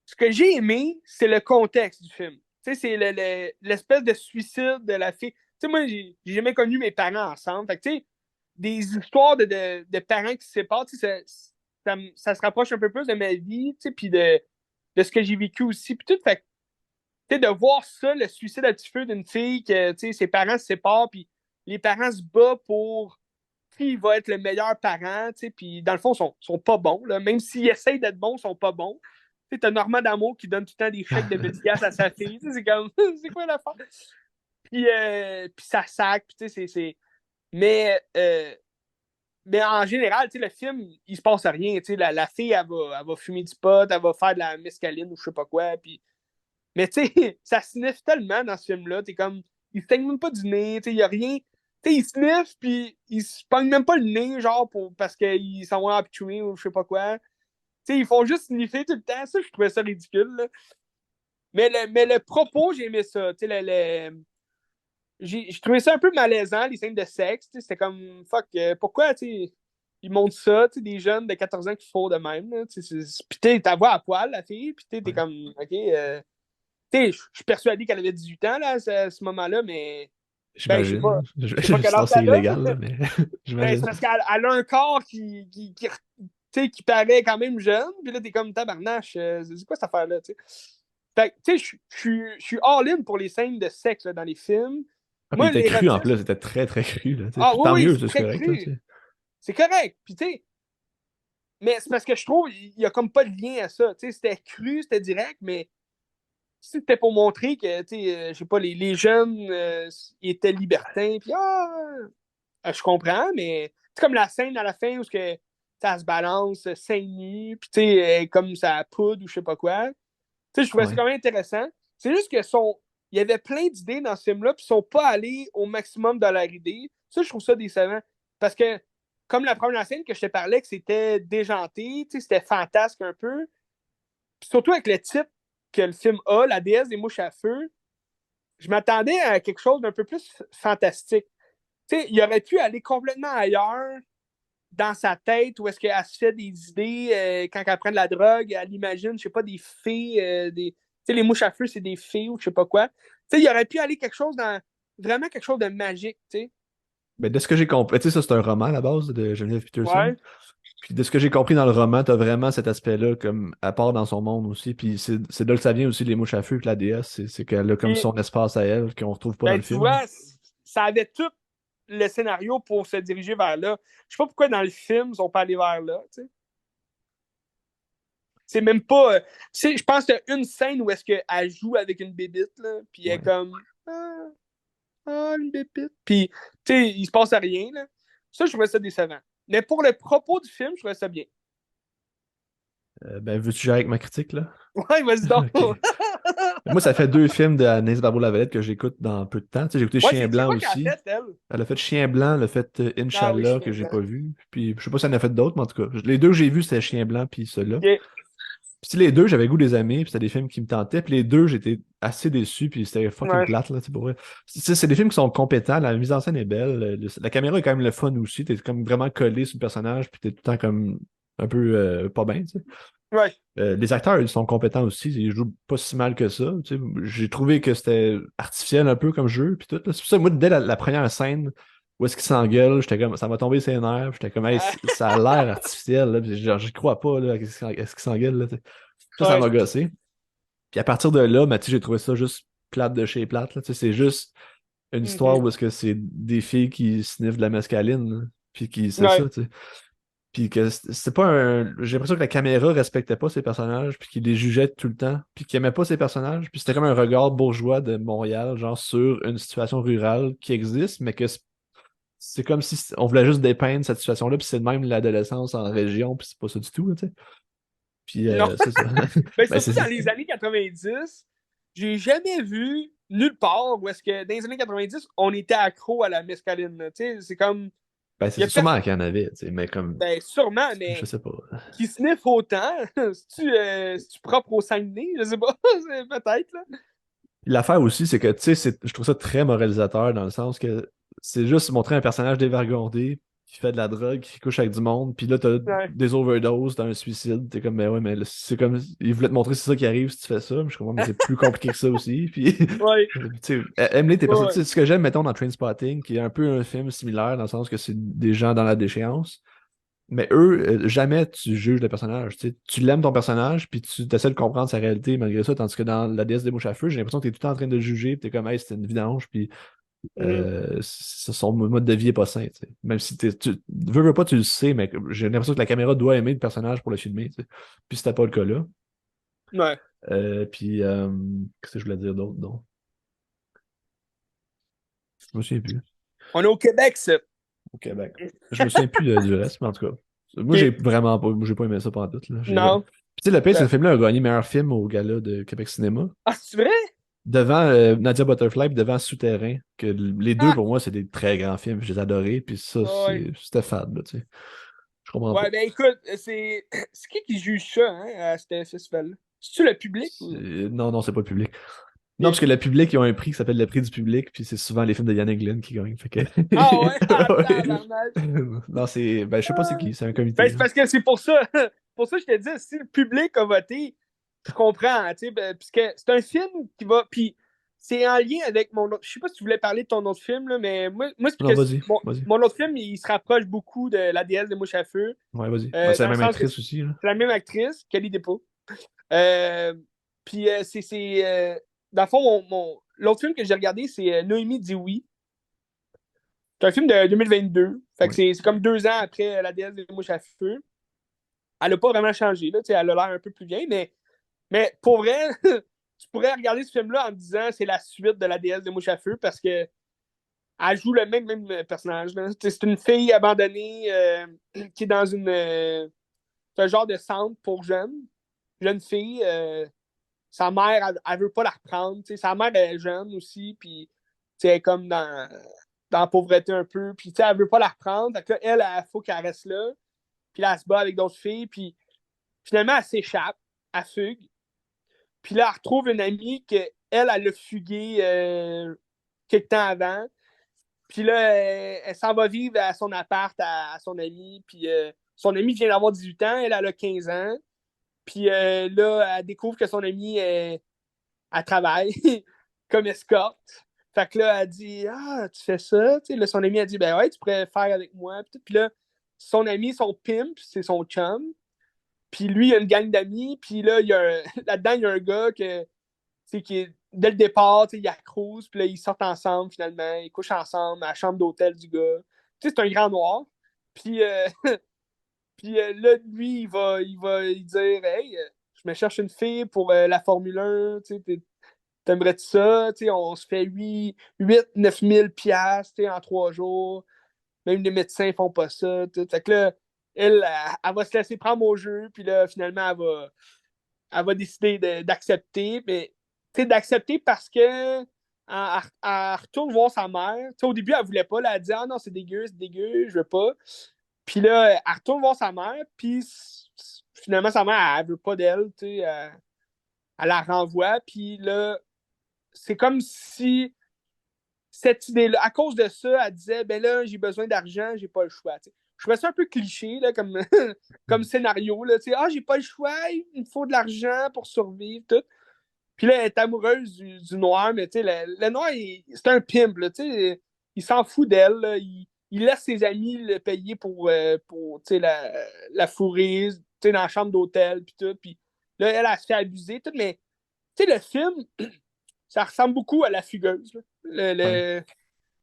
ce que j'ai aimé, c'est le contexte du film. Tu sais, c'est l'espèce de suicide de la fille. Tu sais, moi, j'ai jamais connu mes parents ensemble. Fait que, tu sais, des histoires de parents qui se séparent, tu sais, ça se rapproche un peu plus de ma vie, tu sais, puis de ce que j'ai vécu aussi. Puis tout, fait que, tu sais, de voir ça, le suicide à petit feu d'une fille, que, tu sais, ses parents se séparent, puis les parents se battent pour qui va être le meilleur parent, tu sais, puis dans le fond, ils sont pas bons, là. Même s'ils essayent d'être bons, ils sont pas bons. Tu sais, t'as Normand D'Amour qui donne tout le temps des chèques de 1000 piastres à sa fille, tu sais, c'est comme, c'est quoi l'affaire? Puis ça sac, puis tu sais, Mais, euh, mais en général, tu sais, le film, il se passe rien, tu sais, la fille, elle va fumer du pot, elle va faire de la mescaline ou je sais pas quoi, puis... Mais tu sais, ça sniffe tellement dans ce film-là, t'es comme, il se teigne même pas du nez, tu sais, il y a rien... Tu sais, ils sniffent, puis ils se pognent même pas le nez, genre, parce qu'ils s'en vont habitués ou je sais pas quoi. Tu sais, ils font juste sniffer tout le temps. Ça, je trouvais ça ridicule, là. Mais le propos, j'ai aimé ça. Tu sais, j'ai trouvé ça un peu malaisant, les scènes de sexe. Tu sais, c'était comme, fuck, pourquoi, tu sais, ils montrent ça, tu sais, des jeunes de 14 ans qui font de même, là. Tu sais, puis tu ta voix à poil, la fille, puis t'es Ouais. comme, ok, tu sais, je suis persuadé qu'elle avait 18 ans, là, à ce moment-là, mais, ben, J'imagine. je sais pas Je quel sais âge pas si c'est elle a, illégal, là, mais ben, c'est j'imagine. parce qu'elle a un corps tu sais, qui paraît quand même jeune. Puis là, t'es comme tabarnache. C'est quoi cette affaire-là, tu sais? Fait que, tu sais, je suis all-in pour les scènes de sexe là, dans les films. Ah, puis il Moi, était cru en l'érotisme. plus, c'était très très cru, là, tu sais. Ah Puis oui, tant oui, mieux, c'est c'est très correct, là, tu cru. sais. C'est correct. Puis, tu sais, mais c'est parce que je trouve il y a comme pas de lien à ça. Tu sais, c'était cru, c'était direct, mais c'était pour montrer que, tu sais, je sais pas, les jeunes étaient libertins. Puis, je comprends, mais c'est comme la scène à la fin où que, ça se balance seins nus, puis tu sais, comme ça poudre ou je sais pas quoi. Tu sais, je trouvais ça Ouais. quand même intéressant. C'est juste que il y avait plein d'idées dans ce film-là, puis ils sont pas allés au maximum de leur idée. Ça, je trouve ça décevant. Parce que, comme la première scène que je te parlais, que c'était déjanté, tu sais, c'était fantasque un peu. Puis surtout avec le titre que le film a, La déesse des mouches à feu, je m'attendais à quelque chose d'un peu plus fantastique. Tu sais, il aurait pu aller complètement ailleurs dans sa tête où est-ce qu'elle se fait des idées quand elle prend de la drogue, elle imagine, je sais pas, des fées, tu sais, les mouches à feu, c'est des fées ou je sais pas quoi. Tu sais, il aurait pu aller quelque chose dans, vraiment quelque chose de magique, tu sais. Mais de ce que j'ai compris, tu sais, ça c'est un roman à la base de Geneviève Peterson. Ouais. Puis de ce que j'ai compris dans le roman, t'as vraiment cet aspect-là comme à part dans son monde aussi. Puis c'est là que ça vient aussi les mouches à feu et la déesse, c'est qu'elle a comme Puis, son espace à elle qu'on retrouve pas dans ben, le tu film. vois, ça avait tout le scénario pour se diriger vers là. Je sais pas pourquoi dans le film, ils sont pas allés vers là, tu sais. C'est même pas. Tu sais, je pense qu'il y a une scène où est-ce qu'elle joue avec une bébite, là, puis elle est Ouais. comme. Ah, ah, une bébite. Puis, tu sais, il se passe rien, là. Ça, je trouvais ça décevant. Mais pour le propos du film, je trouvais ça bien. Ben veux-tu gérer avec ma critique là? Ouais, vas-y donc. Ok. Moi, ça fait 2 films d'Anaïs Barbeau-Lavalette que j'écoute dans peu de temps. Tu sais, j'ai écouté Ouais, Chien c'est Blanc quoi qu'elle a aussi. fait, elle? Elle a fait Chien Blanc, elle a fait Ah oui, Inch'Allah que chien j'ai blanc. pas vu. Puis je sais pas si elle en a fait d'autres, mais en tout cas, les deux que j'ai vus, c'était Chien Blanc puis ceux-là. Ok. Puis les deux, j'avais le goût des amis, puis c'était des films qui me tentaient. Puis les deux, j'étais assez déçu, puis c'était fucking Ouais. plate, là, tu sais, pour vrai. C'est des films qui sont compétents, la mise en scène est belle, la caméra est quand même le fun aussi, t'es comme vraiment collé sur le personnage, puis t'es tout le temps comme un peu pas bien, tu sais. Ouais. Les acteurs, ils sont compétents aussi, ils jouent pas si mal que ça, tu sais. J'ai trouvé que c'était artificiel un peu comme jeu, puis tout, là. C'est pour ça, moi, dès la première scène, où est-ce qu'ils s'engueulent, j'étais comme, ça m'a tombé ses nerfs, puis j'étais comme, hey, Ah, ça a l'air artificiel, là, puis genre, j'y crois pas, là, est-ce qu'ils s'engueulent, là, tu sais. Ça ouais. m'a gossé. Puis à partir de là, ben, tu sais, j'ai trouvé ça juste plate de chez plate, là. Tu sais, c'est juste une histoire Mhm. où est-ce que c'est des filles qui sniffent de la mescaline, là, puis qui, c'est Ouais. ça, tu sais. Puis que c'est pas un. J'ai l'impression que la caméra respectait pas ses personnages, puis qu'il les jugeait tout le temps, puis qu'il aimait pas ses personnages, puis c'était comme un regard bourgeois de Montréal, genre sur une situation rurale qui existe, mais que c'est comme si on voulait juste dépeindre cette situation-là, puis c'est de même l'adolescence en région, puis c'est pas ça du tout, là, tu sais. Puis Non. c'est ça. Ben, Ben, surtout c'est. dans les années 90, j'ai jamais vu nulle part où est-ce que dans les années 90, on était accro à la mescaline, là. Tu sais, c'est comme. Ben, Il y c'est a sûrement qu'il y en avait, tu sais, mais comme. ben, sûrement, Je mais sais pas. qui sniffe autant, c'est-tu propre au Saguenay? Je sais pas, peut-être, là. L'affaire aussi, c'est que, tu sais, je trouve ça très moralisateur dans le sens que c'est juste montrer un personnage dévergondé qui fait de la drogue, qui couche avec du monde, puis là, t'as Ouais. des overdoses, t'as un suicide, t'es comme, mais ouais, mais là, c'est comme, il voulait te montrer c'est ça qui arrive si tu fais ça, mais je comprends, mais c'est plus compliqué que ça aussi, puis, Ouais. tu sais, Emily, tes personnages, Ouais. tu sais, ce que j'aime, mettons, dans Trainspotting, qui est un peu un film similaire, dans le sens que c'est des gens dans la déchéance, mais eux, jamais tu juges le personnage. Tu sais. Tu l'aimes ton personnage, puis tu essaies de comprendre sa réalité malgré ça. Tandis que dans la déesse des mouches à feu, j'ai l'impression que tu es tout le temps en train de le juger, puis tu es comme, hey, c'est une vidange, puis Mhm. son mode de vie est pas sain. Tu sais. Même si tu veux pas, tu le sais, mais j'ai l'impression que la caméra doit aimer le personnage pour le filmer. Tu sais. Puis c'était pas le cas là. Ouais. Puis, qu'est-ce que je voulais dire d'autre, donc? Je me souviens plus. On est au Québec, ça. Au Québec. Je me souviens plus du reste, mais en tout cas. Moi, j'ai Ok. vraiment pas, j'ai pas aimé ça pendant tout. Là. Non. Puis, tu sais, le pire, c'est que Euh, ce film-là a gagné meilleur film au gala de Québec Cinéma. Ah, c'est vrai? Devant Nadia Butterfly puis devant Souterrain, que les deux, Ah! pour moi, c'est des très grands films. Je les adorais, puis ça, Ouais. c'était fade, là, tu sais. Je comprends pas. Ouais, ben écoute, c'est qui juge ça, hein, à ce festival-là? C'est-tu le public ou. Non, non, c'est pas le public. Non, parce Ok. que le public, ils ont un prix qui s'appelle le prix du public, puis c'est souvent les films de Yann Englund qui gagnent. Fait que... Ah ouais, ah, Ouais. tabarnak. Non, c'est. Ben, je sais pas c'est qui, c'est un Ben, comité. c'est Là. parce que c'est pour ça. Pour ça, je te dis, si le public a voté, je comprends, tu sais, ben, puisque c'est un film qui va. Puis c'est en lien avec mon autre. Je sais pas si tu voulais parler de ton autre film, là, mais moi c'est Non, parce que vas-y, vas-y. mon autre film, il se rapproche beaucoup de la déesse des mouches à feu. Ouais, vas-y. Ben, c'est la Dans le même sens que actrice c'est aussi, là. la même actrice, Kelly Depot. Euh, puis dans le fond, l'autre film que j'ai regardé, c'est Noémie dit oui. C'est un film de 2022. Fait que Ouais. c'est comme 2 ans après La déesse des mouches à feu. Elle n'a pas vraiment changé. Là, elle a l'air un peu plus vieille, mais pour vrai, tu pourrais regarder ce film-là en te disant c'est la suite de La déesse des mouches à feu parce que elle joue le même personnage. Là. C'est une fille abandonnée qui est dans un genre de centre pour jeune fille. Sa mère, elle veut pas la reprendre. Sa mère est jeune aussi, puis elle est comme dans la pauvreté un peu. Puis elle veut pas la reprendre. Fait que là, elle faut qu'elle reste là. Puis là, elle se bat avec d'autres filles. Puis finalement, elle s'échappe. Elle fugue. Puis là, elle retrouve une amie qu'elle, elle a fugué quelques temps avant. Puis là, elle s'en va vivre à son appart à son ami. Puis son ami vient d'avoir 18 ans. Elle a 15 ans. Puis là, elle découvre que son ami elle travaille comme escorte. Fait que là, elle dit ah, tu fais ça? Tu sais, là, son ami a dit ben ouais, tu pourrais faire avec moi. Puis là, son ami, son pimp, c'est son chum. Puis lui, il a une gang d'amis. Puis là, là-dedans, il y a un gars qui est, dès le départ, il accrouse. Puis là, ils sortent ensemble finalement. Ils couchent ensemble à la chambre d'hôtel du gars. Tu sais, c'est un grand noir. Puis, puis là, lui, il va lui dire hey, je me cherche une fille pour la Formule 1. Tu sais, t'aimerais-tu ça? T'sais, on se fait 9 000 piastres en 3 jours. Même les médecins font pas ça. T'sais. Fait que là, elle va se laisser prendre au jeu, puis là, finalement, elle va décider d'accepter. Mais d'accepter parce que elle retourne voir sa mère. Au début, elle voulait pas. Là, elle dit ah non, c'est dégueu, je veux pas. Puis là, elle retourne voir sa mère, puis finalement, sa mère, elle veut pas d'elle. Elle la renvoie, puis là, c'est comme si cette idée-là, à cause de ça, elle disait ben là, j'ai besoin d'argent, j'ai pas le choix. Je trouvais ça un peu cliché là, comme, comme scénario. Là, ah, j'ai pas le choix, il me faut de l'argent pour survivre, tout. Puis là, elle est amoureuse du noir, mais tu sais, le noir, c'est un pimp, là, tu sais, il s'en fout d'elle, là, il laisse ses amis le payer pour tu sais, la fourrer, tu sais, dans la chambre d'hôtel, puis tout, puis là, elle se fait abuser, tout, mais, tu sais, le film, ça ressemble beaucoup à La Fugueuse, là. Ouais,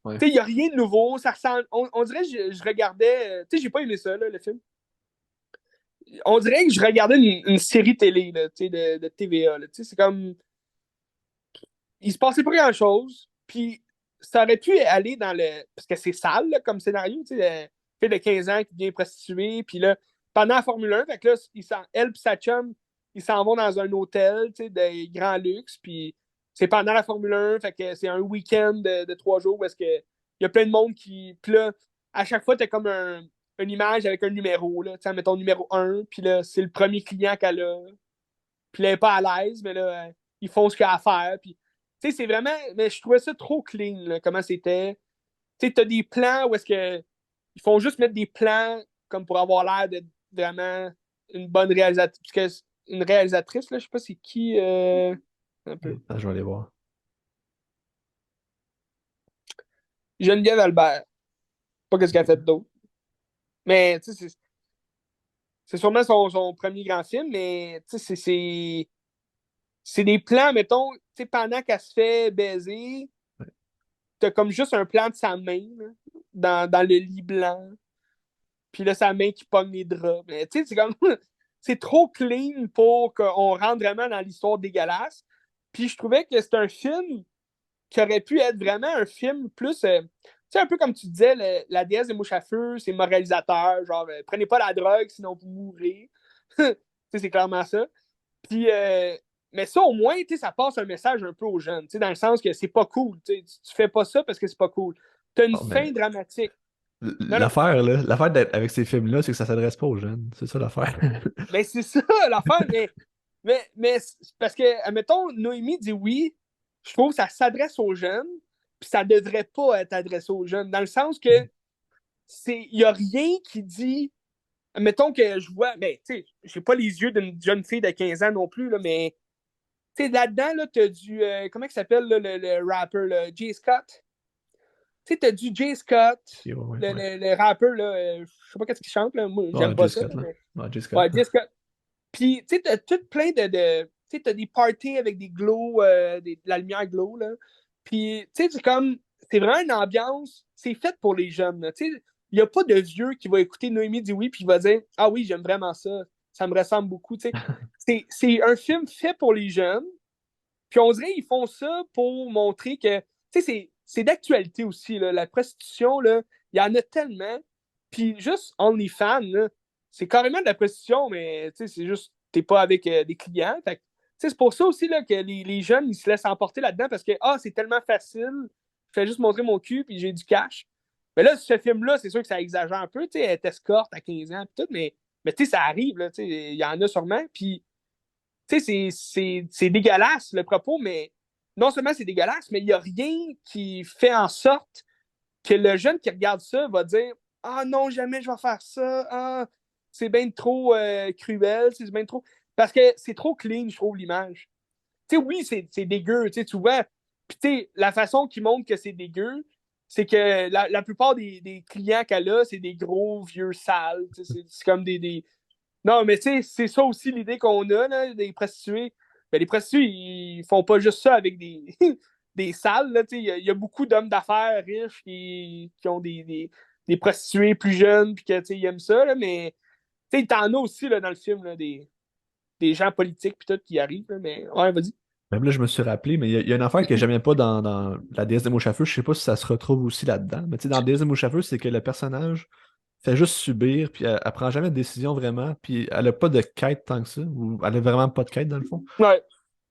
ouais. Tu sais, il n'y a rien de nouveau, ça ressemble, on dirait que je regardais, tu sais, j'ai pas aimé ça, là, le film. On dirait que je regardais une série télé, là, tu sais, de TVA, là, tu sais, c'est comme il se passait pas grand-chose. Puis ça aurait pu aller dans le. Parce que c'est sale là, comme scénario, tu sais, fille de 15 ans qui devient prostituée. Puis là, pendant la Formule 1, fait que là, elle et sa chum, ils s'en vont dans un hôtel, tu sais, de grand luxe. Puis c'est pendant la Formule 1, fait que c'est un week-end de 3 jours où est-ce que il y a plein de monde qui. Puis là, à chaque fois, t'as comme une image avec un numéro, là. Tu sais, mettons numéro 1, puis là, c'est le premier client qu'elle a. Puis là, elle n'est pas à l'aise, mais là, ils font ce qu'il y a à faire. Puis, tu sais, c'est vraiment. Mais je trouvais ça trop clean, là, comment c'était. Tu sais, t'as des plans où est-ce que. Ils font juste mettre des plans comme pour avoir l'air d'être vraiment une bonne réalisatrice. Parce que une réalisatrice, là, je sais pas c'est qui. Un peu. Ah, je vais aller voir. Geneviève Albert. Pas qu'est-ce qu'elle a fait d'autre. Mais, tu sais, c'est sûrement son premier grand film, mais, tu sais, c'est des plans, mettons, tu sais, pendant qu'elle se fait baiser, t'as comme juste un plan de sa main là, dans le lit blanc. Puis là, sa main qui pogne les draps. Mais tu sais, c'est comme. C'est trop clean pour qu'on rentre vraiment dans l'histoire dégueulasse. Puis je trouvais que c'est un film qui aurait pu être vraiment un film plus. Tu sais, un peu comme tu disais, la déesse des mouches à feu, c'est moralisateur. Genre, prenez pas la drogue, sinon vous mourrez. Tu sais, c'est clairement ça. Puis, mais ça, au moins, ça passe un message un peu aux jeunes, dans le sens que c'est pas cool. Tu fais pas ça parce que c'est pas cool. T'as une Ah, mais fin dramatique. Non, non, l'affaire avec ces films-là, c'est que ça s'adresse pas aux jeunes. C'est ça l'affaire. mais c'est ça l'affaire, mais c'est parce que, admettons, Noémie dit oui, je trouve que ça s'adresse aux jeunes, puis ça devrait pas être adressé aux jeunes, dans le sens que il y a rien qui dit, admettons que je vois, ben, tu sais, j'ai pas les yeux d'une jeune fille de 15 ans non plus, là, mais tu sais, là-dedans, là, t'as du. Comment il s'appelle le rapper, là, Jay Scott? Tu sais, t'as du Jay Scott, Ok, ouais, ouais. le rappeur, là. Je sais pas qu'est-ce qu'il chante, là. Moi, Ouais, j'aime pas Jay ça, Scott, là, là. mais. Ouais, Jay Scott. Ouais, Jay Scott. Puis, tu sais, t'as tout plein tu sais, t'as des parties avec des glows, de la lumière glow, là. Puis, tu sais, c'est comme. C'est vraiment une ambiance. C'est fait pour les jeunes, là. Tu sais, il n'y a pas de vieux qui va écouter Noémie dit oui, puis il va dire ah oui, j'aime vraiment ça. Ça me ressemble beaucoup, tu sais. C'est un film fait pour les jeunes. Puis on dirait qu'ils font ça pour montrer que, tu sais, c'est d'actualité aussi, là. La prostitution, là, il y en a tellement. Puis juste OnlyFans, là, c'est carrément de la prostitution, mais tu sais, c'est juste, t'es pas avec des clients. Fait que, tu sais, c'est pour ça aussi là, que les jeunes, ils se laissent emporter là-dedans parce que, ah, c'est tellement facile, je fais juste montrer mon cul puis j'ai du cash. Mais là, ce film-là, c'est sûr que ça exagère un peu, tu sais, elle t'escorte à 15 ans, pis tout, mais tu sais, ça arrive, là, tu sais, il y en a sûrement. Puis tu sais, c'est dégueulasse le propos, mais non seulement c'est dégueulasse, mais il n'y a rien qui fait en sorte que le jeune qui regarde ça va dire ah non, jamais je vais faire ça. Ah, c'est bien trop cruel, c'est bien trop. Parce que c'est trop clean, je trouve, l'image. Tu sais, oui, c'est dégueu, tu vois. Puis, tu sais, la façon qu'ils montre que c'est dégueu, c'est que la plupart des clients qu'elle a, c'est des gros vieux sales. C'est comme non, mais tu sais, c'est ça aussi l'idée qu'on a, là, des prostituées. Ben, les prostituées, ils font pas juste ça avec des, des salles, là, tu sais. Il y a beaucoup d'hommes d'affaires riches qui ont des prostituées plus jeunes, puis que, tu sais, ils aiment ça, là, mais, tu sais, t'en as aussi, là, dans le film, là, des gens politiques, puis tout, qui arrivent, là, mais, ouais, vas-y. Même là, je me suis rappelé, mais il y a une affaire que j'aimais pas dans la déesse des mouches à feu. Je sais pas si ça se retrouve aussi là-dedans. Mais tu sais, dans la déesse des mouches à feu, c'est que le personnage fait juste subir, puis elle prend jamais de décision vraiment, puis elle a pas de quête tant que ça, ou elle a vraiment pas de quête dans le fond. Ouais.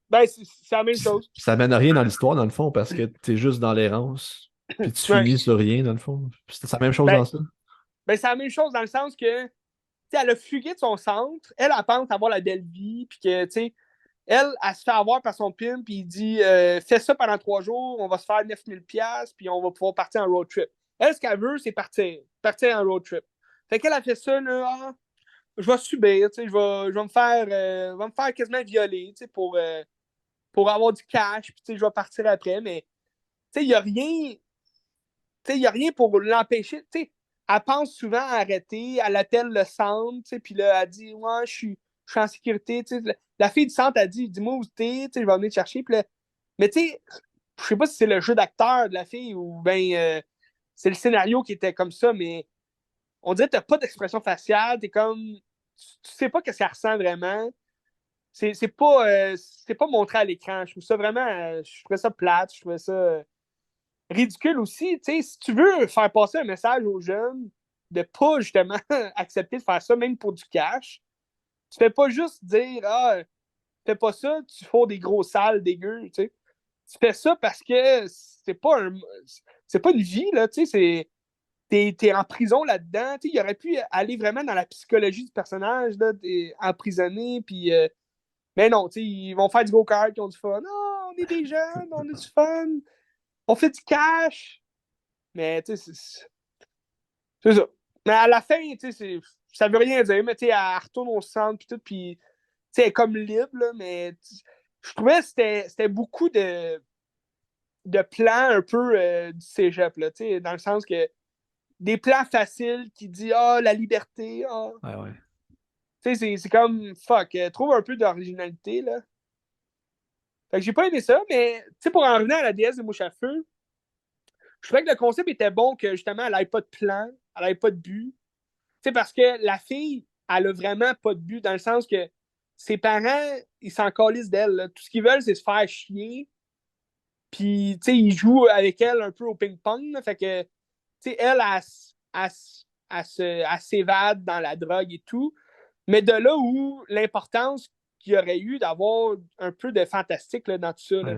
Ben, c'est la même chose. Ça mène à rien dans l'histoire, dans le fond, parce que t'es juste dans l'errance. Puis tu Ouais. finis sur rien, dans le fond. C'est la même chose Ben, dans ça. ben c'est la même chose dans le sens que, tu sais, elle a fugué de son centre. Elle pense avoir la belle vie. Puis que, tu sais, elle se fait avoir par son pimp. Puis il dit, fais ça pendant 3 jours. On va se faire 9000$. Puis on va pouvoir partir en road trip. Elle, ce qu'elle veut, c'est partir. Partir en road trip. Fait qu'elle a fait ça, là. Je vais subir, tu sais, je vais me faire quasiment violer, tu sais, pour avoir du cash, puis tu sais, je vais partir après, mais tu sais, il n'y a rien, tu sais, il y a rien pour l'empêcher, tu sais, elle pense souvent à arrêter, elle appelle le centre, tu sais, puis là, elle dit, ouais, je suis en sécurité, tu sais, la fille du centre a dit, dis-moi où t'es, tu sais, je vais venir te chercher, puis là, mais tu sais, je sais pas si c'est le jeu d'acteur de la fille ou ben c'est le scénario qui était comme ça, mais on dirait que t'as pas d'expression faciale, t'es comme, tu sais pas ce qu'elle ressent vraiment. C'est pas montré à l'écran. Je trouve ça vraiment, je trouvais ça plate, je trouvais ça ridicule aussi. Tu sais, si tu veux faire passer un message aux jeunes de pas justement accepter de faire ça, même pour du cash, tu fais pas juste dire fais pas ça, tu fais des gros sales dégueux, tu sais. Tu fais ça parce que c'est pas une vie, là, tu sais, t'es en prison là-dedans. Tu sais, il aurait pu aller vraiment dans la psychologie du personnage, là, t'es emprisonné, puis mais non, tu sais, ils vont faire du go-kart, ils ont du fun. Oh, on est des jeunes, on a du fun, on fait du cash. Mais tu sais, c'est ça. Mais à la fin, tu sais, ça veut rien dire, mais tu sais, elle retourne au centre, puis tout, puis tu sais, elle est comme libre, là, mais je trouvais que c'était beaucoup de plans un peu du cégep, là, tu sais, dans le sens que des plans faciles qui disent la liberté, Ouais, ouais. tu sais, c'est comme fuck, trouve un peu d'originalité, là. Fait que j'ai pas aimé ça, mais tu sais, pour en revenir à la déesse des mouches à feu, je trouvais que le concept était bon, que justement, elle n'avait pas de plan, elle n'avait pas de but. Tu sais, parce que la fille, elle a vraiment pas de but, dans le sens que ses parents, ils s'en calissent d'elle, là. Tout ce qu'ils veulent, c'est se faire chier. Puis, tu sais, ils jouent avec elle un peu au ping-pong, là. Fait que, tu sais, elle s'évade dans la drogue et tout. Mais de là où l'importance qu'il y aurait eu d'avoir un peu de fantastique là, dans tout ça, là.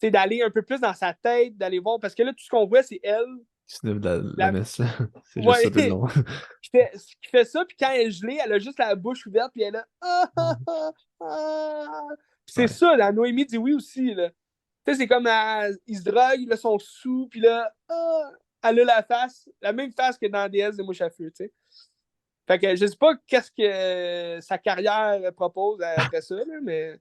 Ouais. D'aller un peu plus dans sa tête, d'aller voir. Parce que là, tout ce qu'on voit, c'est elle. Qui sniff la La... messe. C'est juste Ouais, ça tout le long. qui fait ça, puis quand elle est gelée, elle a juste la bouche ouverte, puis elle a. C'est Ouais. ça, la Noémie dit oui aussi. Là. Tu sais, c'est comme ils se droguent, là, sont sous, puis là, elle a la face, la même face que dans DS de Mouche à Feu, tu sais. Fait que je sais pas qu'est-ce que sa carrière propose après ça, là, mais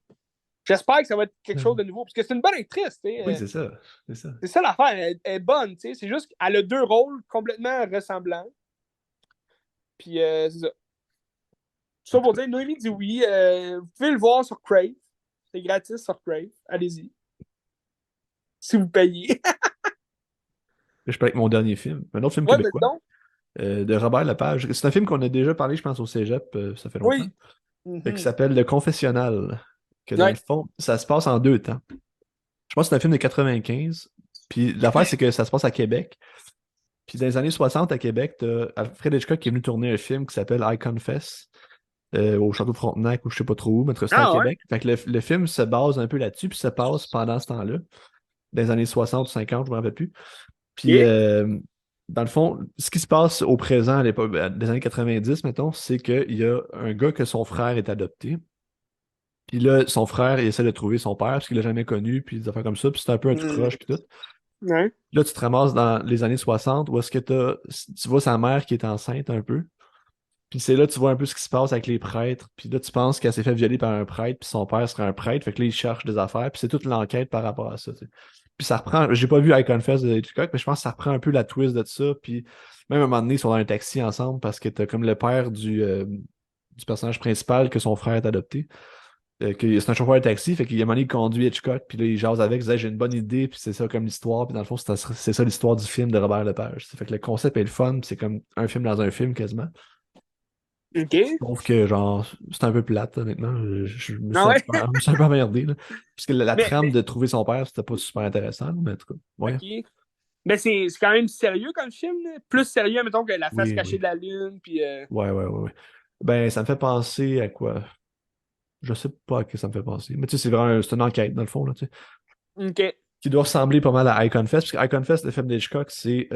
j'espère que ça va être quelque chose de nouveau, parce que c'est une bonne actrice, tu Oui, sais. c'est ça. C'est ça. C'est ça l'affaire, elle est bonne, tu sais. C'est juste qu'elle a deux rôles complètement ressemblants. Puis c'est ça. Tout En ça tout pour cas, dire, Noémie dit oui. Vous pouvez le voir sur Crave. C'est gratis sur Crave. Allez-y. Si vous payez. je peux avec mon dernier film. Un autre film Ouais, mais québécois donc. de Robert Lepage. C'est un film qu'on a déjà parlé, je pense, au Cégep, ça fait longtemps. Oui. Qui Mhm. s'appelle Le Confessionnal. Que dans le Ouais. fond, ça se passe en deux temps. Je pense que c'est un film de 95. Puis l'affaire, c'est que ça se passe à Québec. Puis dans les années 60 à Québec, t'as Alfred Hitchcock qui est venu tourner un film qui s'appelle I Confess au Château de Frontenac ou je sais pas trop où, mais c'était à Ah ouais. Québec. Fait que le film se base un peu là-dessus, puis ça passe pendant ce temps-là, dans les années 60 ou 50, je me rappelle plus. Puis OK. dans le fond, ce qui se passe au présent, à l'époque, des années 90, mettons, c'est qu'il y a un gars que son frère est adopté. Puis là, son frère, il essaie de trouver son père parce qu'il l'a jamais connu, puis des affaires comme ça, puis c'est un peu un tout Mhm. croche, puis tout. Ouais. Là, tu te ramasses dans les années 60 où est-ce que tu vois sa mère qui est enceinte un peu. Puis c'est là que tu vois un peu ce qui se passe avec les prêtres. Puis là, tu penses qu'elle s'est fait violer par un prêtre, puis son père serait un prêtre. Fait que là, il cherche des affaires, puis c'est toute l'enquête par rapport à ça, tu sais. Puis ça reprend, j'ai pas vu I Confess de Hitchcock, mais je pense que ça reprend un peu la twist de ça. Puis même à un moment donné, ils sont dans un taxi ensemble parce que t'as comme le père du personnage principal que son frère est adopté. C'est un chauffeur de taxi, fait qu'il y a un moment donné, il conduit Hitchcock, puis là, il jase avec, il dit, hey, j'ai une bonne idée, puis c'est ça comme l'histoire, puis dans le fond, c'est ça l'histoire du film de Robert Lepage. Ça fait que le concept est le fun, puis c'est comme un film dans un film quasiment. OK. Sauf que, genre, c'est un peu plate, honnêtement. Je me Ah suis ouais. je me suis un peu emmerdé, là. Parce que la mais, trame mais, de trouver son père, c'était pas super intéressant, mais en tout cas, ouais. OK. Mais c'est quand même sérieux comme film, là. Plus sérieux, mettons, que La face Oui, cachée oui. de la lune, puis Ouais, ouais, ouais, ouais. Ben, ça me fait penser à quoi? Je sais pas à quoi ça me fait penser. Mais tu sais, c'est une enquête, dans le fond, là, tu sais, OK. qui doit ressembler pas mal à Icon Fest, parce que Icon Fest, le film d'Hitchcock, c'est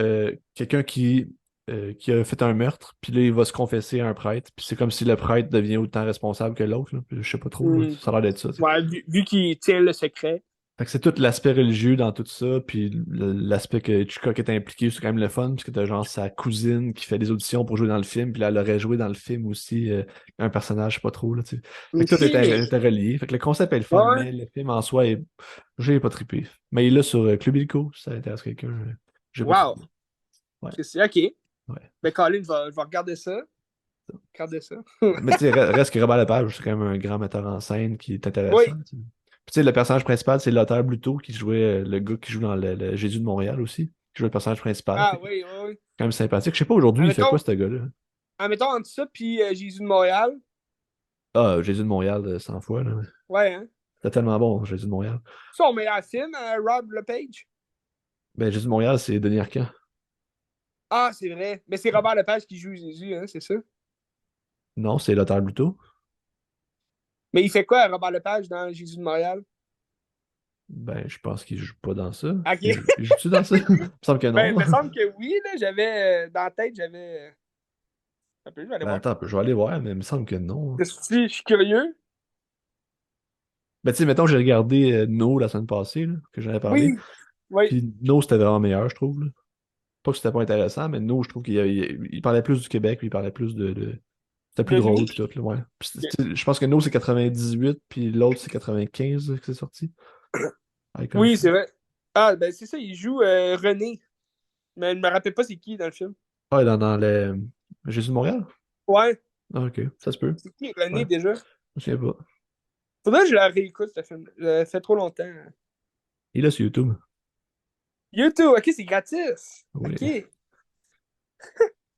quelqu'un qui a fait un meurtre, puis là, il va se confesser à un prêtre, puis c'est comme si le prêtre devient autant responsable que l'autre, là. Puis je sais pas trop, là. Hmm. Ça a l'air d'être ça, tu sais. Ouais, vu qu'il tient le secret. Fait que c'est tout l'aspect religieux dans tout ça, puis l'aspect que Hitchcock est impliqué, c'est quand même le fun, parce que t'as genre sa cousine qui fait des auditions pour jouer dans le film, puis là, elle aurait joué dans le film aussi un personnage, je sais pas trop, là, tu sais. Fait que tout OK. était relié. Fait que le concept est le fun, Ouais. mais le film en soi, j'ai pas trippé. Mais il est là sur Club Illico, si ça intéresse quelqu'un. J'ai pas Wow. trippé. Ouais, OK. ouais. Ben, Colin, je vais regarder ça. Regarder ça. Mais tu sais, reste que Robert Lepage, c'est quand même un grand metteur en scène qui est intéressant, Oui. tu sais. Puis tu sais, le personnage principal, c'est Lothar Bluto qui jouait le gars qui joue dans le Jésus de Montréal aussi, qui joue le personnage principal. Ah oui, oui, oui. Quand même sympathique. Je sais pas aujourd'hui, il fait quoi Admettons, ce gars-là? admettons entre ça puis Jésus de Montréal. Ah, Jésus de Montréal, 100 fois, là. Ouais, hein. C'était tellement bon, Jésus de Montréal. Son meilleur film, Rob LePage. Ben, Jésus de Montréal, c'est Denis Arcand. Ah, c'est vrai. Mais c'est Robert Lepage qui joue Jésus, hein, c'est ça. Non, c'est Lothar Bluto. Mais il fait quoi, Robert Lepage, dans Jésus de Montréal? Ben, je pense qu'il joue pas dans ça. OK. Il joue-tu dans ça? Il me semble que Ben, il non. me semble que oui, là. J'avais, dans la tête, j'avais. Un peu, je vais aller Ben, voir. attends, je vais aller voir, mais il me semble que non. Si je suis curieux. Ben, tu sais, mettons, j'ai regardé No la semaine passée, là, que j'en ai parlé. Oui, oui. Puis No, c'était vraiment meilleur, je trouve, là. Pas que c'était pas intéressant, mais No, je trouve qu'il parlait plus du Québec, puis il parlait plus c'était plus De nous. drôle, puis tout, là, ouais. Puis je pense que No, c'est 98, puis l'autre, c'est 95 que c'est sorti. Icon Oui, c'est Fest. vrai. Ah, ben c'est ça, il joue René. Mais je me rappelle pas c'est qui dans le film. Ah, dans le Jésus de Montréal? Ouais. Ah, ok, ça se peut. C'est qui Ouais, René déjà? je me souviens pas. Faudrait que je la réécoute, ce film. Ça fait trop longtemps. Il est là sur YouTube. YouTube, ok, c'est gratis. Oui, Ok.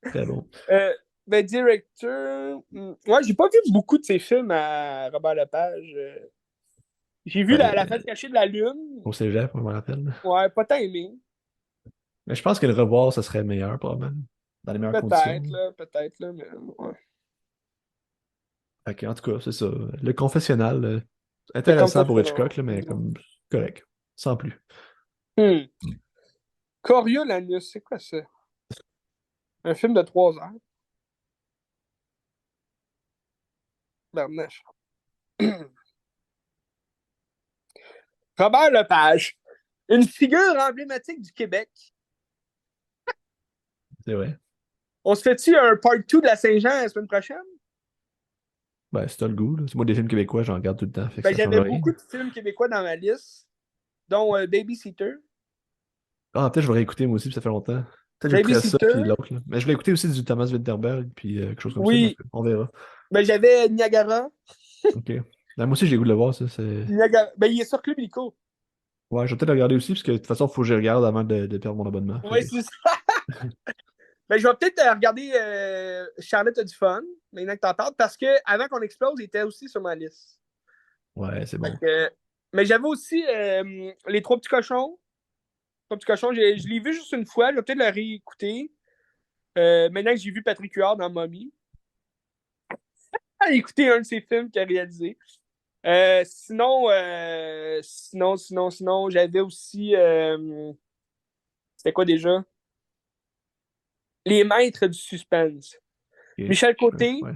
très bon. Euh, ben, directeur. Ouais, j'ai pas vu beaucoup de ses films à Robert Lepage. J'ai vu la Ben, fête cachée de la Lune. au cégep, on me rappelle. Ouais, pas tant aimé. Mais je pense que le revoir, ça serait meilleur, probablement. Dans les meilleures conditions. Peut-être, là, mais ouais. Fait que, en tout cas, c'est ça. Le confessionnal, C'est comme intéressant ça, pour c'est long. Hitchcock, là, mais comme correct. Sans plus. Hmm. Coriolanus, c'est quoi ça? Un film de 3 heures. Barnache. Robert Lepage, une figure emblématique du Québec. C'est vrai. On se fait-tu un part 2 de la Saint-Jean la semaine prochaine? Ben, c'est t'as le goût, là. C'est moi des films québécois, j'en regarde tout le temps, fait que Ben, ça change j'avais rien. beaucoup de films québécois dans ma liste, dont Babysitter. Ah, peut-être je vais réécouter moi aussi, puis ça fait longtemps. Peut-être j'écouterai ça, puis Babysitter, l'autre, là. Mais je voulais écouter aussi du Thomas Winterberg, puis quelque chose comme ça, mais oui. on verra. Ben, j'avais Niagara. Ok. Ben, moi aussi, j'ai le goût de le voir, ça. Ben, il est sur Club Illico. Ouais, je vais peut-être le regarder aussi, parce que de toute façon, il faut que je regarde avant de perdre mon abonnement. Fait Oui, que... c'est ça. Ben, je vais peut-être regarder Charlotte a du fun, maintenant que t'en parles, parce que avant qu'on explose, il était aussi sur ma liste. Ouais, c'est Fait bon. que, mais j'avais aussi Les Trois Petits Cochons. Trois Petits Cochons, je l'ai vu juste une fois, je vais peut-être le réécouter. Maintenant que j'ai vu Patrick Huard dans Mommy. Ah, écouter un de ses films qu'il a réalisé. Sinon, j'avais aussi. C'était quoi déjà? Les Maîtres du Suspense. Ok. Michel Côté, Ouais.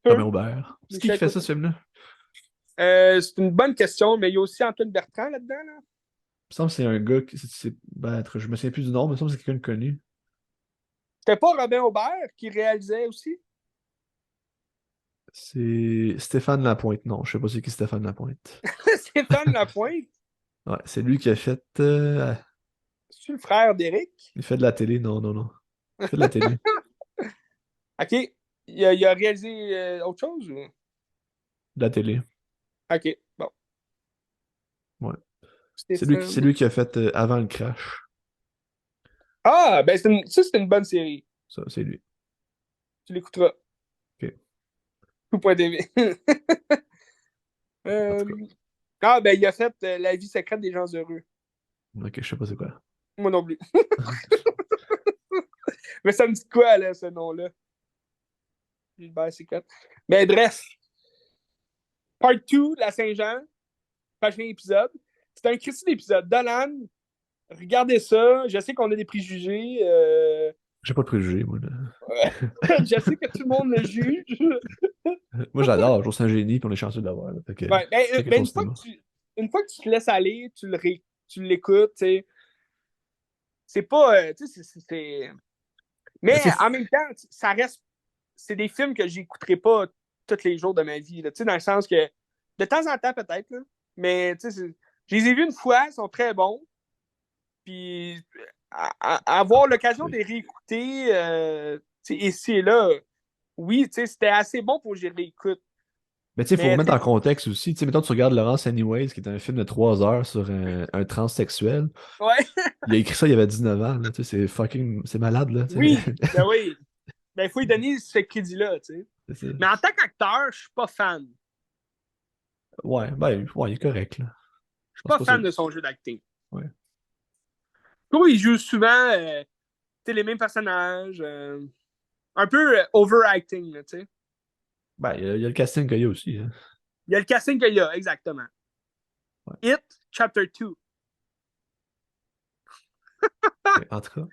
Robin peu. Aubert. C'est qui Michel fait ça, Côté. ce film-là? C'est une bonne question, mais il y a aussi Antoine Bertrand là-dedans. Là. Il me semble que c'est un gars qui. Ben, je me souviens plus du nom, mais il me semble que c'est quelqu'un de connu. C'était pas Robin Aubert qui réalisait aussi? C'est Stéphane Lapointe. Non, je sais pas c'est qui Stéphane Lapointe. Stéphane Lapointe, Ouais, c'est lui qui a fait. c'est le frère d'Éric. Il fait de la télé. Non, non, non. Il fait de la télé. OK. Il a réalisé autre chose? Ou? De la télé. OK. Bon. Ouais. C'est Stéphane. lui qui a fait Avant le crash. Ah, ben ça, c'est une bonne série. Ça, c'est lui. Tu l'écouteras. Ok. Tout.tv. En tout euh... cas. Ah, ben il a fait La vie secrète des gens heureux. Ok, je sais pas c'est quoi. Moi non plus. Mais ça me dit quoi, là, ce nom-là? Gilbert Secrète. Mais bref. Part 2 de la Saint-Jean, prochain épisode. C'est un Christy d'épisode. Dolan, regardez ça. Je sais qu'on a des préjugés. J'ai pas de préjugés, moi. Je sais que tout le monde le juge. Moi, j'adore. Jour Saint-Génie, puis on est chanceux de l'avoir. Ouais, ben, une fois que tu te laisses aller, tu l'écoutes, tu sais. C'est pas. Tu sais, mais en même temps, ça reste. C'est des films que j'écouterai pas tous les jours de ma vie. Là, dans le sens que de temps en temps, peut-être. Là, mais je les ai vus une fois, ils sont très bons. Puis avoir l'occasion de les réécouter ici et là, oui, c'était assez bon pour que je les réécoute. Mais tu sais, il faut Mais remettre en contexte aussi. Tu sais, mettons, tu regardes Laurence Anyways, qui est un film de 3 heures sur un transsexuel. ouais, Il a écrit ça, il avait 19 ans. Là, tu sais, c'est fucking. C'est malade, là. oui, ben oui. Ben, il faut lui donner ce crédit-là, tu sais. C'est ça. Mais en tant qu'acteur, je suis pas fan. Ouais, ben, ouais, il est correct, là. Je suis Je pense pas pas ça. fan de son jeu d'acting. Ouais. Je trouve qu'il joue souvent les mêmes personnages. Un peu overacting, tu sais. Ben, il y a le casting qu'il y a aussi. Hein. Il y a le casting qu'il y a, exactement. Ouais. It, Chapter 2. En tout cas.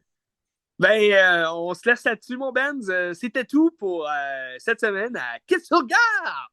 Ben, on se laisse là-dessus, mon Benz. C'était tout pour cette semaine à Qu'est-ce que tu regardes?